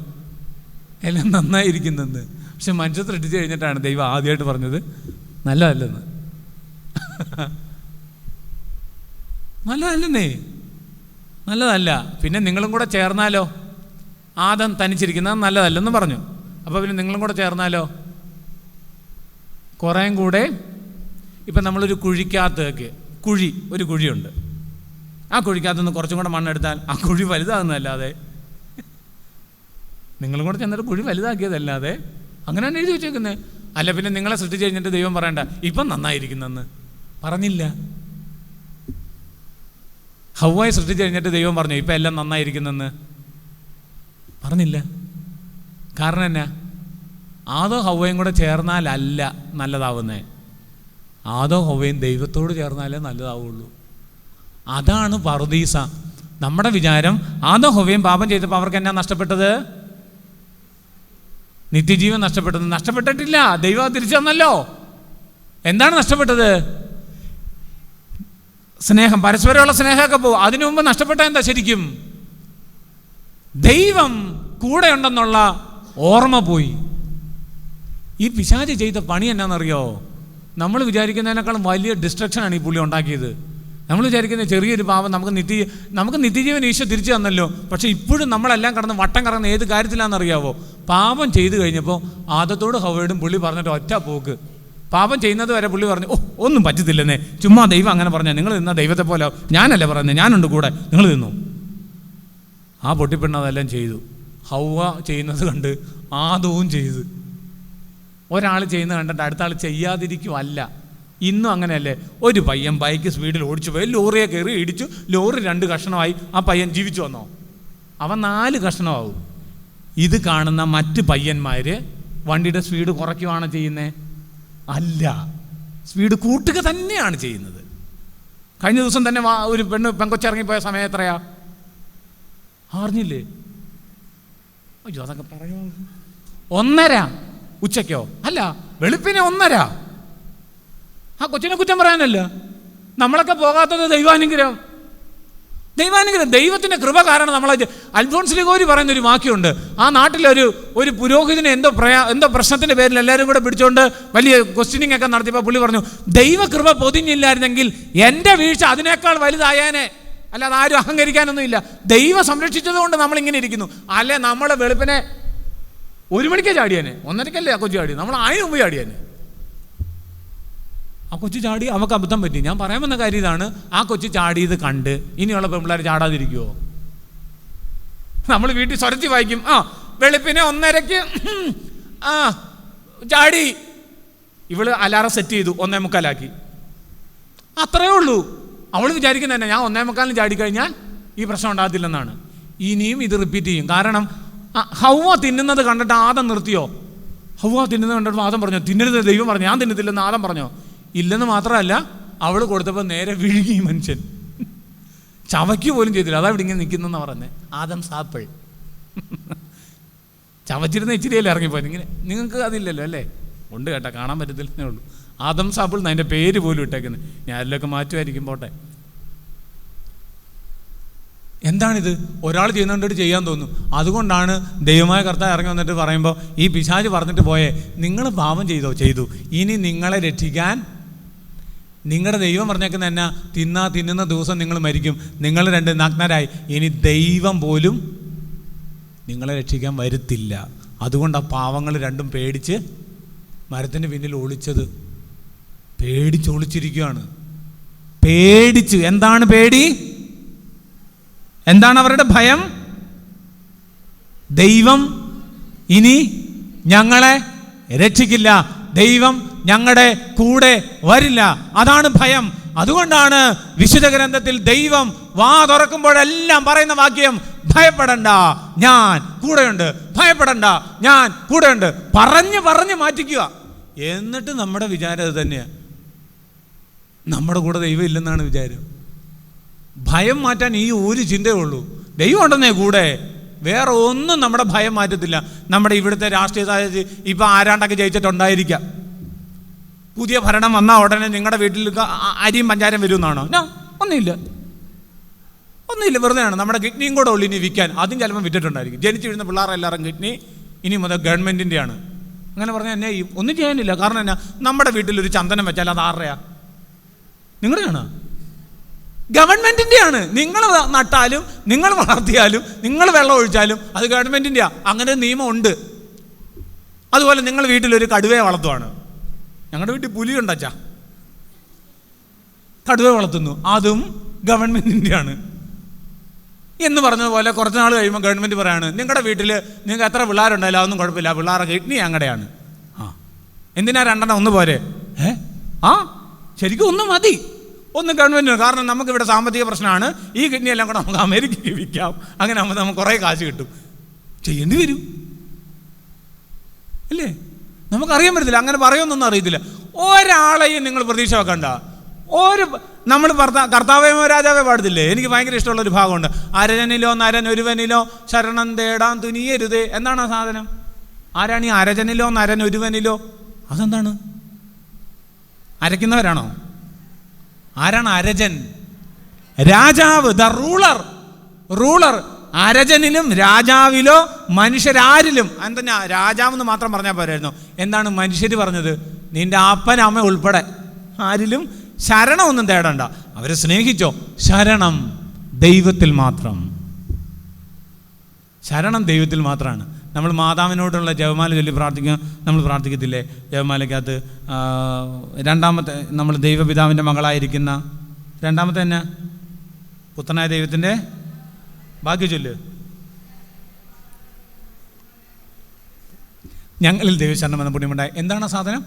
എല്ലാം നന്നായിരിക്കുന്നെന്ന്. പക്ഷെ മനുഷ്യൻ സൃഷ്ടിച്ചു കഴിഞ്ഞിട്ടാണ് ദൈവം ആദ്യമായിട്ട് പറഞ്ഞത് നല്ലതല്ലെന്ന്. നല്ലതല്ല. പിന്നെ നിങ്ങളും കൂടെ ചേർന്നാലോ? ആദം തനിച്ചിരിക്കുന്നത് നല്ലതല്ലെന്ന് പറഞ്ഞു. അപ്പോൾ പിന്നെ നിങ്ങളും കൂടെ ചേർന്നാലോ? കുറേയും കൂടെ. ഇപ്പം നമ്മളൊരു കുഴിക്കകത്തേക്ക് ഒരു കുഴിയുണ്ട്. ആ കുഴിക്കകത്തുനിന്ന് കുറച്ചും കൂടെ മണ്ണെടുത്താൽ ആ കുഴി വലുതാകുന്നതല്ലാതെ, നിങ്ങളും കൂടെ ചെന്നിട്ട് കുഴി വലുതാക്കിയതല്ലാതെ, അങ്ങനെയാണ് എഴുതി വെച്ചേക്കുന്നത്. അല്ല പിന്നെ നിങ്ങളെ സൃഷ്ടിച്ച് കഴിഞ്ഞിട്ട് ദൈവം പറയണ്ട ഇപ്പം നന്നായിരിക്കുന്നെന്ന് പറഞ്ഞില്ല. ഹവ്വയെ സൃഷ്ടിച്ച് കഴിഞ്ഞിട്ട് ദൈവം പറഞ്ഞു ഇപ്പം എല്ലാം നന്നായിരിക്കുന്നെന്ന് പറഞ്ഞില്ല. കാരണം എന്നാ? ആദോ ഹവ്വയും കൂടെ ചേർന്നാലല്ല നല്ലതാവുന്നേ. ആദോ ഹവ്വയും ദൈവത്തോട് ചേർന്നാലേ നല്ലതാവുള്ളൂ. അതാണ് പറുദീസ. നമ്മുടെ വിചാരം ആദോ ഹവ്വയും പാപം ചെയ്തപ്പോൾ അവർക്ക് എന്നാ നഷ്ടപ്പെട്ടത്? നിത്യജീവൻ നഷ്ടപ്പെട്ടിട്ടില്ല. ദൈവം തിരിച്ചു തന്നല്ലോ. എന്താണ് നഷ്ടപ്പെട്ടത്? സ്നേഹം, പരസ്പരമുള്ള സ്നേഹമൊക്കെ പോകും. അതിനു മുമ്പ് നഷ്ടപ്പെട്ട എന്താ? ശരിക്കും ദൈവം കൂടെ ഉണ്ടെന്നുള്ള ഓർമ്മ പോയി. ഈ പിശാച് ചെയ്ത പണി എന്നാണെന്നറിയോ? നമ്മൾ വിചാരിക്കുന്നതിനേക്കാളും വലിയ ഡിസ്ട്രക്ഷനാണ് ഈ പുള്ളി ഉണ്ടാക്കിയത്. നമ്മൾ വിചാരിക്കുന്ന ചെറിയൊരു പാപം നമുക്ക് നിത്യജീവൻ ഈശോ തിരിച്ചു തന്നല്ലോ. പക്ഷെ ഇപ്പോഴും നമ്മളെല്ലാം കടന്ന് വട്ടം കറങ്ങുന്ന ഏത് കാര്യത്തിലാണെന്നറിയാവോ? പാപം ചെയ്തു കഴിഞ്ഞപ്പോൾ ആദത്തോട് ഹവ്വയോടും പുള്ളി പറഞ്ഞിട്ട് ഒറ്റ പോക്ക്. പാപം ചെയ്യുന്നത് വരെ പുള്ളി പറഞ്ഞു ഒന്നും പറ്റത്തില്ലെന്നേ, ചുമ്മാ ദൈവം അങ്ങനെ പറഞ്ഞാൽ നിങ്ങൾ നിന്ന ദൈവത്തെ പോലെ. ഞാനല്ല പറയുന്നത്, ഞാനുണ്ട് കൂടെ, നിങ്ങൾ തിന്നു. ആ പൊട്ടിപ്പെണ്ണ അതെല്ലാം ചെയ്തു. ഹവ്വ ചെയ്യുന്നത് കണ്ട് ആദവും ചെയ്തു. ഒരാൾ ചെയ്യുന്നത് കണ്ടിട്ട് അടുത്ത ആൾ ചെയ്യാതിരിക്കുമല്ല. ഇന്നും അങ്ങനെയല്ലേ? ഒരു പയ്യൻ ബൈക്ക് സ്പീഡിൽ ഓടിച്ചു പോയി ലോറിയെ കയറി ഇടിച്ചു, ലോറി 2 കഷ്ണമായി. ആ പയ്യൻ ജീവിച്ചു വന്നോ? അവൻ 4 കഷ്ണമാവും. ഇത് കാണുന്ന മറ്റ് പയ്യന്മാർ വണ്ടിയുടെ സ്പീഡ് കുറയ്ക്കുകയാണ് ചെയ്യുന്നത്? അല്ല, സ്പീഡ് കൂട്ടുക തന്നെയാണ് ചെയ്യുന്നത്. കഴിഞ്ഞ ദിവസം തന്നെ ഒരു പെങ്കൊച്ചിറങ്ങിപ്പോയ സമയം എത്രയാ അറിഞ്ഞില്ലേ? അയ്യോ, അതൊക്കെ പറയോ? 1:30 ഉച്ചയ്ക്കോ? അല്ല, വെളുപ്പിനെ 1:30. ആ കൊച്ചിനെ കുറ്റം പറയാനല്ല. നമ്മളൊക്കെ പോകാത്തത് ദൈവാനുഗ്രഹം. ദൈവത്തിൻ്റെ കൃപ കാരണം നമ്മളെ. അൽഫോൻസ് ലിഗോരി പറയുന്നൊരു വാക്യമുണ്ട്. ആ നാട്ടിലൊരു പുരോഹിതനെ എന്തോ പ്രശ്നത്തിൻ്റെ പേരിൽ എല്ലാവരും കൂടെ പിടിച്ചുകൊണ്ട് വലിയ ക്വസ്റ്റ്യനിങ് ഒക്കെ നടത്തിയപ്പോൾ പുള്ളി പറഞ്ഞു ദൈവകൃപ പൊതിഞ്ഞില്ലായിരുന്നെങ്കിൽ എൻ്റെ വീഴ്ച അതിനേക്കാൾ വലുതായേനെ. അല്ലാതെ ആരും അഹങ്കരിക്കാനൊന്നുമില്ല. ദൈവം സംരക്ഷിച്ചത് കൊണ്ട് നമ്മളിങ്ങനെ ഇരിക്കുന്നു. അല്ലെ നമ്മളെ വെളുപ്പിനെ 1 മണിക്കേ ചാടിയേനെ. 1:30 ആ കൊച്ചു ചാടി. നമ്മൾ അതിന് മുമ്പ് ചാടിയേനെ. ആ കൊച്ചു ചാടി, അവൾക്ക് അബദ്ധം പറ്റി. ഞാൻ പറയാൻ വന്ന കാര്യം ഇതാണ്, ആ കൊച്ചു ചാടിയത് കണ്ട് ഇനിയുള്ള പെൺപിള്ളേർ ചാടാതിരിക്കുമോ? നമ്മൾ വീട്ടിൽ സ്വരത്തി വായിക്കും, വെളുപ്പിനെ 1:30 ചാടി. ഇവള് അലാറം സെറ്റ് ചെയ്തു 1:45. അത്രയേ ഉള്ളൂ. അവൾ വിചാരിക്കുന്നത് തന്നെ, ഞാൻ 1:45 ചാടിക്കഴിഞ്ഞാൽ ഈ പ്രശ്നം ഉണ്ടാകത്തില്ലെന്നാണ്. ഇനിയും ഇത് റിപ്പീറ്റ് ചെയ്യും. കാരണം ഹൗവ തിന്നുന്നത് കണ്ടിട്ട് ആദം നിർത്തിയോ? ഹൗവ തിന്നുന്നത് കണ്ടിട്ട് ആദം പറഞ്ഞോ തിന്നരുത്? ദൈവം പറഞ്ഞു ഞാൻ തിന്നത്തില്ലെന്ന് ആദം പറഞ്ഞോ? ഇല്ലെന്ന് മാത്രമല്ല, അവൾ കൊടുത്തപ്പോൾ നേരെ വിഴുകി മനുഷ്യൻ, ചവയ്ക്ക് പോലും ചെയ്തില്ല. അതാ ഇവിടെ ഇങ്ങനെ നിൽക്കുന്നെന്ന് പറഞ്ഞത്. ആദം സാപ്പിൾ ചവച്ചിരുന്ന ഇച്ചിരിയല്ലേ ഇറങ്ങിപ്പോയത്. ഇങ്ങനെ നിങ്ങൾക്ക് അതില്ലല്ലോ അല്ലേ? ഉണ്ട് കേട്ടോ, കാണാൻ പറ്റത്തില്ലെന്നേ ഉള്ളൂ. ആദം സാപ്പിൾ എന്ന് അതിൻ്റെ പേര് പോലും ഇട്ടേക്കുന്നത്. ഞാൻ അതിലൊക്കെ മാറ്റുമായിരിക്കും, പോട്ടെ. എന്താണിത്? ഒരാൾ ചെയ്യുന്നതുകൊണ്ടിട്ട് ചെയ്യാൻ തോന്നും. അതുകൊണ്ടാണ് ദൈവമായ കർത്താവ് ഇറങ്ങി വന്നിട്ട് പറയുമ്പോൾ, ഈ പിശാച് പറഞ്ഞിട്ട് പോയേ, നിങ്ങൾ പാപം ചെയ്തു, ഇനി നിങ്ങളെ രക്ഷിക്കാൻ നിങ്ങളുടെ ദൈവം പറഞ്ഞേക്കുന്ന എന്നാ, തിന്നുന്ന ദിവസം നിങ്ങൾ മരിക്കും, നിങ്ങൾ 2 നഗ്നരായി, ഇനി ദൈവം പോലും നിങ്ങളെ രക്ഷിക്കാൻ വരുത്തില്ല. അതുകൊണ്ട് ആ പാവങ്ങൾ 2 പേടിച്ച് മരത്തിൻ്റെ പിന്നിൽ ഒളിച്ചത്. ഒളിച്ചിരിക്കുകയാണ്. പേടിച്ചു. എന്താണ് പേടി? എന്താണ് അവരുടെ ഭയം? ദൈവം ഇനി ഞങ്ങളെ രക്ഷിക്കില്ല, ദൈവം ഞങ്ങളുടെ കൂടെ വരില്ല. അതാണ് ഭയം. അതുകൊണ്ടാണ് വിശുദ്ധ ഗ്രന്ഥത്തിൽ ദൈവം വാ തുറക്കുമ്പോഴെല്ലാം പറയുന്ന വാക്യം, ഭയപ്പെടണ്ട, ഞാൻ കൂടെയുണ്ട്, ഭയപ്പെടണ്ട, ഞാൻ കൂടെയുണ്ട്. പറഞ്ഞ് മാറ്റിക്കുക. എന്നിട്ട് നമ്മുടെ വിചാരം അത് തന്നെയാണ്, നമ്മുടെ കൂടെ ദൈവം ഇല്ലെന്നാണ് വിചാരം. ഭയം മാറ്റാൻ ഈ ഒരു ചിന്തയേ ഉള്ളൂ, ദൈവം ഉണ്ടെന്നേ കൂടെ. വേറെ ഒന്നും നമ്മുടെ ഭയം മാറ്റത്തില്ല. നമ്മുടെ ഇവിടുത്തെ രാഷ്ട്രീയ സാഹചര്യം ഇപ്പം ആരാണ്ടൊക്കെ ജയിച്ചിട്ടുണ്ടായിരിക്കാം. പുതിയ ഭരണം വന്നാൽ ഉടനെ നിങ്ങളുടെ വീട്ടിൽ അരിയും പഞ്ചാരം വരുമെന്നാണോ? ഒന്നുമില്ല, വെറുതെയാണ്. നമ്മുടെ കിഡ്നിയും കൂടെ ഉള്ളു ഇനി വിൽക്കാൻ. അതും ചിലപ്പോൾ വിറ്റിട്ടുണ്ടായിരിക്കും. ജനിച്ചു വീഴുന്ന പിള്ളേരെല്ലാവരും കിഡ്നി ഇനി മുതൽ ഗവൺമെൻറ്റിൻ്റെയാണ്. അങ്ങനെ പറഞ്ഞാൽ എന്നെ ഒന്നും ചെയ്യാനില്ല. കാരണം എന്നാ, നമ്മുടെ വീട്ടിലൊരു ചന്ദനം വെച്ചാൽ അത് ആരുടെയാ? നിങ്ങളുടെയാണ്, ഗവൺമെൻറ്റിൻ്റെയാണ്. നിങ്ങൾ നട്ടാലും നിങ്ങൾ വളർത്തിയാലും നിങ്ങൾ വെള്ളം ഒഴിച്ചാലും അത് ഗവൺമെൻറ്റിൻ്റെയാ. അങ്ങനെ നിയമം ഉണ്ട്. അതുപോലെ നിങ്ങൾ വീട്ടിലൊരു കടുവയെ വളർത്തുവാണ്. ഞങ്ങളുടെ വീട്ടിൽ പുലിയുണ്ടച്ചാ, കടുവയെ വളർത്തുന്നു, അതും ഗവൺമെൻറ്റിൻ്റെയാണ് എന്ന് പറഞ്ഞതുപോലെ കുറച്ച് നാൾ കഴിയുമ്പോൾ ഗവൺമെൻറ് പറയാണ്, നിങ്ങളുടെ വീട്ടിൽ നിങ്ങൾക്ക് എത്ര പിള്ളേരുണ്ടായാലും അതൊന്നും കുഴപ്പമില്ല, പിള്ളേരെ കിഡ്നി ഞങ്ങളുടെയാണ്. എന്തിനാ 2 ഒന്ന് പോരെ? ശരിക്കും ഒന്ന് മതി, ഒന്ന് ഗവൺമെൻറ്റിന്. കാരണം നമുക്കിവിടെ സാമ്പത്തിക പ്രശ്നമാണ്. ഈ കിഡ്നി എല്ലാം കൂടെ നമുക്ക് അമേരിക്കയ്ക്ക് വിൽക്കാം. അങ്ങനെ ആകുമ്പോൾ നമുക്ക് കുറേ കാശ് കിട്ടും. ചെയ്യേണ്ടി വരും അല്ലേ? നമുക്കറിയാൻ പറ്റത്തില്ല, അങ്ങനെ പറയുമെന്നൊന്നും അറിയത്തില്ല. ഒരാളെയും നിങ്ങൾ പ്രതീക്ഷ വെക്കണ്ട. നമ്മൾ കർത്താവേ രാജാവേ പാടത്തില്ലേ? എനിക്ക് ഭയങ്കര ഇഷ്ടമുള്ളൊരു ഭാഗമുണ്ട്. അരജനിലോ നരനൊരുവനിലോ ശരണം തേടാൻ തുനിയരുതേ. എന്താണ് ആ സാധനം? ആരാണ് ഈ അരജനിലോ നരനൊരുവനിലോ? അതെന്താണ്? അരയ്ക്കുന്നവരാണോ? ആരാണ് അരജൻ? രാജാവ്, ദ റൂളർ. അരജനിലും രാജാവിലോ മനുഷ്യരാരിലും. എന്താ രാജാവെന്ന് മാത്രം പറഞ്ഞാൽ പോരായിരുന്നു? എന്താണ് മനുഷ്യർ പറഞ്ഞത്? നിന്റെ അപ്പൻ അമ്മ ഉൾപ്പെടെ ആരിലും ശരണമൊന്നും തേടണ്ട, അവരെ സ്നേഹിച്ചോ. ശരണം ദൈവത്തിൽ മാത്രം. ശരണം ദൈവത്തിൽ മാത്രമാണ്. നമ്മൾ മാതാവിനോടുള്ള ജപമാല ചൊല്ലി നമ്മൾ പ്രാർത്ഥിക്കത്തില്ലേ? ജപമാലയ്ക്കകത്ത് 2ാമത്തെ നമ്മൾ ദൈവപിതാവിൻ്റെ മകളായിരിക്കുന്ന 2ാമത്തെ തന്നെ പുത്രനായ ദൈവത്തിൻ്റെ ബാക്കി ചൊല്ല്. ഞങ്ങളിൽ ദൈവശരണം എന്ന പുണ്യമുണ്ടായി. എന്താണ് ആ സാധനം?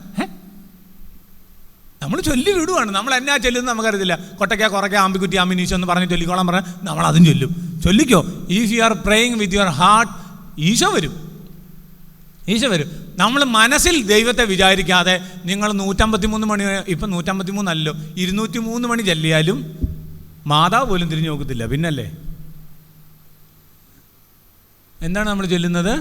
നമ്മൾ ചൊല്ലി വിടുവാണ്. നമ്മൾ എന്നാ ചൊല്ലുന്നത് നമുക്കറിയത്തില്ല. കൊട്ടയ്ക്ക കുറയ്ക്ക ആമ്പിക്കുറ്റി ആമിനീശോ എന്ന് പറഞ്ഞ് ചൊല്ലിക്കോളാൻ പറഞ്ഞാൽ നമ്മൾ അതും ചൊല്ലും. ചൊല്ലിക്കോ. If you are praying with your heart, Isho വരും. നമ്മൾ മനസ്സിൽ ദൈവത്തെ വിചാരിക്കാതെ നിങ്ങൾ 153 മണി, ഇപ്പം 153 അല്ലല്ലോ, 203 മണി ചൊല്ലിയാലും മാതാവ് പോലും തിരിഞ്ഞു നോക്കത്തില്ല. പിന്നല്ലേ എന്താണ് നമ്മൾ ചൊല്ലുന്നത്?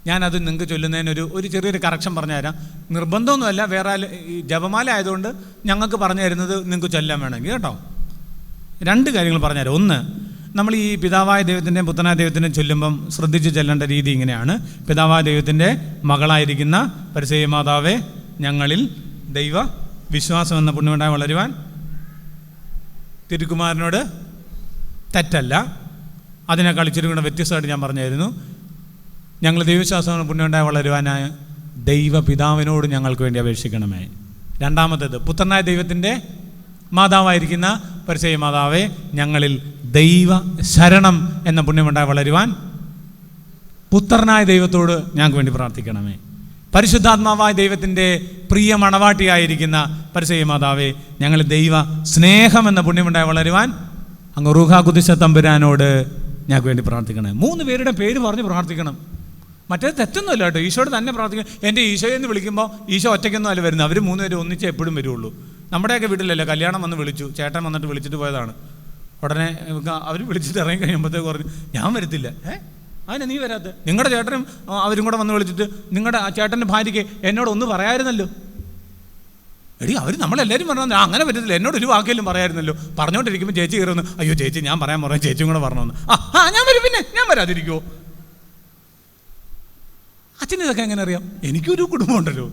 ഞാനത് നിങ്ങൾക്ക് ചൊല്ലുന്നതിനൊരു ചെറിയൊരു കറക്ഷൻ പറഞ്ഞു തരാം. നിർബന്ധമൊന്നുമല്ല, വേറെ ജപമാല ആയതുകൊണ്ട് ഞങ്ങൾക്ക് പറഞ്ഞു തരുന്നത് നിങ്ങൾക്ക് ചൊല്ലാൻ വേണമെങ്കിൽ കേട്ടോ. 2 കാര്യങ്ങൾ പറഞ്ഞുതരാം. ഒന്ന്, നമ്മൾ ഈ പിതാവായ ദൈവത്തിൻ്റെയും പുത്രനായ ദൈവത്തിൻ്റെയും ചൊല്ലുമ്പം ശ്രദ്ധിച്ച് ചെല്ലേണ്ട രീതി ഇങ്ങനെയാണ്. പിതാവായ ദൈവത്തിൻ്റെ മകളായിരിക്കുന്ന പരിസേയ മാതാവേ, ഞങ്ങളിൽ ദൈവ വിശ്വാസം എന്ന പുണ്യമുണ്ടായി വളരുവാൻ തിരുക്കുമാരനോട് തെറ്റല്ല. അതിനേക്കാൾ ഇച്ചിരി കൂടെ വ്യത്യസ്തമായിട്ട് ഞാൻ പറഞ്ഞായിരുന്നു. ഞങ്ങൾ ദൈവവിശ്വാസം പുണ്യമുണ്ടായി വളരുവാനായ ദൈവപിതാവിനോട് ഞങ്ങൾക്ക് വേണ്ടി അപേക്ഷിക്കണമേ. രണ്ടാമത്തേത്, പുത്രനായ ദൈവത്തിൻ്റെ മാതാവായിരിക്കുന്ന പരിശുദ്ധ മാതാവേ, ഞങ്ങളിൽ ദൈവ ശരണം എന്ന പുണ്യമുണ്ടായി വളരുവാൻ പുത്രനായ ദൈവത്തോട് ഞങ്ങൾക്ക് വേണ്ടി പ്രാർത്ഥിക്കണമേ. പരിശുദ്ധാത്മാവായ ദൈവത്തിൻ്റെ പ്രിയ മണവാട്ടിയായിരിക്കുന്ന പരിശുദ്ധ മാതാവേ, ഞങ്ങൾ ദൈവ സ്നേഹം എന്ന പുണ്യമുണ്ടായി വളരുവാൻ അങ്ങ് റൂഹാ ഖുദ്ദീസ തമ്പുരാനോട് ഞങ്ങൾക്ക് വേണ്ടി പ്രാർത്ഥിക്കണം. 3 പേരുടെ പേര് പറഞ്ഞ് പ്രാർത്ഥിക്കണം. മറ്റേത് തെറ്റൊന്നുമില്ല കേട്ടോ, ഈശോയോട് തന്നെ പ്രാർത്ഥിക്കണം. എൻ്റെ ഈശോയെ എന്ന് വിളിക്കുമ്പോൾ ഈശോ ഒറ്റയ്ക്കൊന്നും അല്ല വരുന്നത്, അവർ 3 പേരും ഒന്നിച്ച് എപ്പോഴും വരുള്ളൂ. നമ്മുടെയൊക്കെ വീട്ടിലല്ലേ കല്യാണം വന്ന് വിളിച്ചു, ചേട്ടൻ വന്നിട്ട് വിളിച്ചിട്ട് പോയതാണ്. ഉടനെ അവർ വിളിച്ചിട്ട് ഇറങ്ങി കഴിയുമ്പോഴത്തേക്ക് പറഞ്ഞു ഞാൻ വരത്തില്ല. അതിനെ നീ വരാത്ത? നിങ്ങളുടെ ചേട്ടനും അവരും കൂടെ വന്ന് വിളിച്ചിട്ട് നിങ്ങളുടെ ആ ചേട്ടൻ്റെ ഭാര്യയ്ക്ക് എന്നോട് ഒന്ന് പറയാമായിരുന്നല്ലോ. എടി അവർ നമ്മളെല്ലാവരും പറഞ്ഞു അങ്ങനെ പറ്റത്തില്ല, എന്നോട് ഒരു വാക്കെങ്കിലും പറയാമായിരുന്നല്ലോ. പറഞ്ഞുകൊണ്ടിരിക്കുമ്പോൾ ചേച്ചി കയറുന്നു, അയ്യോ ചേച്ചി ഞാൻ പറയാൻ ചേച്ചിയും കൂടെ പറഞ്ഞോന്ന്. ഞാൻ വരും, പിന്നെ ഞാൻ വരാതിരിക്കുമോ? അച്ഛന് ഇതൊക്കെ എങ്ങനെ അറിയാം? എനിക്കൊരു കുടുംബം ഉണ്ടല്ലോ.